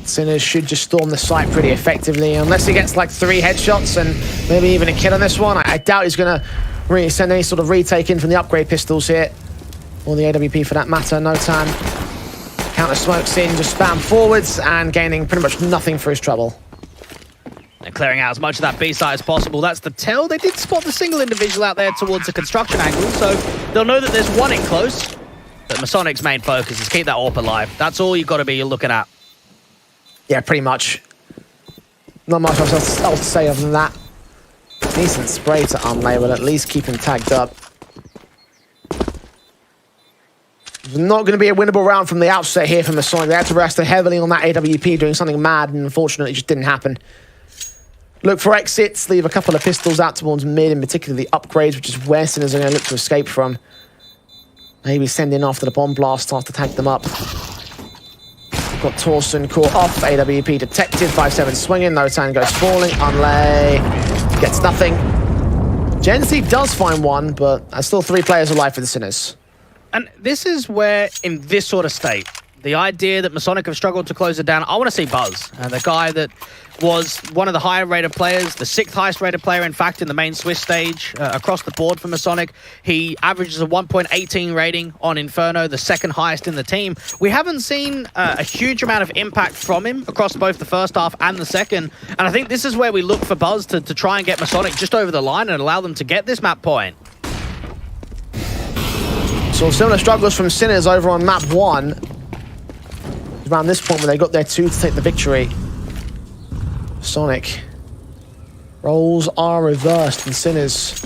[SPEAKER 2] Sinners should just storm the site pretty effectively, unless he gets like 3 headshots and maybe even a kill on this one. I doubt he's going to really send any sort of retake in from the upgrade pistols here, or the AWP for that matter. No time. Counter smokes in, just spam forwards and gaining pretty much nothing for his trouble.
[SPEAKER 1] And clearing out as much of that B site as possible. That's the tell. They did spot the single individual out there towards the construction angle, so they'll know that there's one in close. But MASONIC's main focus is keep that AWP alive. That's all you've got to be looking at.
[SPEAKER 2] Yeah, pretty much. Not much else to say other than that. Decent spray to Unlay, but at least keep him tagged up. Not going to be a winnable round from the outset here from MASONIC. They had to rest heavily on that AWP, doing something mad, and unfortunately it just didn't happen. Look for exits, leave a couple of pistols out towards mid, in particular the upgrades, which is where Sinners are going to look to escape from. Maybe send in after the bomb blast starts to tag them up. Got Torsen caught off, AWP detected, 5-7 swinging, no time goes falling, Unlay gets nothing. Gency does find one, but there's still 3 players alive for the Sinners.
[SPEAKER 1] And this is where, in this sort of state, the idea that MASONIC have struggled to close it down, I want to see Buzz, the guy that was one of the higher rated players, the 6th highest rated player, in fact, in the main Swiss stage across the board for MASONIC. He averages a 1.18 rating on Inferno, the 2nd highest in the team. We haven't seen a huge amount of impact from him across both the first half and the second, and I think this is where we look for Buzz to try and get MASONIC just over the line and allow them to get this map point.
[SPEAKER 2] So similar struggles from Sinners over on map 1. Around this point where they got their 2 to take the victory. Sonic. Roles are reversed and Sinners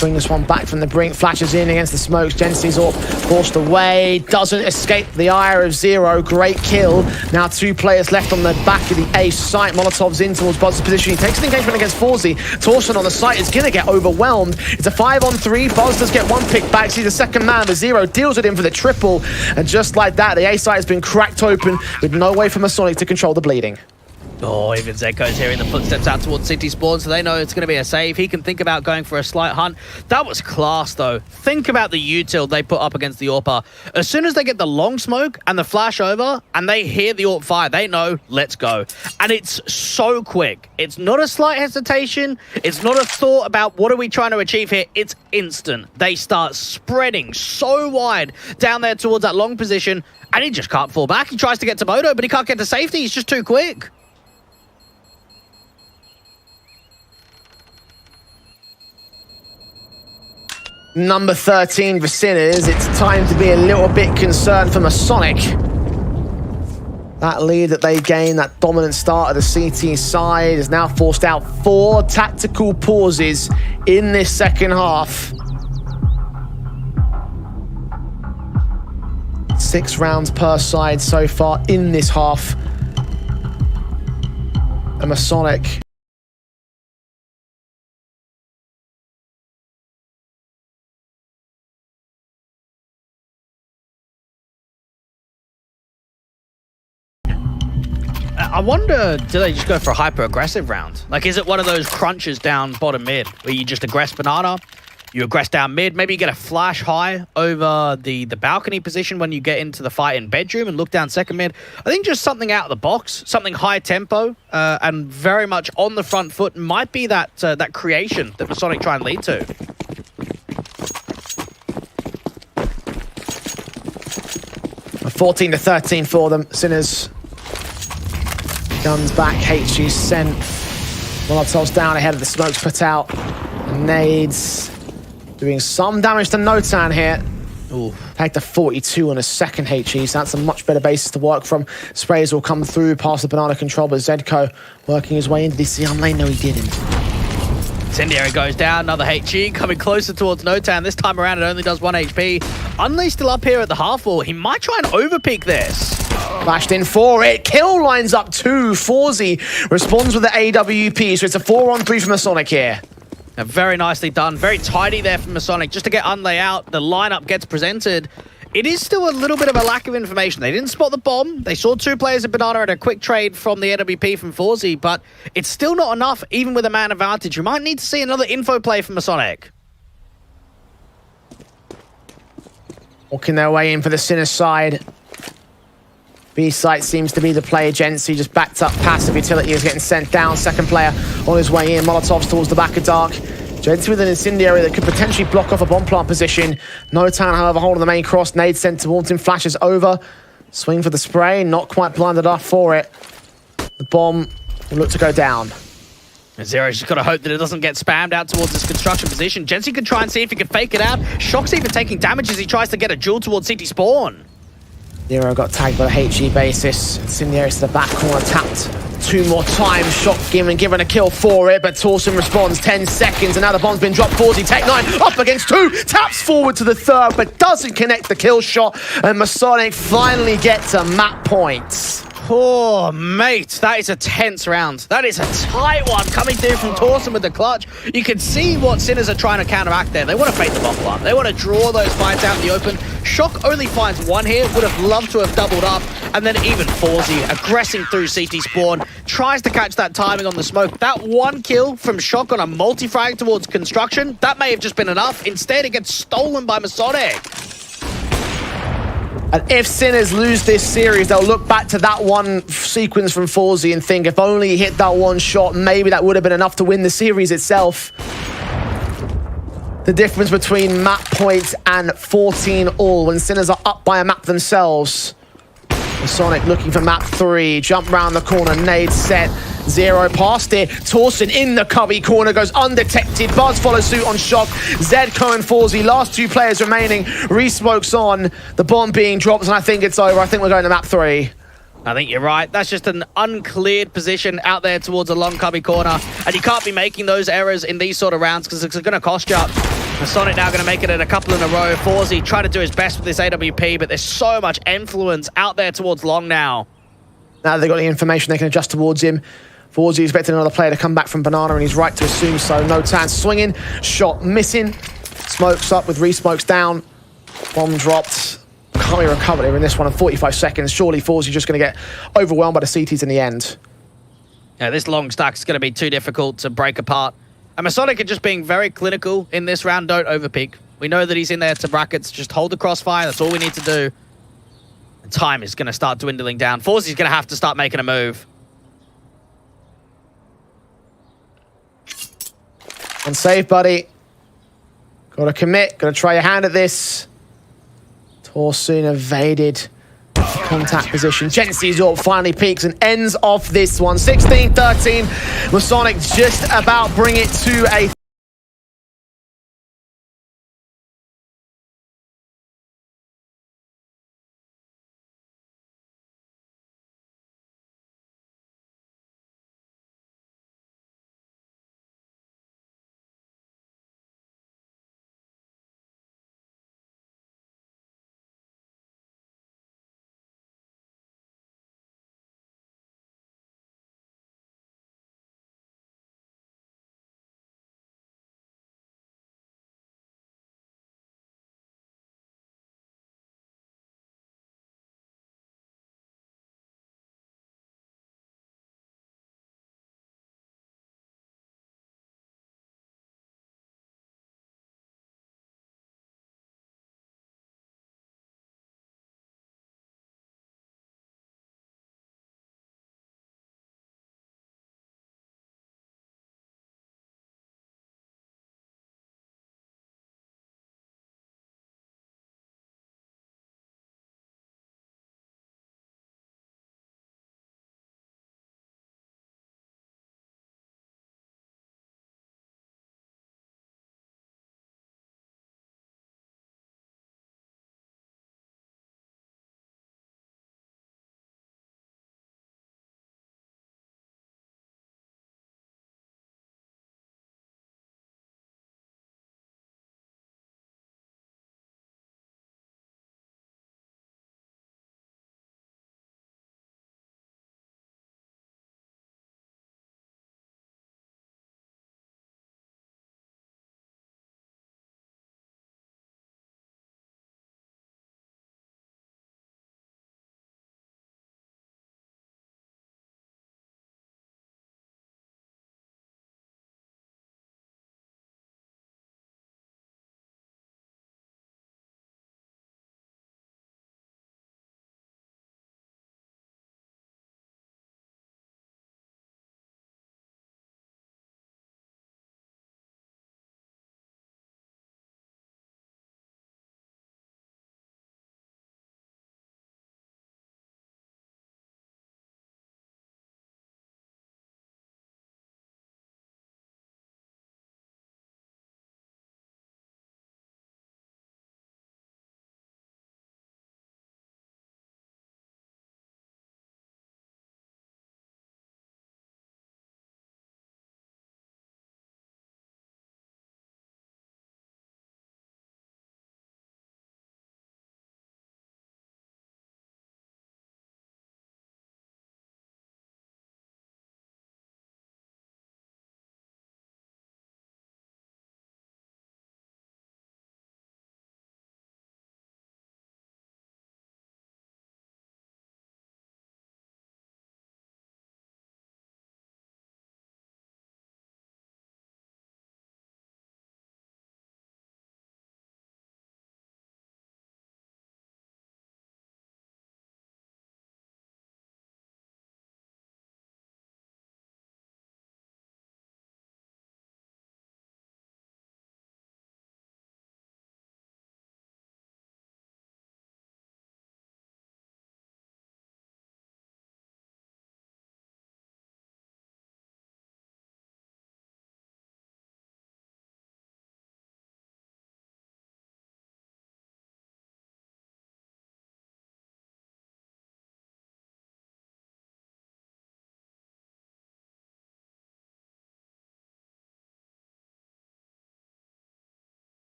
[SPEAKER 2] bring this one back from the brink. Flashes in against the smokes. Gency's all forced away. Doesn't escape the ire of Zero. Great kill. Now 2 players left on the back of the A site. Molotov's in towards Buzz's position. He takes an engagement against Forzy. Torsen on the site is going to get overwhelmed. It's a 5-on-3. Buzz does get 1 pick back. He's the 2nd man, but Zero deals with him for the triple. And just like that, the A site has been cracked open with no way for MASONIC to control the bleeding.
[SPEAKER 1] Oh, even Zeko's hearing the footsteps out towards City Spawn, so they know it's going to be a save. He can think about going for a slight hunt. That was class, though. Think about the util they put up against the AWPer. As soon as they get the long smoke and the flash over, and they hear the AWP fire, they know, let's go. And it's so quick. It's not a slight hesitation. It's not a thought about what are we trying to achieve here. It's instant. They start spreading so wide down there towards that long position, and he just can't fall back. He tries to get to Moto, but he can't get to safety. He's just too quick.
[SPEAKER 2] Number 13 for Sinners. It's time to be a little bit concerned for MASONIC. That lead that they gained, that dominant start of the CT side, is now forced out 4 tactical pauses in this second half. 6 rounds per side so far in this half. And MASONIC
[SPEAKER 1] I wonder, do they just go for a hyper-aggressive round? Like, is it one of those crunches down bottom mid, where you just aggress banana, you aggress down mid, maybe you get a flash high over the balcony position when you get into the fight in bedroom and look down second mid? I think just something out of the box, something high tempo, and very much on the front foot might be that that creation that MASONIC try and lead to.
[SPEAKER 2] A 14-13 for them. Sinners. Guns back, HG sent. Molotov's down ahead of the smokes put out. And nades doing some damage to Notan here. Ooh, take the 42 on a second HE, so that's a much better basis to work from. Sprays will come through past the banana control, but Zedko working his way into the CM lane. No, he didn't.
[SPEAKER 1] Incendiary goes down, another HG coming closer towards Notan. This time around it only does 1 HP. Unleash still up here at the half wall. He might try and overpeak this.
[SPEAKER 2] Flashed in for it. Kill lines up 2. FULLGAME responds with the AWP, so it's a 4-on-3 from MASONIC here.
[SPEAKER 1] Very nicely done. Very tidy there from MASONIC. Just to get unlay out, the lineup gets presented. It is still a little bit of a lack of information. They didn't spot the bomb. They saw 2 players at Banana and a quick trade from the AWP from FULLGAME, but it's still not enough, even with a man advantage. You might need to see another info play from MASONIC.
[SPEAKER 2] Walking their way in for the Sinner side. B-site seems to be the play. Gency just backed up. Passive utility is getting sent down. Second player on his way in. Molotovs towards the back of Dark. Gency with an incendiary that could potentially block off a bomb plant position. Notan, however, holding the main cross. Nade sent towards him. Flashes over. Swing for the spray. Not quite blinded up for it. The bomb will look to go down.
[SPEAKER 1] Zero's just got to hope that it doesn't get spammed out towards this construction position. Gency can try and see if he can fake it out. Shock's even taking damage as he tries to get a duel towards CT spawn.
[SPEAKER 2] Zero got tagged by the HE basis. Incendiary to the back corner, tapped 2 more times. Shock given a kill for it, but Torsen responds 10 seconds, and now the bomb's been dropped. FULLGAME, Tech 9 up against 2, taps forward to the 3rd, but doesn't connect the kill shot, and MASONIC finally gets a map point.
[SPEAKER 1] Oh, mate, that is a tense round. That is a tight one coming through from Torsen with the clutch. You can see what Sinners are trying to counteract there. They want to fake the bomb plant. They want to draw those fights out in the open. Shock only finds 1 here. Would have loved to have doubled up. And then even FULLGAME aggressing through CT spawn. Tries to catch that timing on the smoke. That 1 kill from Shock on a multi-frag towards construction, that may have just been enough. Instead, it gets stolen by MASONIC.
[SPEAKER 2] And if Sinners lose this series, they'll look back to that 1 sequence from FULLGAME and think, if only he hit that 1 shot, maybe that would have been enough to win the series itself. The difference between map points and 14 all when Sinners are up by a map themselves. MASONIC looking for map 3, jump round the corner, nade set. Zero past it. Torsen in the cubby corner, goes undetected. Buzz follows suit on Shock. Zedco and FULLGAME, last 2 players remaining. Re-smokes on. The bomb being dropped, and I think it's over. I think we're going to map 3.
[SPEAKER 1] I think you're right. That's just an uncleared position out there towards a long cubby corner. And you can't be making those errors in these sort of rounds because it's going to cost you. MASONIC now going to make it in a couple in a row. FULLGAME trying to do his best with this AWP, but there's so much influence out there towards long now.
[SPEAKER 2] Now they've got the information, they can adjust towards him. FULLGAME expecting another player to come back from Banana, and he's right to assume so. Notan swinging, shot missing. Smokes up with re-smokes down. Bomb dropped. Can't be recovered here in this one in 45 seconds. Surely FULLGAME just going to get overwhelmed by the CTs in the end.
[SPEAKER 1] Yeah, this long stack is going to be too difficult to break apart. And MASONIC are just being very clinical in this round. Don't overpeak. We know that he's in there to brackets. Just hold the crossfire. That's all we need to do. And time is going to start dwindling down. FULLGAME's going to have to start making a move.
[SPEAKER 2] Unsafe, buddy. Gotta commit. Gotta try your hand at this. Torsen evaded contact position. Gency's up, finally peaks and ends off this one. 16-13. MASONIC just about bring it to a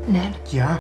[SPEAKER 3] Ned.
[SPEAKER 4] Yeah.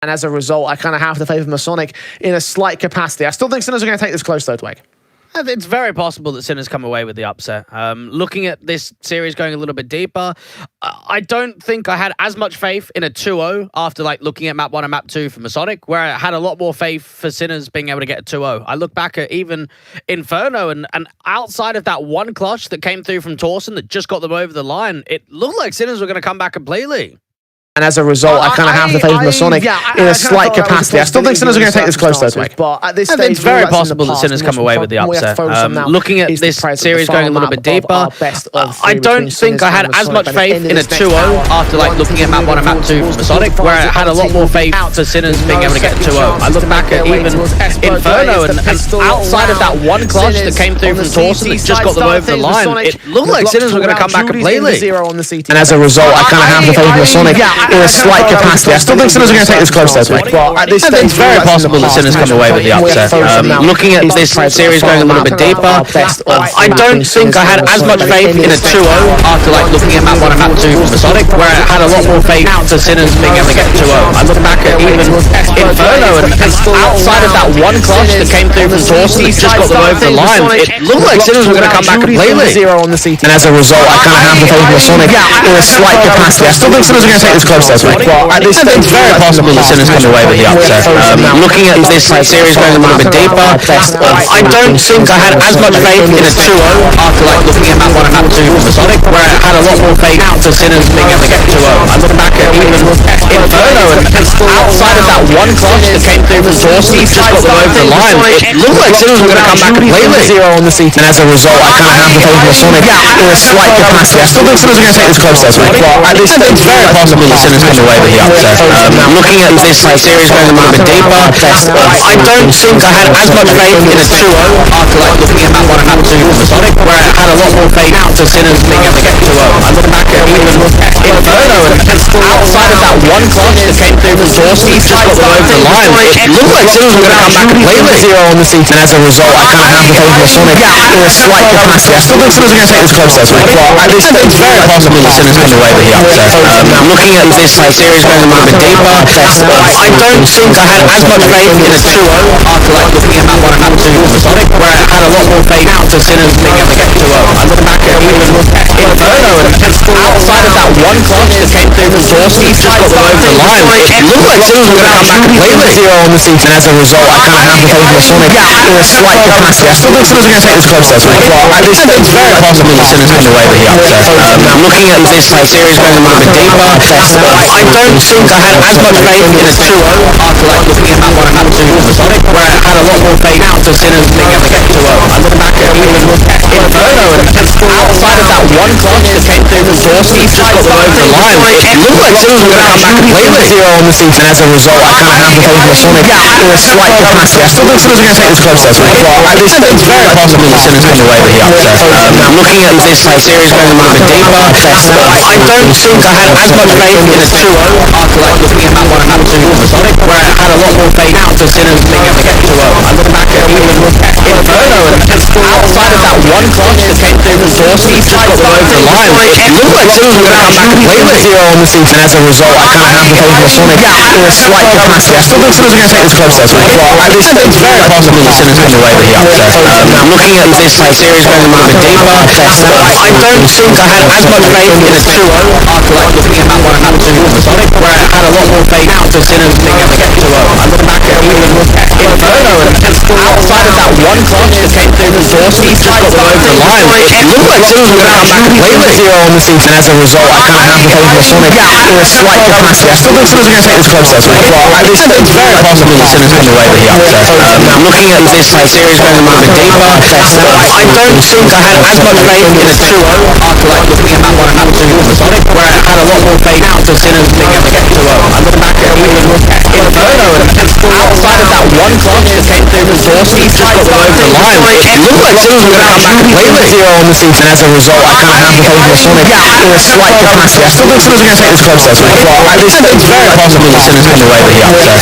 [SPEAKER 2] And as a result, I kind of have to favour MASONIC in a slight capacity. I still think Sinners are going to take this close, though, Twig.
[SPEAKER 1] It's very possible that Sinners come away with the upset. Looking at this series going a little bit deeper, I don't think I had as much faith in a 2-0 after looking at map 1 and map 2 for MASONIC, where I had a lot more faith for Sinners being able to get a 2-0. I look back at even Inferno, and outside of that one clutch that came through from Torsen that just got them over the line, it looked like Sinners were going to come back completely.
[SPEAKER 2] And as a result, I kind of have to favour MASONIC in a slight capacity. I still think Sinners are going to take this close, though, Twig.
[SPEAKER 1] But at this stage, it's very possible that Sinners come away with the upset. Looking at this series going a little bit deeper, I don't think I had as much faith in a 2-0 after looking at map 1 and map 2 for MASONIC, where I had a lot more faith for Sinners being able to get a 2-0. I look back at even Inferno, and outside of that one clutch that came through from Torsen that just got them over the line, it looked like Sinners were going to come back completely.
[SPEAKER 2] And as a result, I kind of have to favour MASONIC in a slight capacity. I still think Sinners are going to take this close, though, Twig.
[SPEAKER 1] But at this stage, it's very possible that Sinners come away with the upset. Looking at this series going a little bit deeper, I don't think I had as much faith in a 2-0 after looking at map 1 and map 2 for MASONIC, where I had a lot more faith for Sinners being able to get a 2-0. I look back at even Inferno, and outside of that one clutch that came through from Torsen that just got them over the line, it looked like Sinners were going to come back completely.
[SPEAKER 2] And as a result, I kind of have to favour MASONIC in a slight capacity. I still think Sinners are going to take this close, though, Twig.
[SPEAKER 1] Well, at this stage, it's very possible that Sinners come away with the upset. Looking at this series going a little bit deeper, I don't think I had as much faith in a 2-0 after looking at map 1 and map 2 for MASONIC, where I had a lot more faith for Sinners being able to get a 2-0. I look back at even Inferno, and outside of that one clutch that came through from Torsen that just got them over the line, it looked like Sinners were going to come back completely.
[SPEAKER 2] And as a result, I kind of have to favour MASONIC in a slight capacity. I still think Sinners are going to take this close, though, Twig.
[SPEAKER 1] Well, at this stage, it's very possible that Sinners come away with the upset. Looking at this series going a little bit deeper, I don't think I had as much faith in a 2-0 after looking at map 1 and map 2 for MASONIC, where I had a lot more faith for Sinners being able to get a 2-0. I look back at even Inferno, and outside of that one clutch that came through from Torsen that just got them over the line, it looked like Sinners were going to come back completely.
[SPEAKER 2] And as a result, I kind of have to favour MASONIC in a slight capacity. I still think Sinners are going to take this close, though, Twig.
[SPEAKER 1] Well, at this stage, it's very possible that Sinners come away with the upset. Looking at this series going a little bit deeper, I don't think I had as much faith in a 2-0 after looking at map 1 and map 2 for MASONIC, where I had a lot more faith for Sinners being able to get a 2-0. I look back at even Inferno, and outside of that one clutch that came through from Torsen that just got them over the line, it looked like Sinners were going to come back completely.
[SPEAKER 2] And as a result, I kind of have to favour MASONIC in a slight capacity. I still think Sinners are going to take this close, though, Twig.
[SPEAKER 1] Well, at this stage, it's very possible that Sinners come away with the upset. Looking at this series going a little bit deeper, I don't think I had as much faith in a 2-0 after looking at map 1 and map 2 for MASONIC, where I had a lot more faith for Sinners being able to get a 2-0. I look back at even Inferno, and outside of that one clutch that came through from Torsen that just got them over the line, it looked like Sinners were going to come back completely.
[SPEAKER 2] And as a result, I kind of have to favour MASONIC in a slight capacity. I still think Sinners are going to take this close, though, Twig.
[SPEAKER 1] Well, at this stage, it's very possible that Sinners come away with the upset. Looking at this series going a little bit deeper, I don't think I had as much faith in a 2-0 after looking at map 1 and map 2 for MASONIC, where I had a lot more faith for Sinners being able to get a 2-0. I look back at even Inferno, and outside of that one clutch that came through from Torsen that just got them over the line, it looked like Sinners were going to come back completely.
[SPEAKER 2] And as a result, I kind of have to favour MASONIC in a slight capacity. I still think Sinners are going to take this close, though, Twig.
[SPEAKER 1] Well, at this stage, it's very possible that Sinners come away with the upset. Looking at this series going a little bit deeper, I don't think I had as much faith in a 2-0 after looking at map 1 and map 2 for MASONIC, where I had a lot more faith for Sinners being able to get a 2-0. I look back at even Inferno, and outside of that one clutch that came through from Torsen that just got them over the line, it looked like Sinners were going to come back completely.
[SPEAKER 2] And as a result, I kind of have to favour MASONIC in a slight capacity. I still think Sinners are going to take this close, though, Twig.
[SPEAKER 1] Well, at this stage, it's very possible that Sinners come away with the upset. Looking at this series going a little bit deeper, I don't think I had as much faith in a 2-0 after looking at map 1 and map 2 for MASONIC, where I had a lot more faith for Sinners being able to get a 2-0. I look back at even Inferno, and outside of that one clutch that came through from Torsen that just got them over the line, it looked like Sinners were going to come back completely.
[SPEAKER 2] And as a result, I kind of have to favour MASONIC in a slight capacity. I still think Sinners are going to take this close, though, Twig.
[SPEAKER 1] Well, at this stage, it's very possible that Sinners come away with the upset.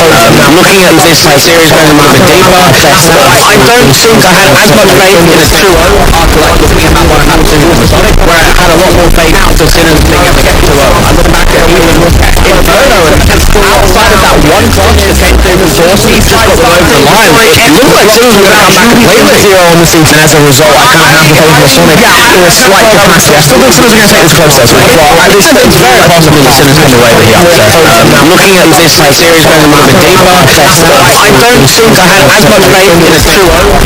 [SPEAKER 1] Looking at this series going a little bit deeper, I don't think I had as much faith in a 2-0 after looking at map 1 and map 2 for MASONIC, where I had a lot more faith for Sinners being able to get a 2-0. I look back
[SPEAKER 3] and we would look at Inferno, and outside of that one clutch that came through resources, just got them over the line. It looked like things were going to come back and play with 0 on the season. As a result, I kind of have to play with MASONIC in a slight capacity. I still think Simmons are going to take this close though. It's very possible that Simmons can away with the upset. I'm looking at this series going a little bit deeper. I don't think I had as much faith in a 2-0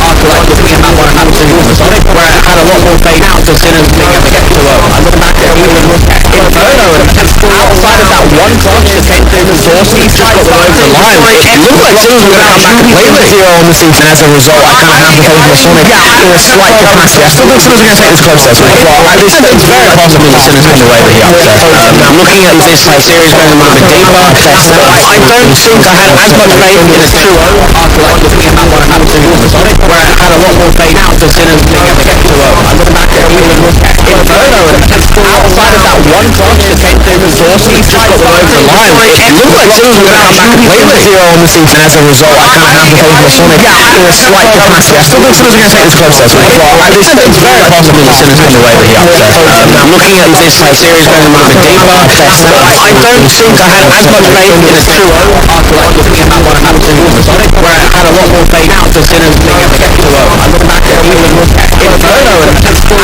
[SPEAKER 3] after looking at that one and having to with MASONIC, where I had a lot more faith out to Simmons being able to get 2-0. I look back at we would look at Inferno, and outside of that one clutch that came through resources, just got them over the line. It looked like Simmons were going to come back and play with 0 on the season. As a result, I kind of have to play with MASONIC in a slight capacity. I still think Simmons are going to take this close though. It's very possible that Simmons can away with the upset. I'm looking at this series going a little bit deeper. I don't think I had as much faith in a 2-0 after looking at that one and having to with MASONIC, where I had a lot more faith out to Simmons being able to get 2-0. I look back at we would look at Inferno, and outside of that one clutch that came through resources, just got them over the line. It looked like Simmons were going to come back and play with 0 on the season. As a result, I kind of have to play with MASONIC in a slight capacity. I still think Simmons are going to take this close though. It's very possible that Simmons can away with the upset. I'm looking at this series going a little bit deeper. I don't think I had as much faith in a 2-0 after looking at that one and having to with MASONIC, where I had a lot more faith out to Simmons being able to get 2-0. I look back at we would look at Inferno, and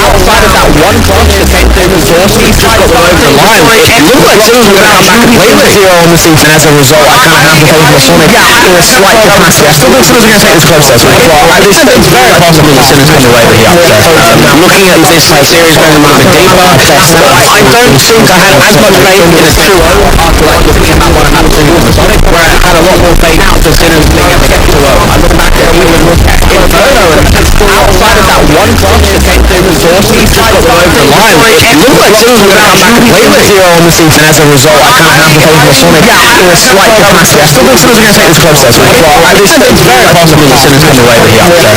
[SPEAKER 3] outside of that one clutch that came through resources, just got them over the line. It looked like Simmons were going to come back and play with 0 on the season. As a result, I kind of have to play with MASONIC in a slight capacity. I still think Simmons are going to take this close though. It's very possible that Simmons can away with the upset. I'm looking at this series going a little bit deeper. I don't think I had as much faith in a 2-0 after looking at that one and having to with MASONIC, where I had a lot more faith out to Simmons being able to get 2-0. I look back at we would look at Inferno, and outside of that one clutch that came through resources, just got them over the line. It looked like Simmons were going to come back and play with 0 on the season. As a result, I kind of have to play with MASONIC in a slight capacity. I still think Simmons are going to take this close though. It's very possible that Simmons can away with the upset.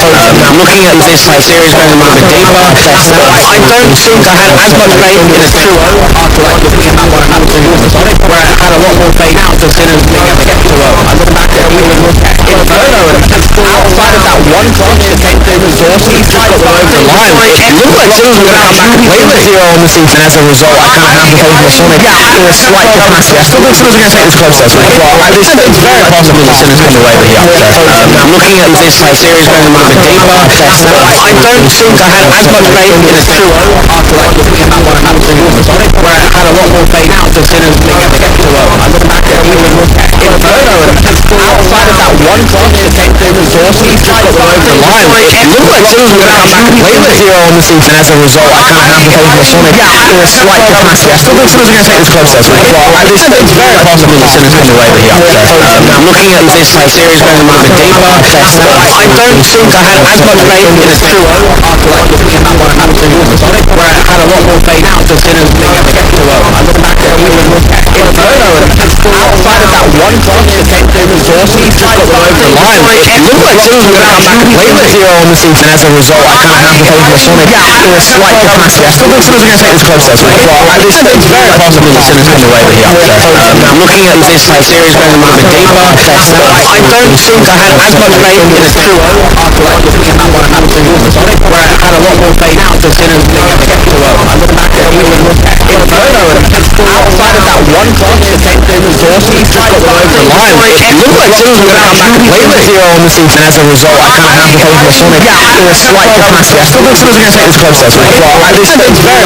[SPEAKER 3] I'm looking at this series going a little bit deeper. I don't think I had as much faith in a 2-0 after looking at that one and having to with MASONIC, where I had a lot more faith out to Simmons being able to get 2-0. I look back at we would look at Inferno, and outside of that one clutch that came through resources, just got them over the line. It looked like Simmons were going to come back and play with 0 on the season. As a result, I kind of have to play with MASONIC in a slight capacity. I still think Simmons are going to take this close though. It's very possible that Simmons can away with the upset. I'm looking at this series going a little bit deeper. I don't think I had as much faith in a 2-0 after looking at that one and having to with MASONIC, where I had a lot more faith out to Simmons being able to get 2-0. I look back at we would look at Inferno, and outside of that one clutch that came through resources, just got them over the line. It looked like Simmons were going to come back and play with 0 on the season. As a result, I kind of have to play with MASONIC in a slight capacity. I still think Simmons are going to take this close though. It's very possible that Simmons can away with the upset. I'm looking at this series going a little bit deeper. I don't think I had as much faith in a 2-0 after looking at that one and having to with MASONIC, where I had a lot more faith out to Simmons being able to get 2-0. I look back at we would look at Inferno, and outside of that one clutch that came through resources, just got them over the line. It looked like Simmons were going to come back and play with 0 on the season. As a result, I kind of have to play with MASONIC in a slight capacity. I still think Simmons are going to take this close though. It's very possible that Simmons can away with the upset. I'm looking at this series going a little bit deeper. I don't think I had as much faith in a 2-0 after looking at that one and having to with MASONIC, where I had a lot more faith out to Simmons being able to get 2-0. I look back at we would look at Inferno, and outside of that one clutch that came through resources, just got them over the line. It looked like Simmons were going to come back and play with 0 on the season. As a result, I kind of have to play with MASONIC in a slight capacity. I still think Simmons are going to take this close though. It's very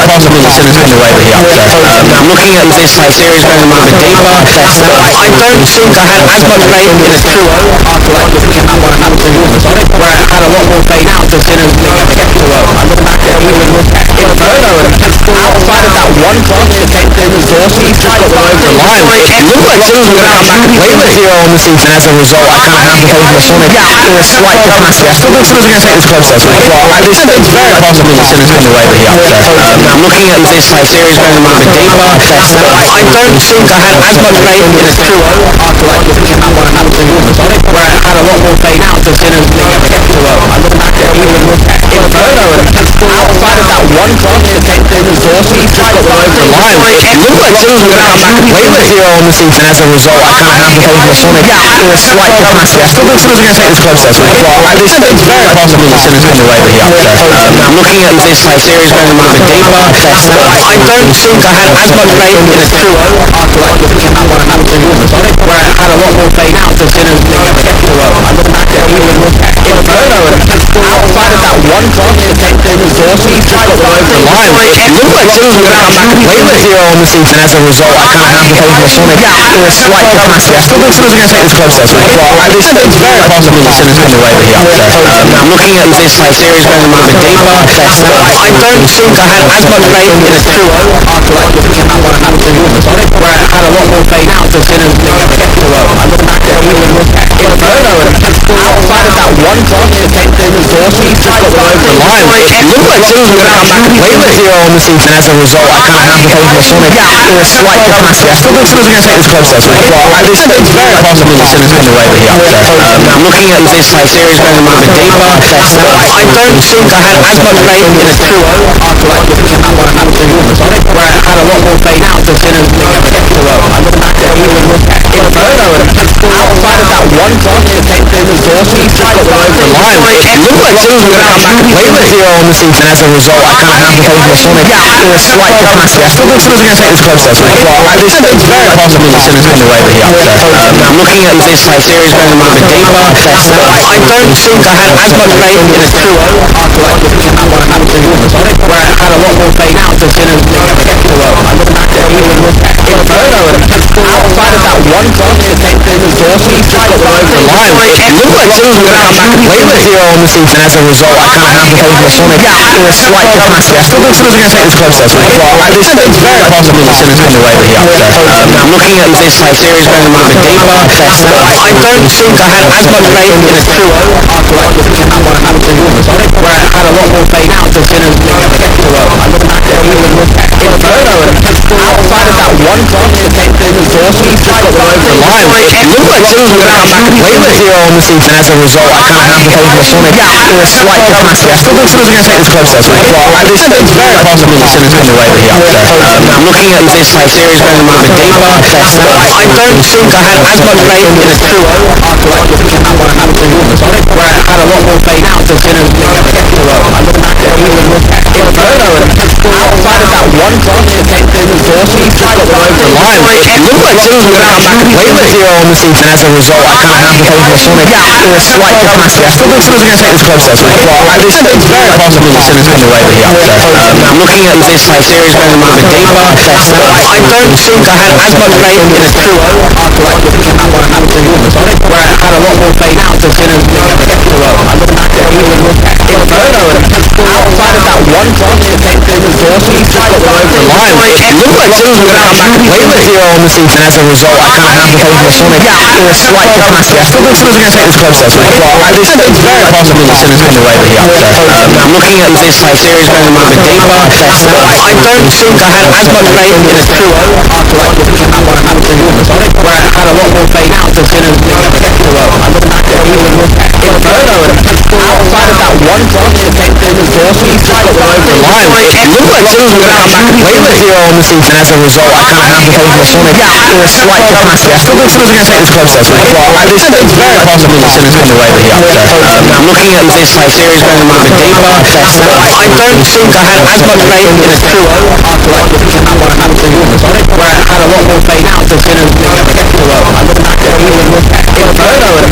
[SPEAKER 3] possible that Simmons can away with the upset. I'm looking at this series going a little bit deeper. I don't think I had as much faith in a 2-0 after looking at that one and having to with MASONIC, where I had a lot more faith out to Simmons being able to get 2-0. I look back at we would look at Inferno, and outside of that one clutch that came through resources, just got them over the line. It looked like Simmons were going to come back and play with 0 on the season. As a result, I kind of have to play with MASONIC in a slight capacity. I still think Simmons are going to take this close though. It's very possible that Simmons can away with the upset. I'm looking at this series going a little bit deeper. I don't think I had as much faith in a 2-0 after looking at that one and having to with MASONIC, where I had a lot more faith out to Simmons being able to get 2-0. I look back at we would look at Inferno, and outside of that one clutch that came through resources, just got them got one over the line. It looked like Sims were going to come back and play with Hero on the season. As a result, I kind of have to go with MASONIC in a slight capacity. I still think Sims are going to take this close though. Well, it's very possible that Sims win the way that he upset. I'm looking at this series going a little bit deeper. I don't think I had as much faith in a 2-0 after looking at what happened to MASONIC, where I had a lot more faith now to Sims being able to get 2-0. I look back at even Inferno and outside of that one drop to take the resource, he tried to go over the line. It looked like Sims were going to come back and play with Hero on the season. As a result, I kind of have to go with MASONIC in a slight capacity. I still think Sims are going to take this close though. Well, it's very possible that Sims win the way that he upset. I'm looking at this series going a little bit deeper. I don't think I had as much faith in a 2-0 after looking at what happened to MASONIC, where I had a lot more faith now to Sims being able to get 2-0. I look back at even Inferno and outside of that one drop to take the resource, he tried to go over the line. It looked like Sims were going to come back and play with Hero on the season. As a result, I kind of have to go with MASONIC in a slight capacity. I still think Sims are going to take this close though. Well, it's very possible that Sims win the way that he upset. I'm looking at this series going a little bit deeper. I don't think I had as much faith in a 2-0 after looking at what happened to MASONIC, where I had a lot more faith now to Sims being able to get 2-0. I look back at even Inferno and outside of that one drop to take the resource, he tried to go over the line. It looked like Sims were going to come back and play with Hero on the season. As a result, I kind of have to go with MASONIC in a slight capacity. I still think Sims are going to take this close though. Well, it's very possible that Sims win the way that he upset. I'm looking at this series going a little bit deeper. I don't think I had as much faith in a 2-0 after looking at what happened to MASONIC, where I had a lot more faith now to Sims being able to get 2-0. I look back at even Inferno and outside of that one drop to take the resource, he tried to go over the line. It looked like Sims were going to come back and play with Hero on the season. As a result, I kind of have to go with MASONIC in a slight capacity. I still think Sims are going to take this close though. Well, it's very possible that Sims win the way that he upset. I'm looking at this series going a little bit deeper. I don't think I had as much faith in a 2-0 after looking at what happened to MASONIC, where I had a lot more faith now to Sims being able to get 2-0. I look back at even Inferno and outside of that one drop to take the resource, he tried to go over the line. It looked like Sims were going to come back and play with Hero on the season. As a result, I kind of have to go with MASONIC in a slight capacity. I still think Sims are going to take this close though. Well, it's very possible that Sims win the way that he upset. I'm looking at this series going a little bit deeper. I don't think I had as much faith in a 2-0 after looking at what happened to MASONIC, where I had a lot more faith now to Sims being able to get 2-0. I look back at even Inferno and outside of that one drop to take the resource, he tried to go over the line. It looked like Sims were going to come back and play with Hero on the season. As a result, I kind of have to go with MASONIC in a slight capacity. I still think Sims are going to take this close though. Well, it's very possible that Sims win the way that he upset. I'm looking at this series going a little bit deeper. I don't think I had as much faith in a 2-0 after looking at what happened to MASONIC, where I had a lot more faith now to Sims being able to get 2-0. I look back at even Inferno and outside of that one drop to take the resource, he tried to go over the line. It looked like Sims were going to come back and play with Hero on the season. As a result, I kind of have to go with MASONIC in a slight capacity. I still think Sims are going to take this close though. Well, it's very possible that Sims win the way that he upset. I'm looking at this series going a little bit deeper. I don't think I had as much faith in a 2-0 after looking at what happened to MASONIC, where I had a lot more faith now to Sims being able to get 2-0. I look back at even Inferno and outside of that one drop to take the resource, he tried to go over the line. It looked like Sims were going to come back and play with Hero on the season. As a result, I kind of have to go with MASONIC in a slight capacity. I still think Sims are going to take this close though. Well, it's very possible that Sims win the way that he upset. I'm looking at this series going a little bit deeper. I don't think I had as much faith in a 2-0 after looking at what happened to MASONIC, where I had a lot more faith now to Sims being able to get 2-0. I look back at even Inferno and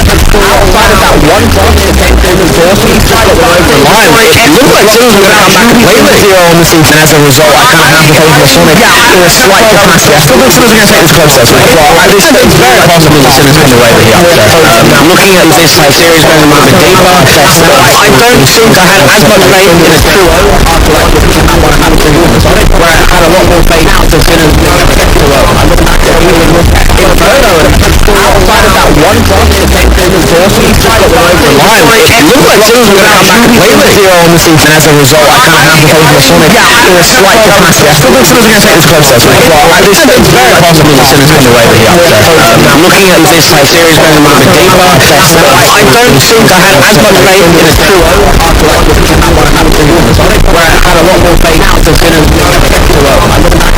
[SPEAKER 3] outside of that one drop to take the resource, he tried to go over the line. It looked like Sims were going to come back and play with Hero on the season. As a result, I kind of have to go with MASONIc in a slight capacity. I still think Sims are going to take this close though. Well, it's very possible that Sims win the way that he upset. I'm looking at this series going a little bit deeper. I don't think I had as much faith in a 2-0 after looking at what happened to MASONIC, where I had a lot more faith now to Sims being able to get 2-0. I look back at even Inferno and outside of that one drop to take the resource, he tried to go over the line. It looked like Sims were going to come back and play with Hero on the season. As a result, I kind of have to go with MASONIC in a slight capacity. I still think Sims are going to take this close though. Well, it's very possible that Sims win the way that he upset. I'm looking at this series going a little bit deeper. I don't think I had as much faith in a 2-0 after looking at what happened to MASONIC, where I had a lot more faith now to Sims being able to get 2-0.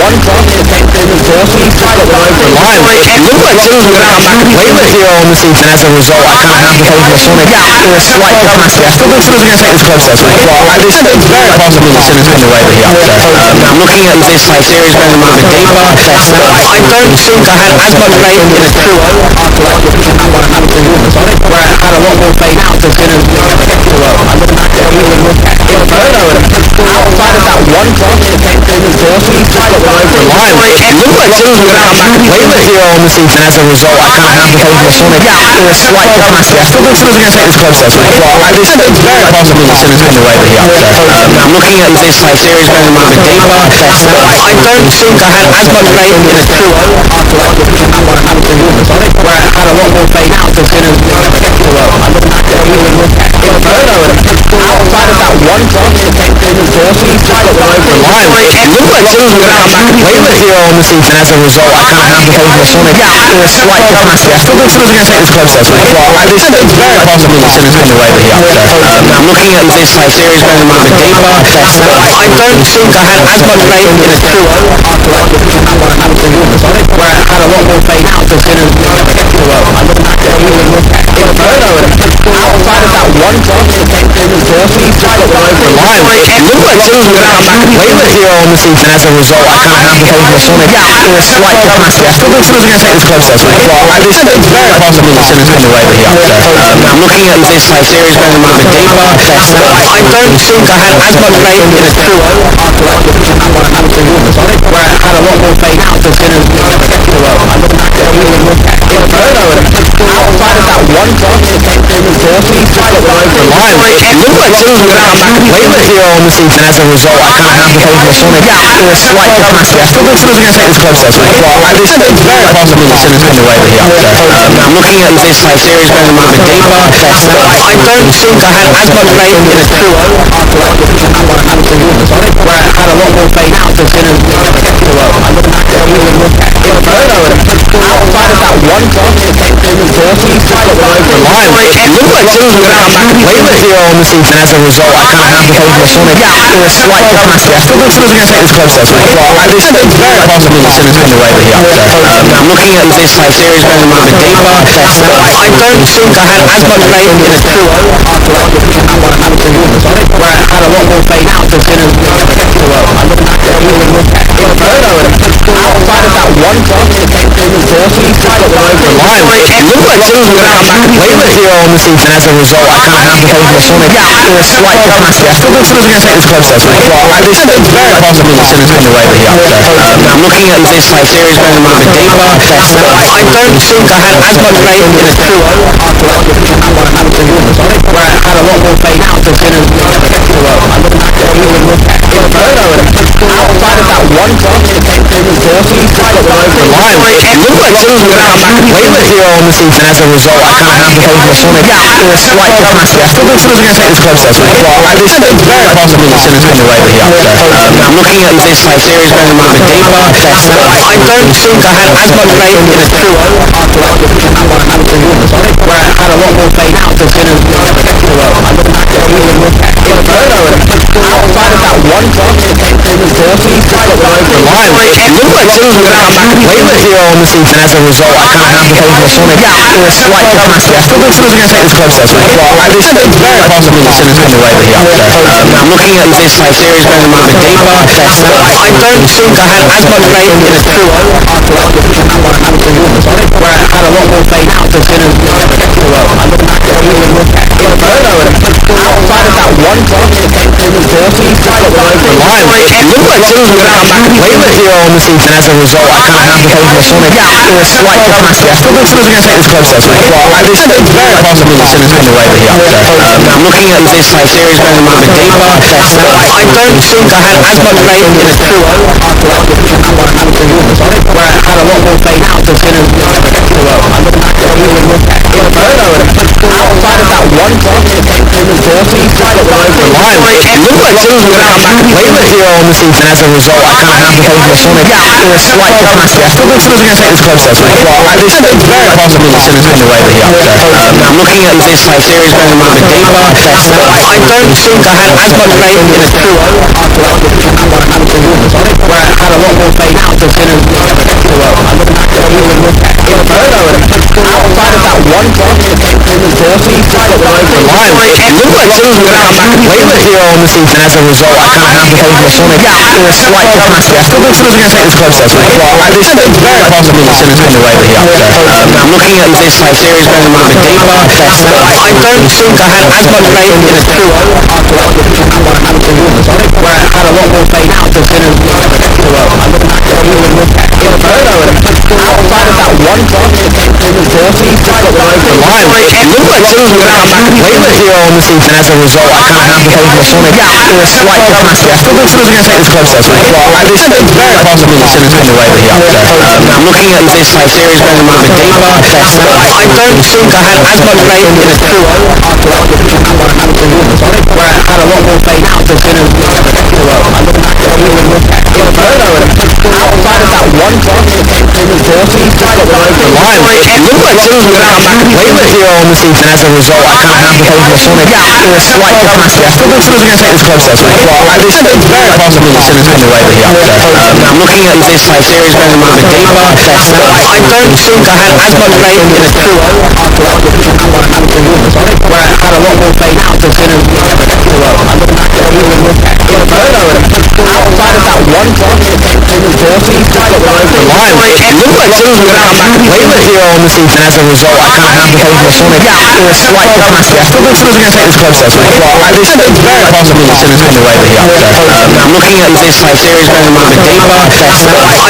[SPEAKER 3] one drop to take them exhausted. He's just got one over the line. It looked like Sims were going to come back playless here on the season as a result. I kind of have to take MASONIC in a slight capacity. I still think Sims are going to take this close though. It's very possible that Sims win the way that he upset. I'm looking at this series going a little bit deeper. I don't think I had as much faith in the 2-0 after I was picking up what happened to MASONIC, where I had a lot more faith out to Sims get 2-0. I look back at we would look at Inferno and outside of that one drop to take them exhausted, he's just got one over the line. It looked like Sims were going to come back playless here on the season as a result. I kind of have to take MASONIC in a slight capacity. I still think Sims are going to take this close though. It's very possible that Sims win the way that he upset. I'm looking at this series going a little bit deeper. I don't think I had as much faith in the 2-0 after I was picking up what happened to MASONIC, where I had a lot more faith out to Sims get 2-0. I look back at we would look at Inferno and outside of that one drop to take them exhausted, he's just got one over the line. It looked like Sims were going to come back playless here on the season as a result. I kind of have to take MASONIC in a slight capacity. I still think Sims are going to take this close though. It's very possible that Sims win the way that he upset. I'm looking at this series going a little bit deeper. I don't think I had as much faith in the 2-0 after I was picking up what happened to MASONIC, where I had a lot more faith out to Sims get 2-0. I look back at we would look at Inferno and outside of that one drop to take them exhausted, he's just got one over the line. It looked like Sims were going to come back playless here on the season as a result. I kind of have to take MASONIC in a slight capacity. I still think Sims are going to take this close though. It's very possible that Sims win the way that he upset. I'm looking at this series going a little bit deeper. I don't think I had as much faith in the 2-0 after I was picking up what happened to MASONIC, where I had a lot more faith out to Sims get 2-0. I look back at we would look at Inferno and outside of that one drop to take them exhausted, he's just got one over the line. It looked like Sims were going to come back playless here on the season as a result. I kind of have to take MASONIc in a slight capacity. I still think Sims are going to take this close though. It's very possible that Sims win the way that he upset. I'm looking at this series going a little bit deeper. I don't think I had as much faith in the 2-0 after I was picking up what happened to MASONIC, where I had a lot more faith out to Sims get 2-0. I look back at we would look at Inferno and outside of that one drop to take them exhausted, he's just got one over the line. It looked like Sims were going to come back playless here on the season as a result. I kind of have to take MASONIc in a slight capacity. I still think Sims are going to take this close though. It's very possible that Sims win the way that he upset. I'm looking at this series going a little bit deeper. I don't think I had as much faith in the 2-0 after I was picking up what happened to MASONIC, where I had a lot more faith out to Sims get 2-0. I look back at we would look at Inferno and outside of that one drop to take them exhausted, he's just got one over the line. It looked like Sims were going to come back playless here on the season as a result. I kind of have to take MASONIc in a slight capacity. I still think Sims are going to take this close though. It's very possible that Sims win the way that he upset. I'm looking at this series going a little bit deeper. I don't think I had as much faith in the 2-0 after I was picking up what happened to MASONIC, where I had a lot more faith out to Sims get 2-0. I look back at we would look at Inferno and outside of that one drop to take them exhausted, he's just got one over the line. It looked like Sims were going to come back playless here on the season as a result. I kind of have to take MASONIc in a slight capacity. I still think Sims are going to take this close though. It's very possible that Sims win the way that he upset. I'm looking at this series going a little bit deeper. I don't think I had as much faith in the 2-0 after I was picking up what happened to MASONIC, where I had a lot more faith out to Sims get 2-0. I look back at we would look at Inferno and outside of that one drop to take them exhausted, he's just got one over the line. It looked like Sims were going to come back playless here on the season as a result. I kind of have to take MASONIc in a slight capacity. I still think Sims are going to take this close though. It's very possible that Sims win the way that he upset. I'm looking at this series going a little bit deeper. I don't think I had as much faith in the 2-0 after I was picking up what happened to MASONIC, where I had a lot more faith out to Sims get 2-0. I look back at we would look at Inferno and outside of that one drop to take them exhausted, he's just got one over the line. It looked like Sims were going to come back playless here on the season as a result. I kind of have to take MASONIc in a slight capacity. I still think Sims are going to take this close though. It's very possible that Sims win the way that he upset. I'm looking at this series going a little bit deeper. I don't think I had as much faith in the 2-0 after I was picking up what happened to MASONIC, where I had a lot more faith out to Sims get 2-0. I look back at we would look at Inferno and outside of that one drop to take them exhausted, he's just got one over the line. It looked like Sims were going to come back playless here on the season as a result. I kind of have to take MASONIc in a slight capacity. I still think Sims are going to take this close though. It's very possible that Sims win the way that he upset. I'm looking at this series going a little bit deeper. I don't think I had as much faith in the 2-0 after I was where I had a lot more faith to finish the well. I look back at even Inferno outside of that one point in the 40s, got the line. It looked like Sims were going to come back later here on the season. As a result, I kind of have to go for Sonic in a slight capacity. I still think Sims are going to take this closer. Well, it's very possible that Sims win the way here. I'm looking at this series going a little bit deeper. I don't think I had as much faith in a 2-0 after that where I had a lot more faith to finish the well. I look back at even Inferno outside of that one point in the 40s, got the line. It looked like Sims were going to come back later here on the season. As a result, I kind of have to go for Sonic in a slight capacity. I still think Sims are going to take this closer. Well, it's very possible that Sims win the way here. I'm looking at this series going a little bit deeper. I don't think I had as much faith in a 2-0 after that where I had a lot more faith to finish the well. I look back at even Inferno outside of that one point in the 40s, got the line. It looked like Sims were going to come back later here on the season. As a result, I kind of have to go for Sonic in a slight capacity. I still think Sims are going to take this closer. Well, it's very possible that Sims win the way here. I'm looking at this series going a little bit deeper. I don't think I had as much faith in a 2-0 after that where I had a lot more faith to finish the well. I look back at even Inferno outside of that one point in the 40s, got the line. It looked like Sims were going to come back later here on the season. As a result, I kind of have to go for Sonic in a slight capacity. I still think Sims are going to take this closer. Well, it's very possible that Sims win the way here. I'm looking at this series going a little bit deeper. I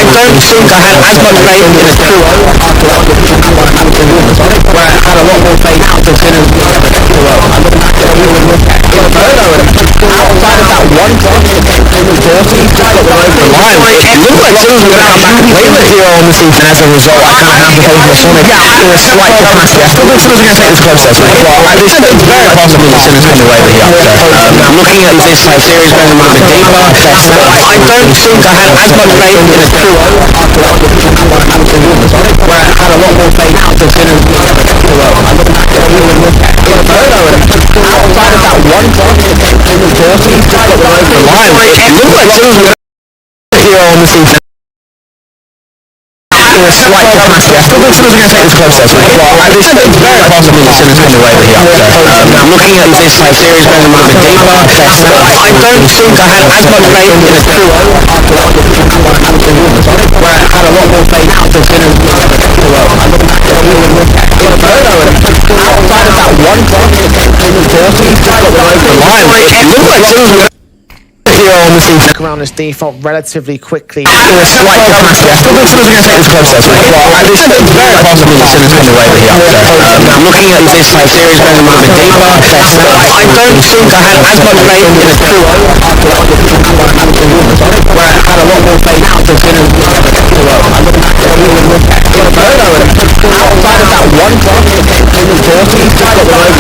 [SPEAKER 3] don't think I had as much faith in a 2-0 after that where I had a lot more faith to finish the well. I look back at even Inferno outside of that one point in the 40s, got the line. It looked like Sims were going to come back later here on the season. As a result, I kind of have to go for Sonic in a slight capacity. I still think Sims are going to take this closer. Well, it's very possible that Sims win the way here. I'm looking at this series going a little bit deeper. I don't think I had as much faith in a 2-0 after that where I had a lot more faith to finish the well. I look back at even Inferno outside of that one point in the 40s, got the line. It looked like Sims were here on the season in a slight capacity. I still think Sims are going to take this closer. Well, it's very possible that Sims win the way here. I'm looking at this series going a little bit deeper. I don't think I had as much faith in a 2-0 after that where I had a lot more faith to finish the well. I look back at even Inferno outside of that one point in the 40s, got the line. It looked like Sims were here on the season.
[SPEAKER 2] Around this default relatively quickly.
[SPEAKER 3] In a slight capacity. I still think Sims are going to take this closer. Well, it's very possible that Sims win the way here. I'm looking at this series going a little bit deeper. I don't think I had as much faith in a 2-0 after that where I had a lot more faith to finish the well. I look back at even Inferno outside of that one point in the 40s, got the line.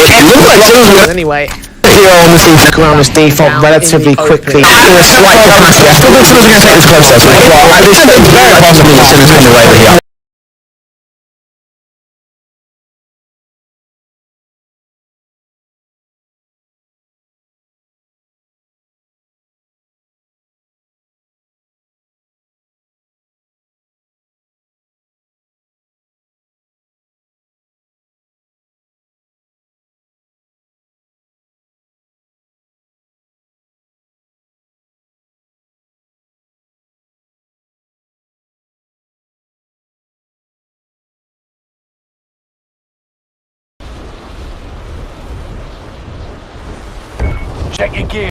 [SPEAKER 3] It looked like Sims were
[SPEAKER 2] Anyway,
[SPEAKER 3] here on the season.
[SPEAKER 2] around this default relatively quickly.
[SPEAKER 3] In a slight capacity. I still think Sims are going to take this closer. Well, it's very possible that Sims win the way here.
[SPEAKER 4] Check your gear.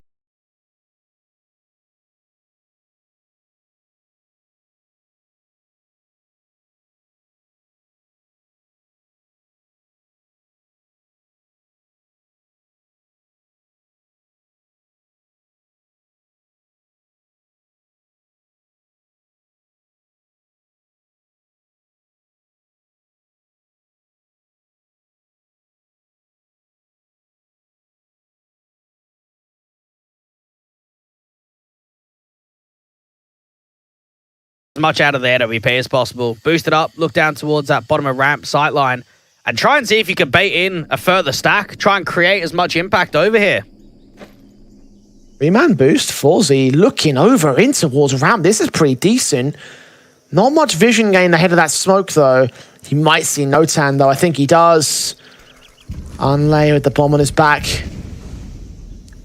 [SPEAKER 1] As much out of the AWP as possible. Boost it up, look down towards that bottom of ramp sightline, and try and see if you can bait in a further stack. Try and create as much impact over here.
[SPEAKER 2] 3-man boost. FULLGAME looking over in towards ramp. This is pretty decent. Not much vision gain ahead of that smoke, though. He might see Notan, though. I think he does. Unlay with the bomb on his back.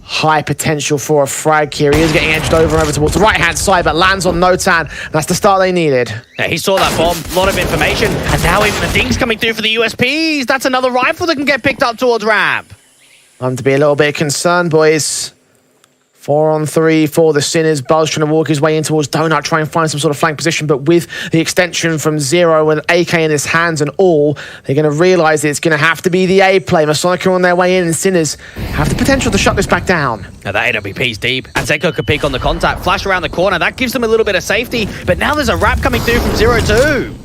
[SPEAKER 2] High potential for a frag here. He is getting edged over towards the right-hand side, but lands on Notan. That's the start they needed.
[SPEAKER 1] Yeah, he saw that bomb, a lot of information, and now even the dings coming through for the USPs. That's another rifle that can get picked up towards ramp.
[SPEAKER 2] I'm to be a little bit concerned, boys. 4-on-3 for the Sinners. Buzz trying to walk his way in towards Donut, try and find some sort of flank position, but with the extension from Zero and AK in his hands and all, they're going to realise it's going to have to be the A play. MASONIC are on their way in, and Sinners have the potential to shut this back down.
[SPEAKER 1] Now that AWP's deep, and Zeko could peek on the contact, flash around the corner. That gives them a little bit of safety, but now there's a wrap coming through from 0-2.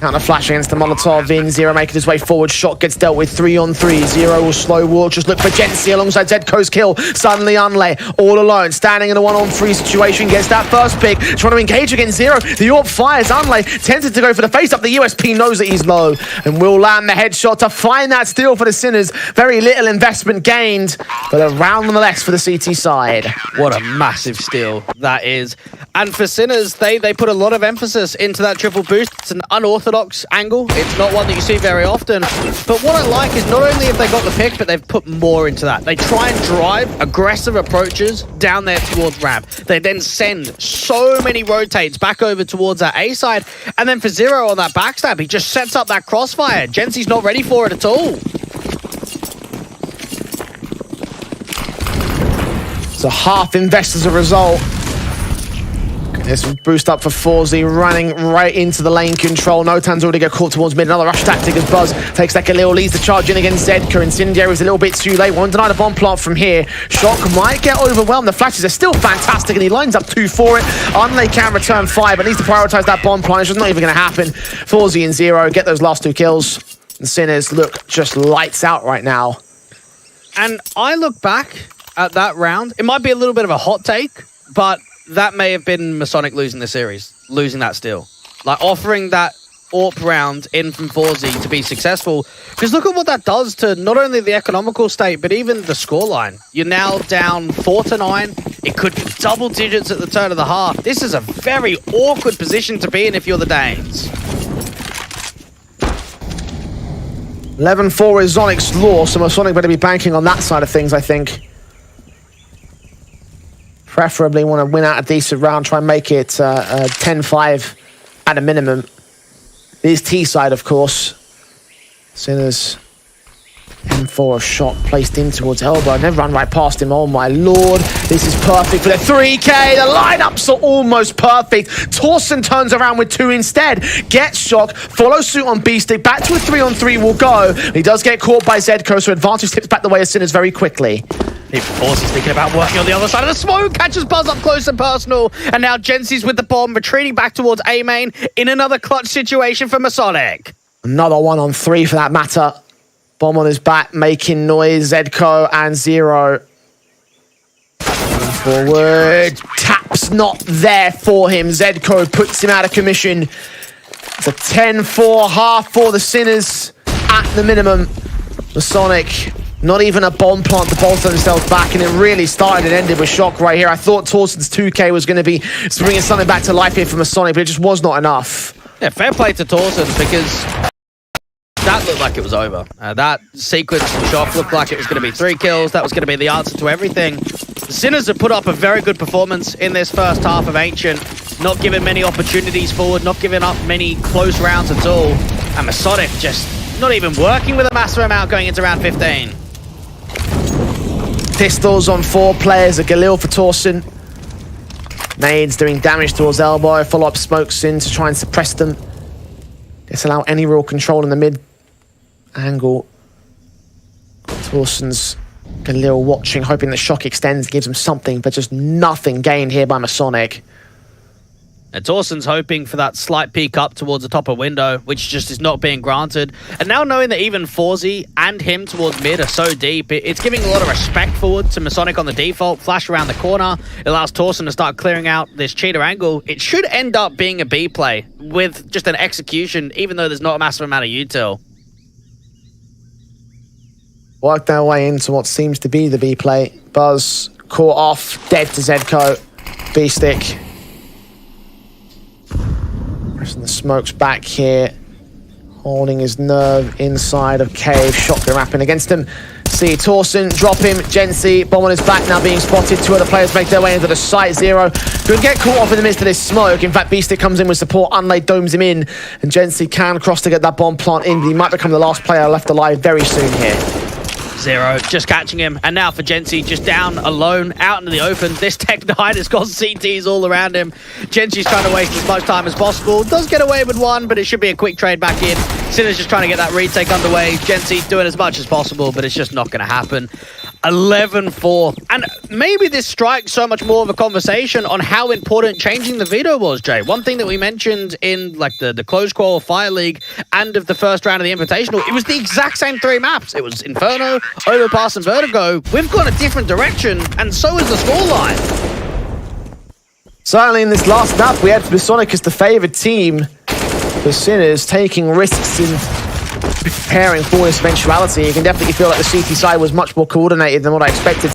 [SPEAKER 2] Counter flash against the Molotov in. Zero making his way forward. Shot gets dealt with 3-on-3. Zero will slow walk. Just look for Jency alongside Zedko's kill. Suddenly Unlay all alone. Standing in a 1-on-3 situation. Gets that first pick. Trying to engage against Zero. The AWP fires. Unlay tempted to go for the face up. The USP knows that he's low and will land the headshot to find that steal for the Sinners. Very little investment gained, but a round nonetheless for the CT side.
[SPEAKER 1] What a massive steal that is. And for Sinners, they put a lot of emphasis into that triple boost. It's an unorthodox angle. It's not one that you see very often. But what I like is not only have they got the pick, but they've put more into that. They try and drive aggressive approaches down there towards ramp. They then send so many rotates back over towards that A side. And then for Zero on that backstab, he just sets up that crossfire. Jency's not ready for it at all.
[SPEAKER 2] So half invest as a result. There's some boost up for FULLGAME, running right into the lane control. Notan's already got caught towards mid. Another rush tactic as Buzz takes that Galil, leads the charge in against Zedka. Incendiary is a little bit too late. Won't deny the bomb plant from here. Shock might get overwhelmed. The flashes are still fantastic, and he lines up 2 for it. Unlay can return 5, but needs to prioritize that bomb plant. It's just not even going to happen. FULLGAME and Zero get those last 2 kills. And Sinners look just lights out right now.
[SPEAKER 1] And I look back at that round. It might be a little bit of a hot take, but that may have been MASONIC losing the series, losing that steal. Like offering that AWP round in from FULLGAME to be successful. Because look at what that does to not only the economical state, but even the scoreline. You're now down 4-9. It could be double digits at the turn of the half. This is a very awkward position to be in if you're the Danes.
[SPEAKER 2] 11-4 is Zonic's law, so MASONIC better be banking on that side of things, I think. Preferably want to win out a decent round, try and make it 10-5 at a minimum. This T side, of course. Sinners M4, a shot placed in towards elbow. Never run right past him. Oh my lord. This is perfect for the 3K. The lineups are almost perfect. Torsen turns around with 2 instead. Gets Shock. Follows suit on B-Stick. Back to a 3-on-3 will go. He does get caught by Zedko, so advantage tips back the way of Sinners very quickly.
[SPEAKER 1] Forces thinking about working on the other side of the smoke, catches Buzz up close and personal, and now Jency's with the bomb, retreating back towards A main in another clutch situation for MASONIC.
[SPEAKER 2] Another 1-on-3 for that matter. Bomb on his back, making noise. Zedko and Zero. Forward. Tap's not there for him. Zedko puts him out of commission. It's a 10-4 half for the Sinners at the minimum. MASONIC. Not even a bomb plant to bolster themselves back, and it really started and ended with Shock right here. I thought Torsen's 2K was going to be bringing something back to life here for MASONIC, but it just was not enough.
[SPEAKER 1] Yeah, fair play to Torsen, because that looked like it was over. That sequence from Shock looked like it was going to be 3 kills. That was going to be the answer to everything. The Sinners have put up a very good performance in this first half of Ancient. Not giving many opportunities forward, not giving up many close rounds at all. And MASONIC just not even working with a massive amount going into round 15.
[SPEAKER 2] Pistols on 4 players, a Galil for Torsen. Nades doing damage towards elbow, follow-up smokes in to try and suppress them. Disallow any real control in the mid angle. Torsen's Galil watching, hoping the Shock extends, gives him something, but just nothing gained here by MASONIC.
[SPEAKER 1] And Torsen's hoping for that slight peek up towards the top of window, which just is not being granted. And now knowing that even FULLGAME and him towards mid are so deep, it's giving a lot of respect forward to MASONIC on the default. Flash around the corner. It allows Torsen to start clearing out this cheater angle. It should end up being a B play with just an execution, even though there's not a massive amount of util.
[SPEAKER 2] Worked their way into what seems to be the B play. Buzz Caught off, dead to Zedco. B-Stick. Pressing the smokes back here. Holding his nerve inside of Cave. Shotgun wrapping against him. See Torsen, drop him. Gency, bomb on his back now being spotted. Two other players make their way into the site. Zero could get caught off in the midst of this smoke. In fact, Beastic comes in with support. Unlaid domes him in. And Gency can cross to get that bomb plant in. But he might become the last player left alive very soon here.
[SPEAKER 1] Zero, just catching him. And now for Gency, just down alone, out into the open. This Tech 9 has got CTs all around him. Gency's trying to waste as much time as possible. Does get away with one, but it should be a quick trade back in. Sinner's just trying to get that retake underway. Gency doing as much as possible, but it's just not going to happen. 11-4. And maybe this strikes so much more of a conversation on how important changing the veto was, Jay. One thing that we mentioned in like the closed qual Fire League and of the first round of the Invitational, it was the exact same three maps. It was Inferno, Overpass, and Vertigo. We've gone a different direction, and so is the scoreline.
[SPEAKER 2] Certainly in this last map, we had MASONIC as the favoured team. The Sinners taking risks in preparing for this eventuality. You can definitely feel like the CT side was much more coordinated than what I expected.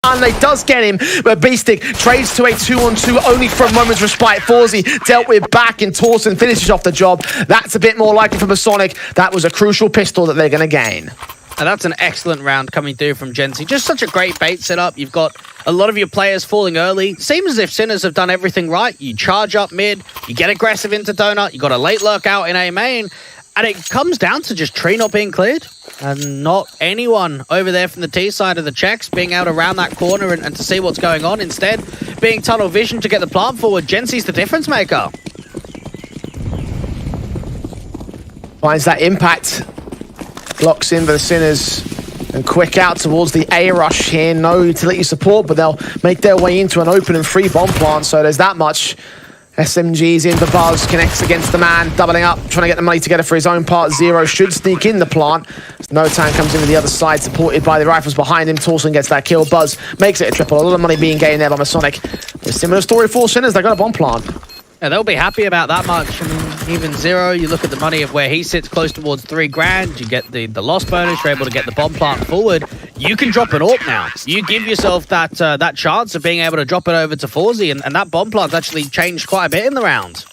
[SPEAKER 2] And they does get him, but B-Stick trades to a 2-on-2 only for a moment's respite. Forzy dealt with back, and Torsen finishes off the job. That's a bit more likely for MASONIC. That was a crucial pistol that they're going to gain.
[SPEAKER 1] And that's an excellent round coming through from Gency. Just such a great bait setup. You've got a lot of your players falling early. Seems as if Sinners have done everything right. You charge up mid, you get aggressive into Donut, you got a late lurk out in A main, and it comes down to just tree not being cleared. And not anyone over there from the T side of the checks being out around that corner and to see what's going on. Instead, being tunnel vision to get the plant forward. Gency's the difference maker.
[SPEAKER 2] Finds that impact. Blocks in for the Sinners. And quick out towards the A rush here. No utility support, but they'll make their way into an open and free bomb plant. So there's that much. SMG's in for Buzz, connects against the man, doubling up, trying to get the money together for his own part. Zero should sneak in the plant. No-Tan comes in with the other side, supported by the rifles behind him. Torsen gets that kill. Buzz makes it a triple. A lot of money being gained there by MASONIC. A similar story for Sinners. They got a bomb plant.
[SPEAKER 1] Yeah, they'll be happy about that much. I mean, even Zero, you look at the money of where he sits close towards 3 grand. You get the loss bonus. You're able to get the bomb plant forward. You can drop an AWP now. You give yourself that chance of being able to drop it over to Forzy, and that bomb plant's actually changed quite a bit in the round.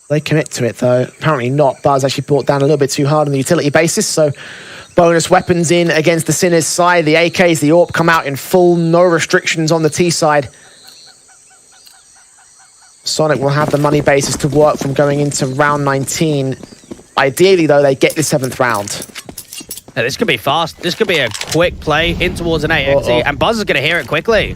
[SPEAKER 2] They commit to it, though. Apparently not. Buzz actually brought down a little bit too hard on the utility basis, so bonus weapons in against the Sinners side. The AKs, the AWP come out in full. No restrictions on the T side. Sonic will have the money basis to work from going into round 19. Ideally, though, they get the 7th round.
[SPEAKER 1] Now, this could be fast. This could be a quick play in towards an AXE, and Buzz is going to hear it quickly.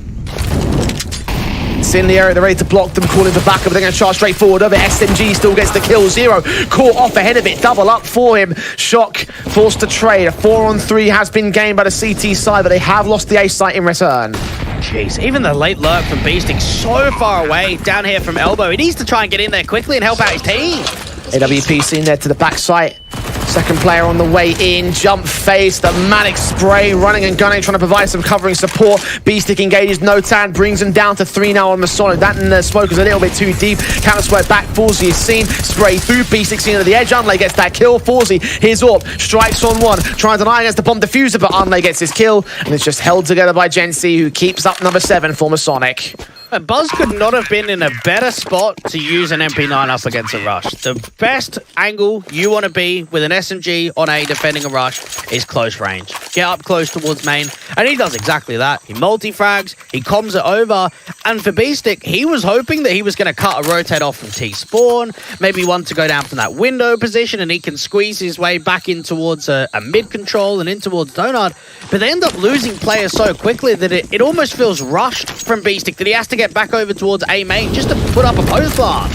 [SPEAKER 2] It's in the area, they're ready to block them, calling for backup, but they're going to charge straight forward over. SMG still gets the kill. Zero caught off ahead of it, double up for him. Shock forced to trade. A 4-on-3 has been gained by the CT side, but they have lost the A site in return.
[SPEAKER 1] Jeez, even the late lurk from Beastic so far away down here from Elbow. He needs to try and get in there quickly and help out his team.
[SPEAKER 2] AWP seen there to the back site. Second player on the way in, jump face, the Manic spray, running and gunning, trying to provide some covering support. B-Stick engages, No-Tan, brings him down to 3 now on MASONIC. That and the smoke is a little bit too deep. Counter sweat back, Forzy is seen, spray through, B-Stick seen at the edge, Unlay gets that kill, Forzy, his AWP, strikes on one, trying to deny against the bomb diffuser, but Unlay gets his kill, and it's just held together by Gency, who keeps up number 7 for MASONIC.
[SPEAKER 1] Buzz could not have been in a better spot to use an MP9 up against a rush. The best angle you want to be with an SMG on A defending a rush is close range. get up close towards main, and he does exactly that. He multi-frags, he comms it over, and for B-Stick, he was hoping that he was going to cut a rotate off from T-Spawn, maybe one to go down from that window position, and he can squeeze his way back in towards a mid-control and in towards Donut, but they end up losing players so quickly that it almost feels rushed from B-Stick, that he has to get back over towards A main just to put up a post plant.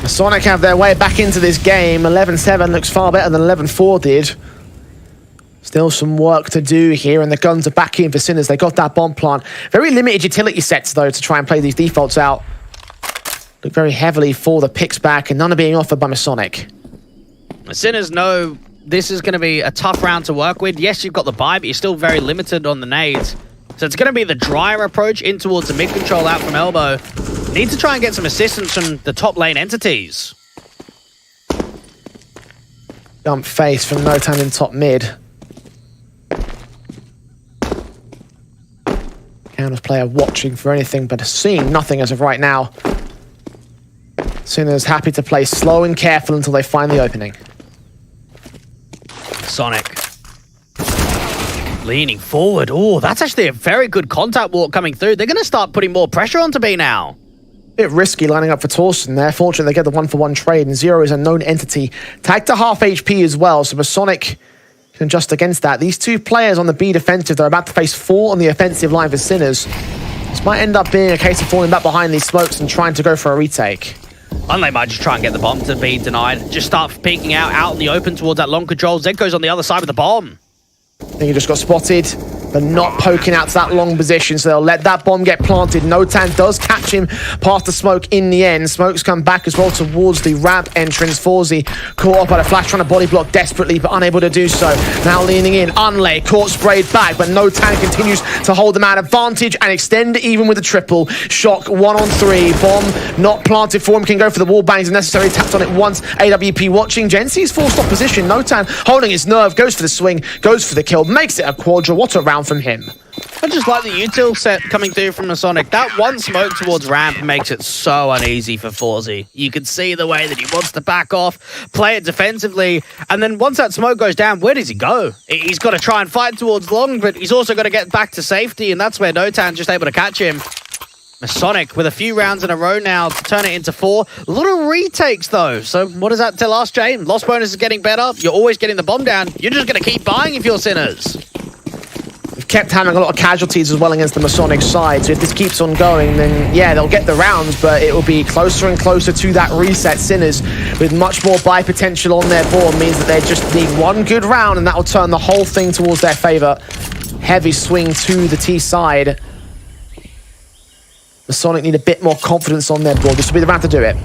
[SPEAKER 2] MASONIC have their way back into this game. 11-7 looks far better than 11-4 did. Still some work to do here, and the guns are back in for Sinners. They got that bomb plant. Very limited utility sets, though, to try and play these defaults out. Look very heavily for the picks back, and none are being offered by MASONIC.
[SPEAKER 1] Sinners know this is going to be a tough round to work with. Yes, you've got the buy, but you're still very limited on the nades. So it's going to be the drier approach in towards the mid-control out from Elbow. Need to try and get some assistance from the top lane entities.
[SPEAKER 2] Jump face from Notan in top mid. Candles player watching for anything, but seeing nothing as of right now. Sinners happy to play slow and careful until they find the opening.
[SPEAKER 1] Sonic. Leaning forward. Oh, that's actually a very good contact walk coming through. They're going to start putting more pressure onto B now.
[SPEAKER 2] Bit risky lining up for Torsten there. Fortunately, they get the 1-for-1 trade, and Zero is a known entity. Tagged to half HP as well, so MASONIC can adjust against that. These two players on the B defensive, they're about to face 4 on the offensive line for Sinners. This might end up being a case of falling back behind these smokes and trying to go for a retake.
[SPEAKER 1] And they might just try and get the bomb to be denied. Just start peeking out in the open towards that long control. Zenko's on the other side with the bomb.
[SPEAKER 2] I think he just got spotted, but not poking out to that long position, so they'll let that bomb get planted. Notan does catch him past the smoke in the end. Smokes come back as well towards the ramp entrance. Forzi caught up by the flash, trying to body block desperately, but unable to do so. Now leaning in, Unlay caught sprayed back, but Notan continues to hold them out advantage and extend even with the triple. Shock 1-on-3, bomb not planted for him, can go for the wall bangs if necessary, tapped on it once. AWP watching, Gensi's forced off position. Notan holding his nerve, goes for the swing, goes for the kill, makes it a quadra. What a round from him.
[SPEAKER 1] I just like the util set coming through from MASONIC. That one smoke towards ramp makes it so uneasy for Forzi. You can see the way that he wants to back off, play it defensively, and then once that smoke goes down, where does he go? He's got to try and fight towards long, but he's also got to get back to safety, and that's where Notan's just able to catch him. MASONIC with a few rounds in a row now to turn it into 4. A lot of retakes, though. So what does that tell us, Jay? Loss bonus is getting better. You're always getting the bomb down. You're just going to keep buying if you're Sinners.
[SPEAKER 2] We've kept having a lot of casualties as well against the MASONIC side, so if this keeps on going, then yeah, they'll get the rounds, but it will be closer and closer to that reset. Sinners with much more buy potential on their board means that they just need one good round, and that will turn the whole thing towards their favor. Heavy swing to the T side. MASONIC need a bit more confidence on their board. This will be the round to do it.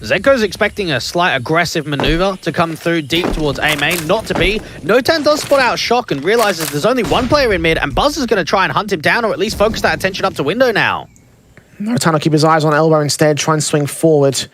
[SPEAKER 1] Zenko's expecting a slight aggressive maneuver to come through deep towards A main, not to be. Notan does spot out Shock and realizes there's only one player in mid, and Buzz is going to try and hunt him down, or at least focus that attention up to window now.
[SPEAKER 2] Notan will keep his eyes on Elbow instead, try and swing forward.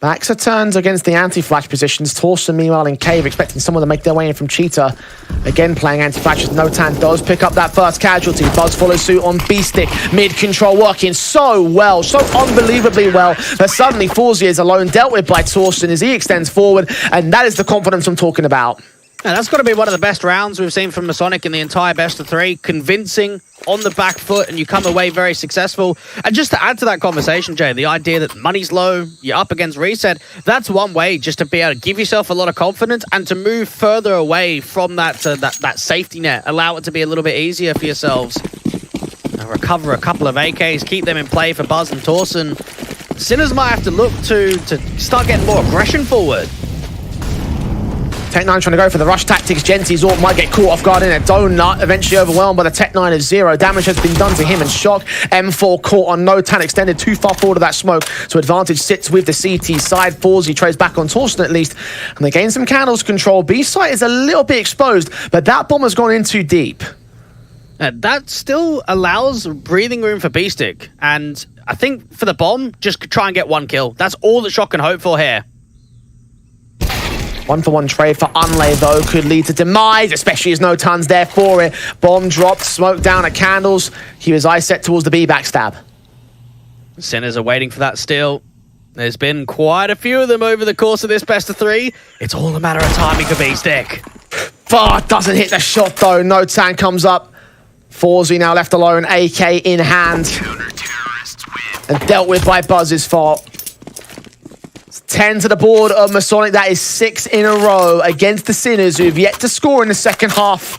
[SPEAKER 2] Baxa turns against the anti-flash positions. Torsten, meanwhile, in cave, expecting someone to make their way in from Cheetah. Again, playing anti-flashes. Notan does pick up that first casualty. Buzz follows suit on B-Stick. Mid-control working so well, so unbelievably well. But suddenly, Forzi is alone, dealt with by Torsten as he extends forward. And that is the confidence I'm talking about.
[SPEAKER 1] And that's got to be one of the best rounds we've seen from MASONIC in the entire best of 3. Convincing, on the back foot, and you come away very successful. And just to add to that conversation, Jay, the idea that money's low, you're up against reset, that's one way just to be able to give yourself a lot of confidence and to move further away from that safety net. Allow it to be a little bit easier for yourselves. And recover a couple of AKs, keep them in play for Buzz and Torsten. Sinners might have to look to start getting more aggression forward.
[SPEAKER 2] Tech9 trying to go for the rush tactics. Gensi's ult might get caught off guard in a donut, eventually overwhelmed by the Tech9 of Zero. Damage has been done to him and Shock. M4 caught on Notan, extended too far forward of that smoke, so advantage sits with the CT side. Forzi trades back on Torsten at least, and they gain some candles control. B-site is a little bit exposed, but that bomb has gone in too deep.
[SPEAKER 1] That still allows breathing room for B-Stick, and I think for the bomb, just try and get one kill. That's all that Shock can hope for here.
[SPEAKER 2] 1-for-1 trade for Unlay, though, could lead to demise, especially as Notan's there for it. Bomb dropped, smoke down at candles. He was eye set towards the B backstab.
[SPEAKER 1] Sinners are waiting for that steal. There's been quite a few of them over the course of this best of 3. It's all a matter of timing for B-Stick.
[SPEAKER 2] Far doesn't hit the shot though. No Tan comes up. FULLGAME now left alone, AK in hand. And dealt with by Buzz's fault. 10 to the board of MASONIC. That is 6 in a row against the Sinners, who have yet to score in the second half.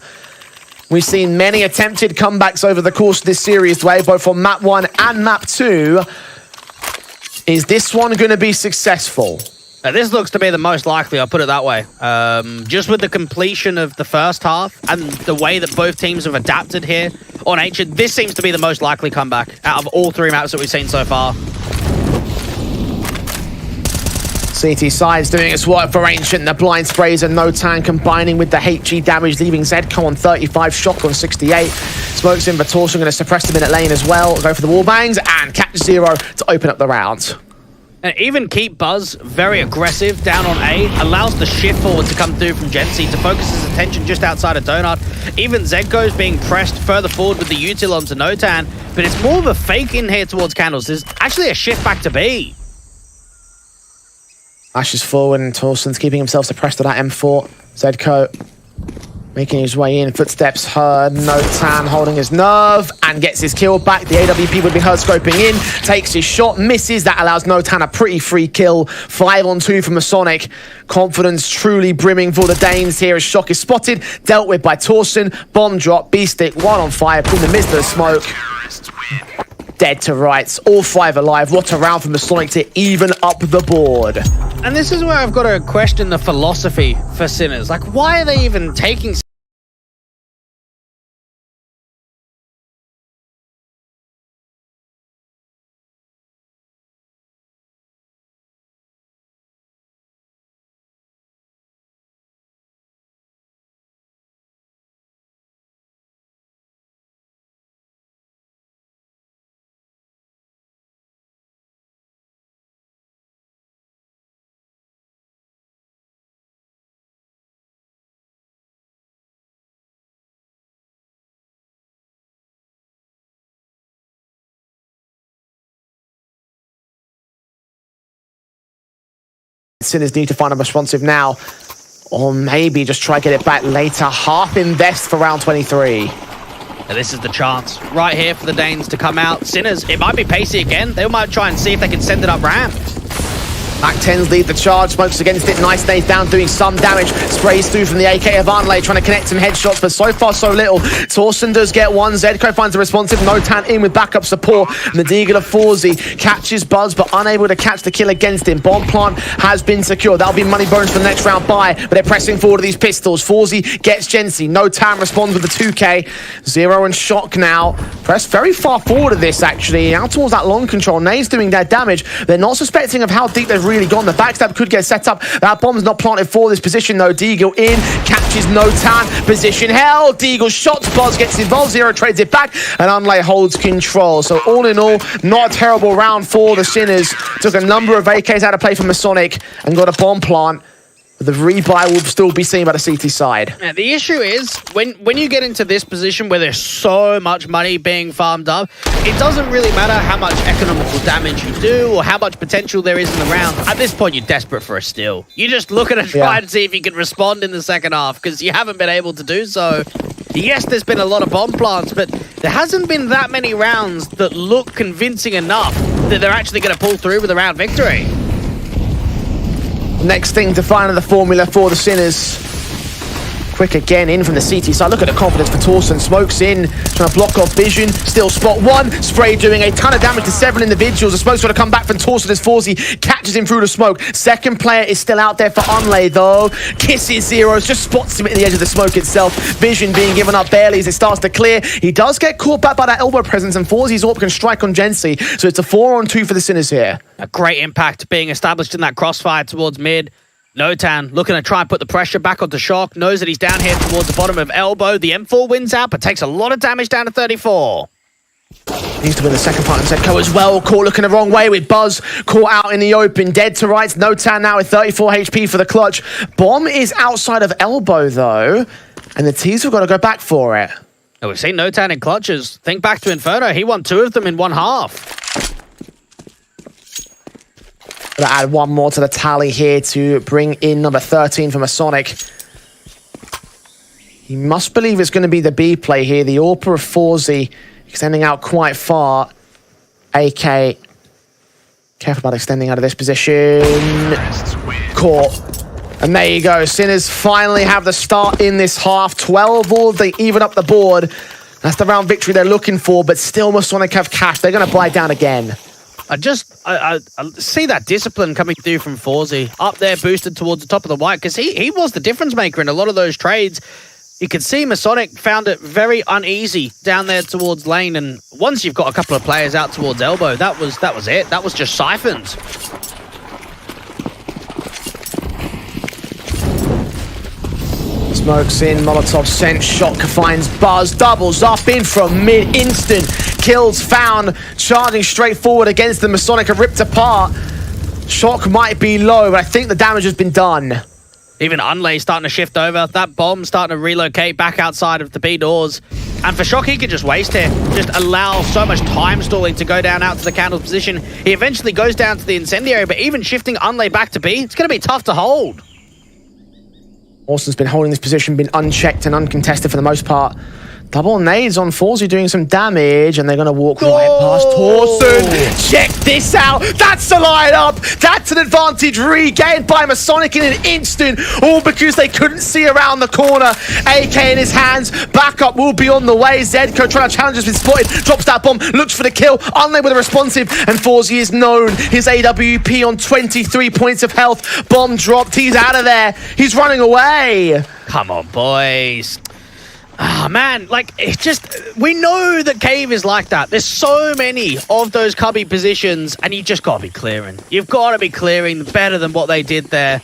[SPEAKER 2] We've seen many attempted comebacks over the course of this series, both on map 1 and map 2. Is this one going to be successful?
[SPEAKER 1] This looks to be the most likely, I'll put it that way. Just with the completion of the first half and the way that both teams have adapted here on Ancient, this seems to be the most likely comeback out of all 3 maps that we've seen so far.
[SPEAKER 2] CT side's doing its work for Ancient. The blind sprays and no Tan combining with the HG damage, leaving Zedco on 35, Shock on 68. Smokes in, but Torsion going to suppress the mid lane as well. Go for the wall bangs and catch 0 to open up the round.
[SPEAKER 1] And even keep Buzz very aggressive down on A, allows the shift forward to come through from Gency to focus his attention just outside of Donut. Even Zedco's being pressed further forward with the util onto Notan, but it's more of a fake in here towards Candles. There's actually a shift back to B.
[SPEAKER 2] Ashes forward and Torsen's keeping himself suppressed to that M4. Zedco making his way in, footsteps heard. No Tan holding his nerve and gets his kill back. The AWP would be heard scoping in, takes his shot, misses. That allows No Tan a pretty free kill. 5 on 2 from MASONIC. Confidence truly brimming for the Danes here as Shock is spotted, dealt with by Torsen. Bomb drop, B-Stick, 1 on 5 in the midst of the smoke. Dead to rights, all 5 alive. What a round for MASONIC to even up the board.
[SPEAKER 1] And this is where I've got to question the philosophy for Sinners. Like, why are they even taking
[SPEAKER 2] Sinners need to find a responsive now, or maybe just try to get it back later. Half invest for round 23.
[SPEAKER 1] And this is the chance right here for the Danes to come out. Sinners, it might be pacey again. They might try and see if they can send it up ramp.
[SPEAKER 2] Mac-10s lead the charge, Smokes against it. Nice Nate down, doing some damage. Sprays through from the AK of Arnley, trying to connect some headshots, but so far so little. Torsen does get one. Zedco finds a responsive. No Tan in with backup support. And the Deagle of FULLGAME catches Buzz, but unable to catch the kill against him. Bomb plant has been secured. That'll be money bonus for the next round by, but they're pressing forward to these pistols. FULLGAME gets Gency. No Tan responds with the 2K. 0 and Shock now. Press very far forward of this, actually. Out towards that long control. Nade's doing their damage. They're not suspecting of how deep they've really gone. The backstab could get set up. That bomb's not planted for this position, though. Deagle in, catches No Tan. Position held. Deagle shots. Buzz gets involved. 0 trades it back, and Unlay holds control. So all in all, not a terrible round for the Sinners. Took a number of AKs out of play from MASONIC and got a bomb plant. The rebuy will still be seen by the CT side.
[SPEAKER 1] Yeah, the issue is, when you get into this position where there's so much money being farmed up, it doesn't really matter how much economical damage you do or how much potential there is in the round. At this point, you're desperate for a steal. You're just looking to try and see if you can respond in the second half, because you haven't been able to do so. Yes, there's been a lot of bomb plants, but there hasn't been that many rounds that look convincing enough that they're actually going to pull through with a round victory.
[SPEAKER 2] Next thing to find the formula for the Sinners. Quick again in from the CT side. Look at the confidence for Torsen. Smokes in, trying to block off vision. Still spot one. Spray doing a ton of damage to several individuals. The smoke's going to come back from Torsen as FULLGAME catches him through the smoke. Second player is still out there for Unlay, though. Kisses Zeros, just spots him at the edge of the smoke itself. Vision being given up barely as it starts to clear. He does get caught back by that elbow presence, and FULLGAME's AWP can strike on Gency. So it's a 4-on-2 for the Sinners here.
[SPEAKER 1] A great impact being established in that crossfire towards mid. No Tan looking to try and put the pressure back onto Shock. Knows that he's down here towards the bottom of Elbow. The M4 wins out, but takes a lot of damage down to 34.
[SPEAKER 2] Needs to win the second part, and Zedco as well. Caught looking the wrong way with Buzz. Caught out in the open. Dead to rights. No Tan now with 34 HP for the clutch. Bomb is outside of Elbow, though. And the T's have got to go back for it.
[SPEAKER 1] Oh, we've seen No Tan in clutches. Think back to Inferno. He won 2 of them in one half.
[SPEAKER 2] Gonna add one more to the tally here to bring in number 13 for MASONIC. He must believe it's going to be the B play here. The AWPer of Forzy extending out quite far. AK, careful about extending out of this position. Caught. And there you go. Sinners finally have the start in this half. 12 all, they even up the board. That's the round victory they're looking for, but still MASONIC have cash. They're going to buy down again.
[SPEAKER 1] I see that discipline coming through from Forzy. Up there, boosted towards the top of the white, because he was the difference maker in a lot of those trades. You can see MASONIC found it very uneasy down there towards lane, and once you've got a couple of players out towards elbow, that was it. That was just siphons.
[SPEAKER 2] Smokes in, Molotov sent, Shock finds Buzz, doubles up in from mid, instant kills found, charging straight forward against the MASONIC, are ripped apart. Shock might be low, but I think the damage has been done.
[SPEAKER 1] Even Unlay starting to shift over. That bomb starting to relocate back outside of the B doors. And for Shock, he could just waste here. Just allow so much time stalling to go down out to the candle's position. He eventually goes down to the incendiary, but even shifting Unlay back to B, it's going to be tough to hold.
[SPEAKER 2] Austin's been holding this position, been unchecked and uncontested for the most part. Double nades on Forzy doing some damage, and they're going to walk right past Torsten. Check this out. That's the line-up. That's an advantage regained by MASONIC in an instant, all because they couldn't see around the corner. AK in his hands. Backup will be on the way. Zedko trying to challenge has been spotted. Drops that bomb. Looks for the kill. Unlay with a responsive, and Forzy is known. His AWP on 23 points of health. Bomb dropped. He's out of there. He's running away.
[SPEAKER 1] Come on, boys. Ah, man, like, it's just, we know that Cave is like that. There's so many of those cubby positions, and you just got to be clearing. You've got to be clearing better than what they did there.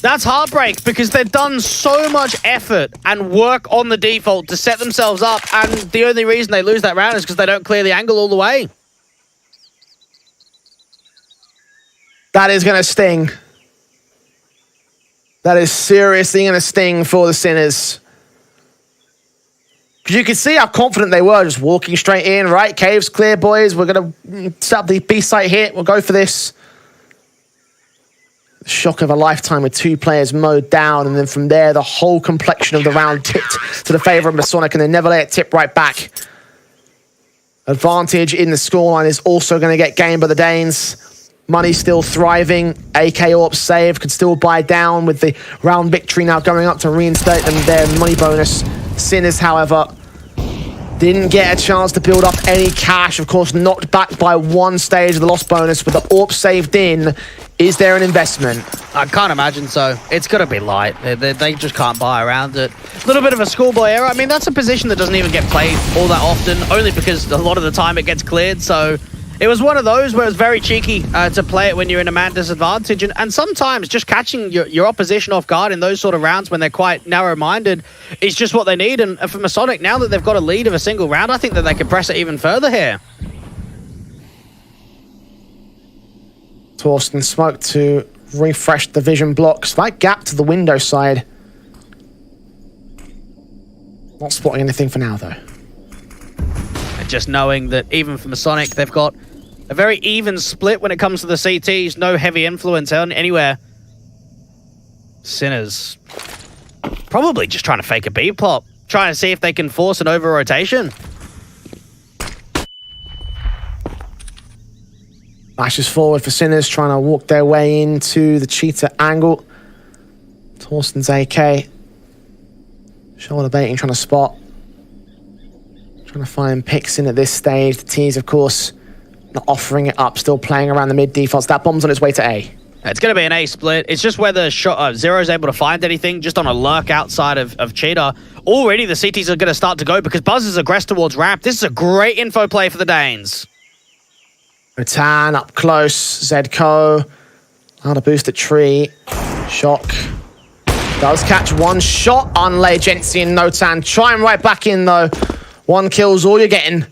[SPEAKER 1] That's heartbreak, because they've done so much effort and work on the default to set themselves up, and the only reason they lose that round is because they don't clear the angle all the way.
[SPEAKER 2] That is going to sting. That is seriously going to sting for the Sinners. Because you can see how confident they were, just walking straight in, right? Cave's clear, boys. We're going to set up the B site hit. We'll go for this. The shock of a lifetime with 2 players mowed down, and then from there, the whole complexion of the round tipped to the favor of MASONIC, and they never let it tip right back. Advantage in the scoreline is also going to get gained by the Danes. Money still thriving. AK AWP save could still buy down with the round victory now going up to reinstate them their money bonus. Sinners, however, didn't get a chance to build up any cash. Of course, knocked back by 1 stage of the loss bonus, with the AWP saved in. Is there an investment?
[SPEAKER 1] I can't imagine so. It's going to be light. They just can't buy around it. A little bit of a schoolboy error. I mean, that's a position that doesn't even get played all that often, only because a lot of the time it gets cleared, so it was one of those where it was very cheeky to play it when you're in a man disadvantage, and sometimes just catching your opposition off guard in those sort of rounds when they're quite narrow-minded is just what they need. And for MASONIC, now that they've got a lead of a single round, I think that they can press it even further here.
[SPEAKER 2] Torsten smoke to refresh the vision blocks. Slight gap to the window side. Not spotting anything for now, though.
[SPEAKER 1] And just knowing that even for MASONIC, they've got a very even split when it comes to the CTs. No heavy influence on anywhere. Sinners probably just trying to fake a B plot, trying to see if they can force an over-rotation.
[SPEAKER 2] Lashes forward for Sinners, trying to walk their way into the cheetah angle. Torsten's AK. Shoulder baiting, trying to spot. Trying to find picks in at this stage. The T's, of course, not offering it up, still playing around the mid defaults. That bomb's on its way to A.
[SPEAKER 1] It's going to be an A split. It's just whether Zero's able to find anything just on a lurk outside of Cheetah. Already the CTs are going to start to go because Buzz is aggressed towards ramp. This is a great info play for the Danes.
[SPEAKER 2] Rotan up close. Zedko. On a boost at tree. Shock. Does catch 1 shot. Unlay Jency and Notan. Trying right back in though. 1 kill's all you're getting.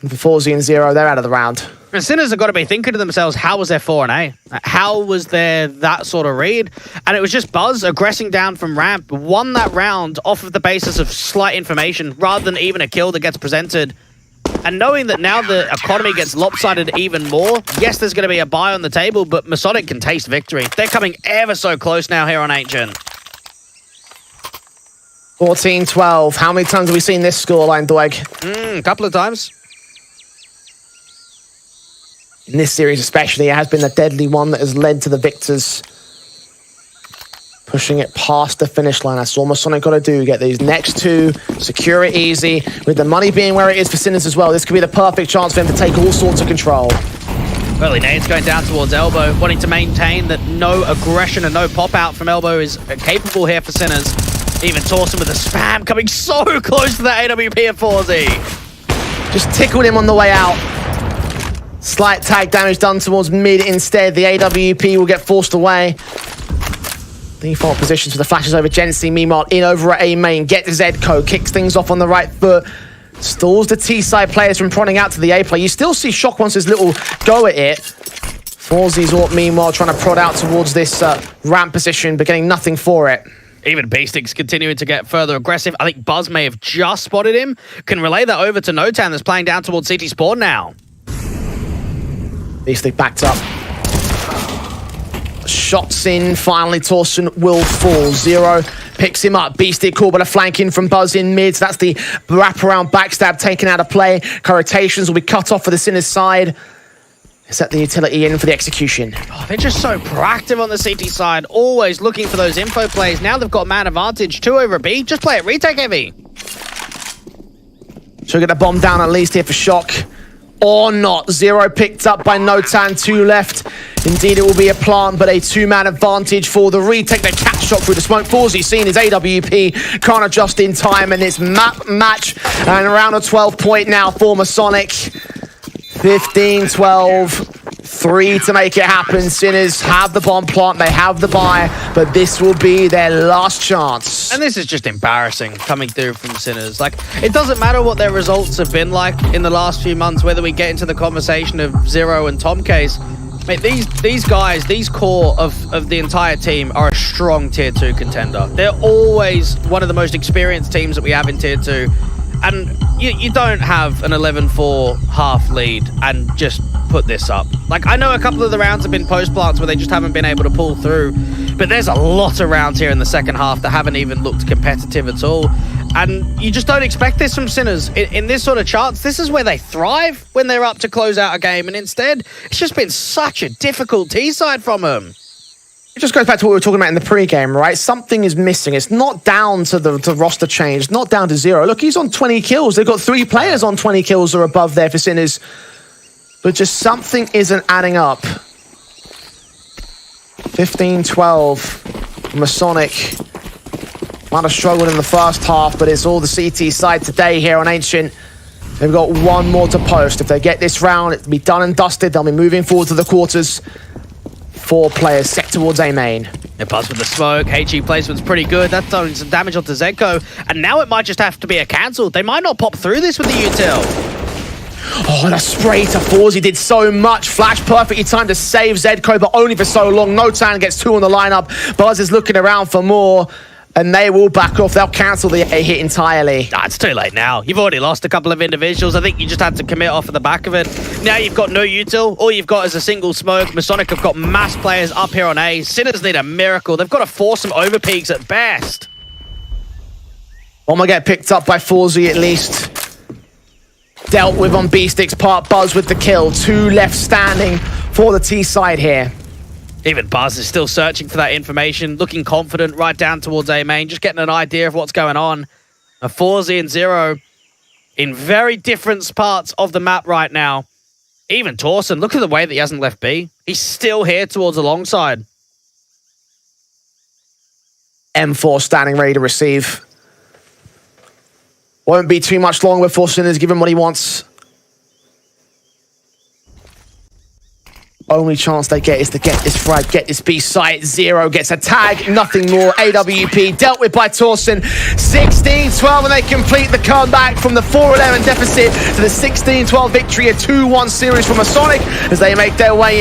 [SPEAKER 2] And for Forzy and Zero, they're out of the round.
[SPEAKER 1] And Sinners have got to be thinking to themselves, how was there 4 and A? How was there that sort of read? And it was just Buzz aggressing down from ramp, won that round off of the basis of slight information rather than even a kill that gets presented. And knowing that now the economy gets lopsided even more, yes, there's going to be a buy on the table, but MASONIC can taste victory. They're coming ever so close now here on Ancient.
[SPEAKER 2] 14-12. How many times have we seen this scoreline, Dweg?
[SPEAKER 1] A couple of times.
[SPEAKER 2] In this series especially, it has been a deadly one that has led to the victors pushing it past the finish line. That's all MASONIC got to do. Get these next two, secure it easy. With the money being where it is for Sinners as well, this could be the perfect chance for him to take all sorts of control.
[SPEAKER 1] Early nades going down towards Elbow, wanting to maintain that no aggression and no pop-out from Elbow is capable here for Sinners. Even Torsen with a spam coming so close to that AWP of FULLZ.
[SPEAKER 2] Just tickled him on the way out. Slight tag damage done towards mid instead. The AWP will get forced away. Default positions for the flashes over Jency. Meanwhile, in over at A main. Get to Zedco. Kicks things off on the right foot. Stalls the T-side players from prodding out to the A play. You still see Shock wants his little go at it. FULLZ's AWP, meanwhile, trying to prod out towards this ramp position, but getting nothing for it.
[SPEAKER 1] Even Beastix continuing to get further aggressive. I think Buzz may have just spotted him. Can relay that over to Notan that's playing down towards CT Spawn now.
[SPEAKER 2] Beastix backed up. Shots in, finally Torsen will fall. Zero picks him up. Beastic caught by a flank in from Buzz in mid. So that's the wraparound backstab taken out of play. Rotations will be cut off for the Sinners side. Set the utility in for the execution.
[SPEAKER 1] Oh, they're just so proactive on the CT side, always looking for those info plays. Now they've got man advantage, 2 over B. Just play it retake heavy.
[SPEAKER 2] So we get a bomb down at least here for Shock. Or not. Zero picked up by Notan, 2 left. Indeed, it will be a plant, but a 2-man advantage for the retake. They catch Shock through the smoke. FULLZ seen his AWP, can't adjust in time, and it's map match. And around a 12 point now for MASONIC. 15-12. 3 to make it happen. Sinners have the bomb plant, they have the buy, but this will be their last chance.
[SPEAKER 1] And this is just embarrassing coming through from Sinners. Like, it doesn't matter what their results have been like in the last few months, whether we get into the conversation of Zero and Tom Case. Mate, these guys, these core of the entire team are a strong tier 2 contender. They're always one of the most experienced teams that we have in tier 2. And you don't have an 11-4 half lead and just put this up. Like, I know a couple of the rounds have been post plants where they just haven't been able to pull through, but there's a lot of rounds here in the second half that haven't even looked competitive at all. And you just don't expect this from Sinners. In this sort of chance, this is where they thrive when they're up to close out a game, and instead, it's just been such a difficult T-side from them.
[SPEAKER 2] It just goes back to what we were talking about in the pre-game, right? Something is missing. It's not down to the roster change. It's not down to Zero. Look, he's on 20 kills. They've got 3 players on 20 kills or above there for Sinners. But just something isn't adding up. 15-12. MASONIC might have struggled in the first half, but it's all the CT side today here on Ancient. They've got 1 more to post. If they get this round, it'll be done and dusted. They'll be moving forward to the quarters. 4 players set towards A main.
[SPEAKER 1] They pass with the smoke. HE placement's pretty good. That's done some damage onto Zedco. And now it might just have to be a cancel. They might not pop through this with the util.
[SPEAKER 2] Oh, and a spray to FULLZ did so much. Flash perfectly timed to save Zedco, but only for so long. Notan gets 2 on the lineup. Buzz is looking around for more, and they will back off. They'll cancel the A hit entirely.
[SPEAKER 1] It's too late now. You've already lost a couple of individuals. I think you just had to commit off of the back of it. Now you've got no util. All you've got is a single smoke. MASONIC have got mass players up here on A. Sinners need a miracle. They've got to force some overpeaks at best.
[SPEAKER 2] One will get picked up by FULLZ at least. Dealt with on Beastix's part. Buzz with the kill. 2 left standing for the T side here.
[SPEAKER 1] Even Buzz is still searching for that information, looking confident right down towards A main, just getting an idea of what's going on. And FULLZ and Zero in very different parts of the map right now. Even Torsen, look at the way that he hasn't left B. He's still here towards alongside.
[SPEAKER 2] M4 standing ready to receive. Won't be too much longer before Sinners give him what he wants. Only chance they get is to get this frag, get this B site. Zero gets a tag, nothing more. AWP dealt with by Torsen. 16-12, and they complete the comeback from the 4-11 deficit to the 16-12 victory. A 2-1 series from MASONIC as they make their way in.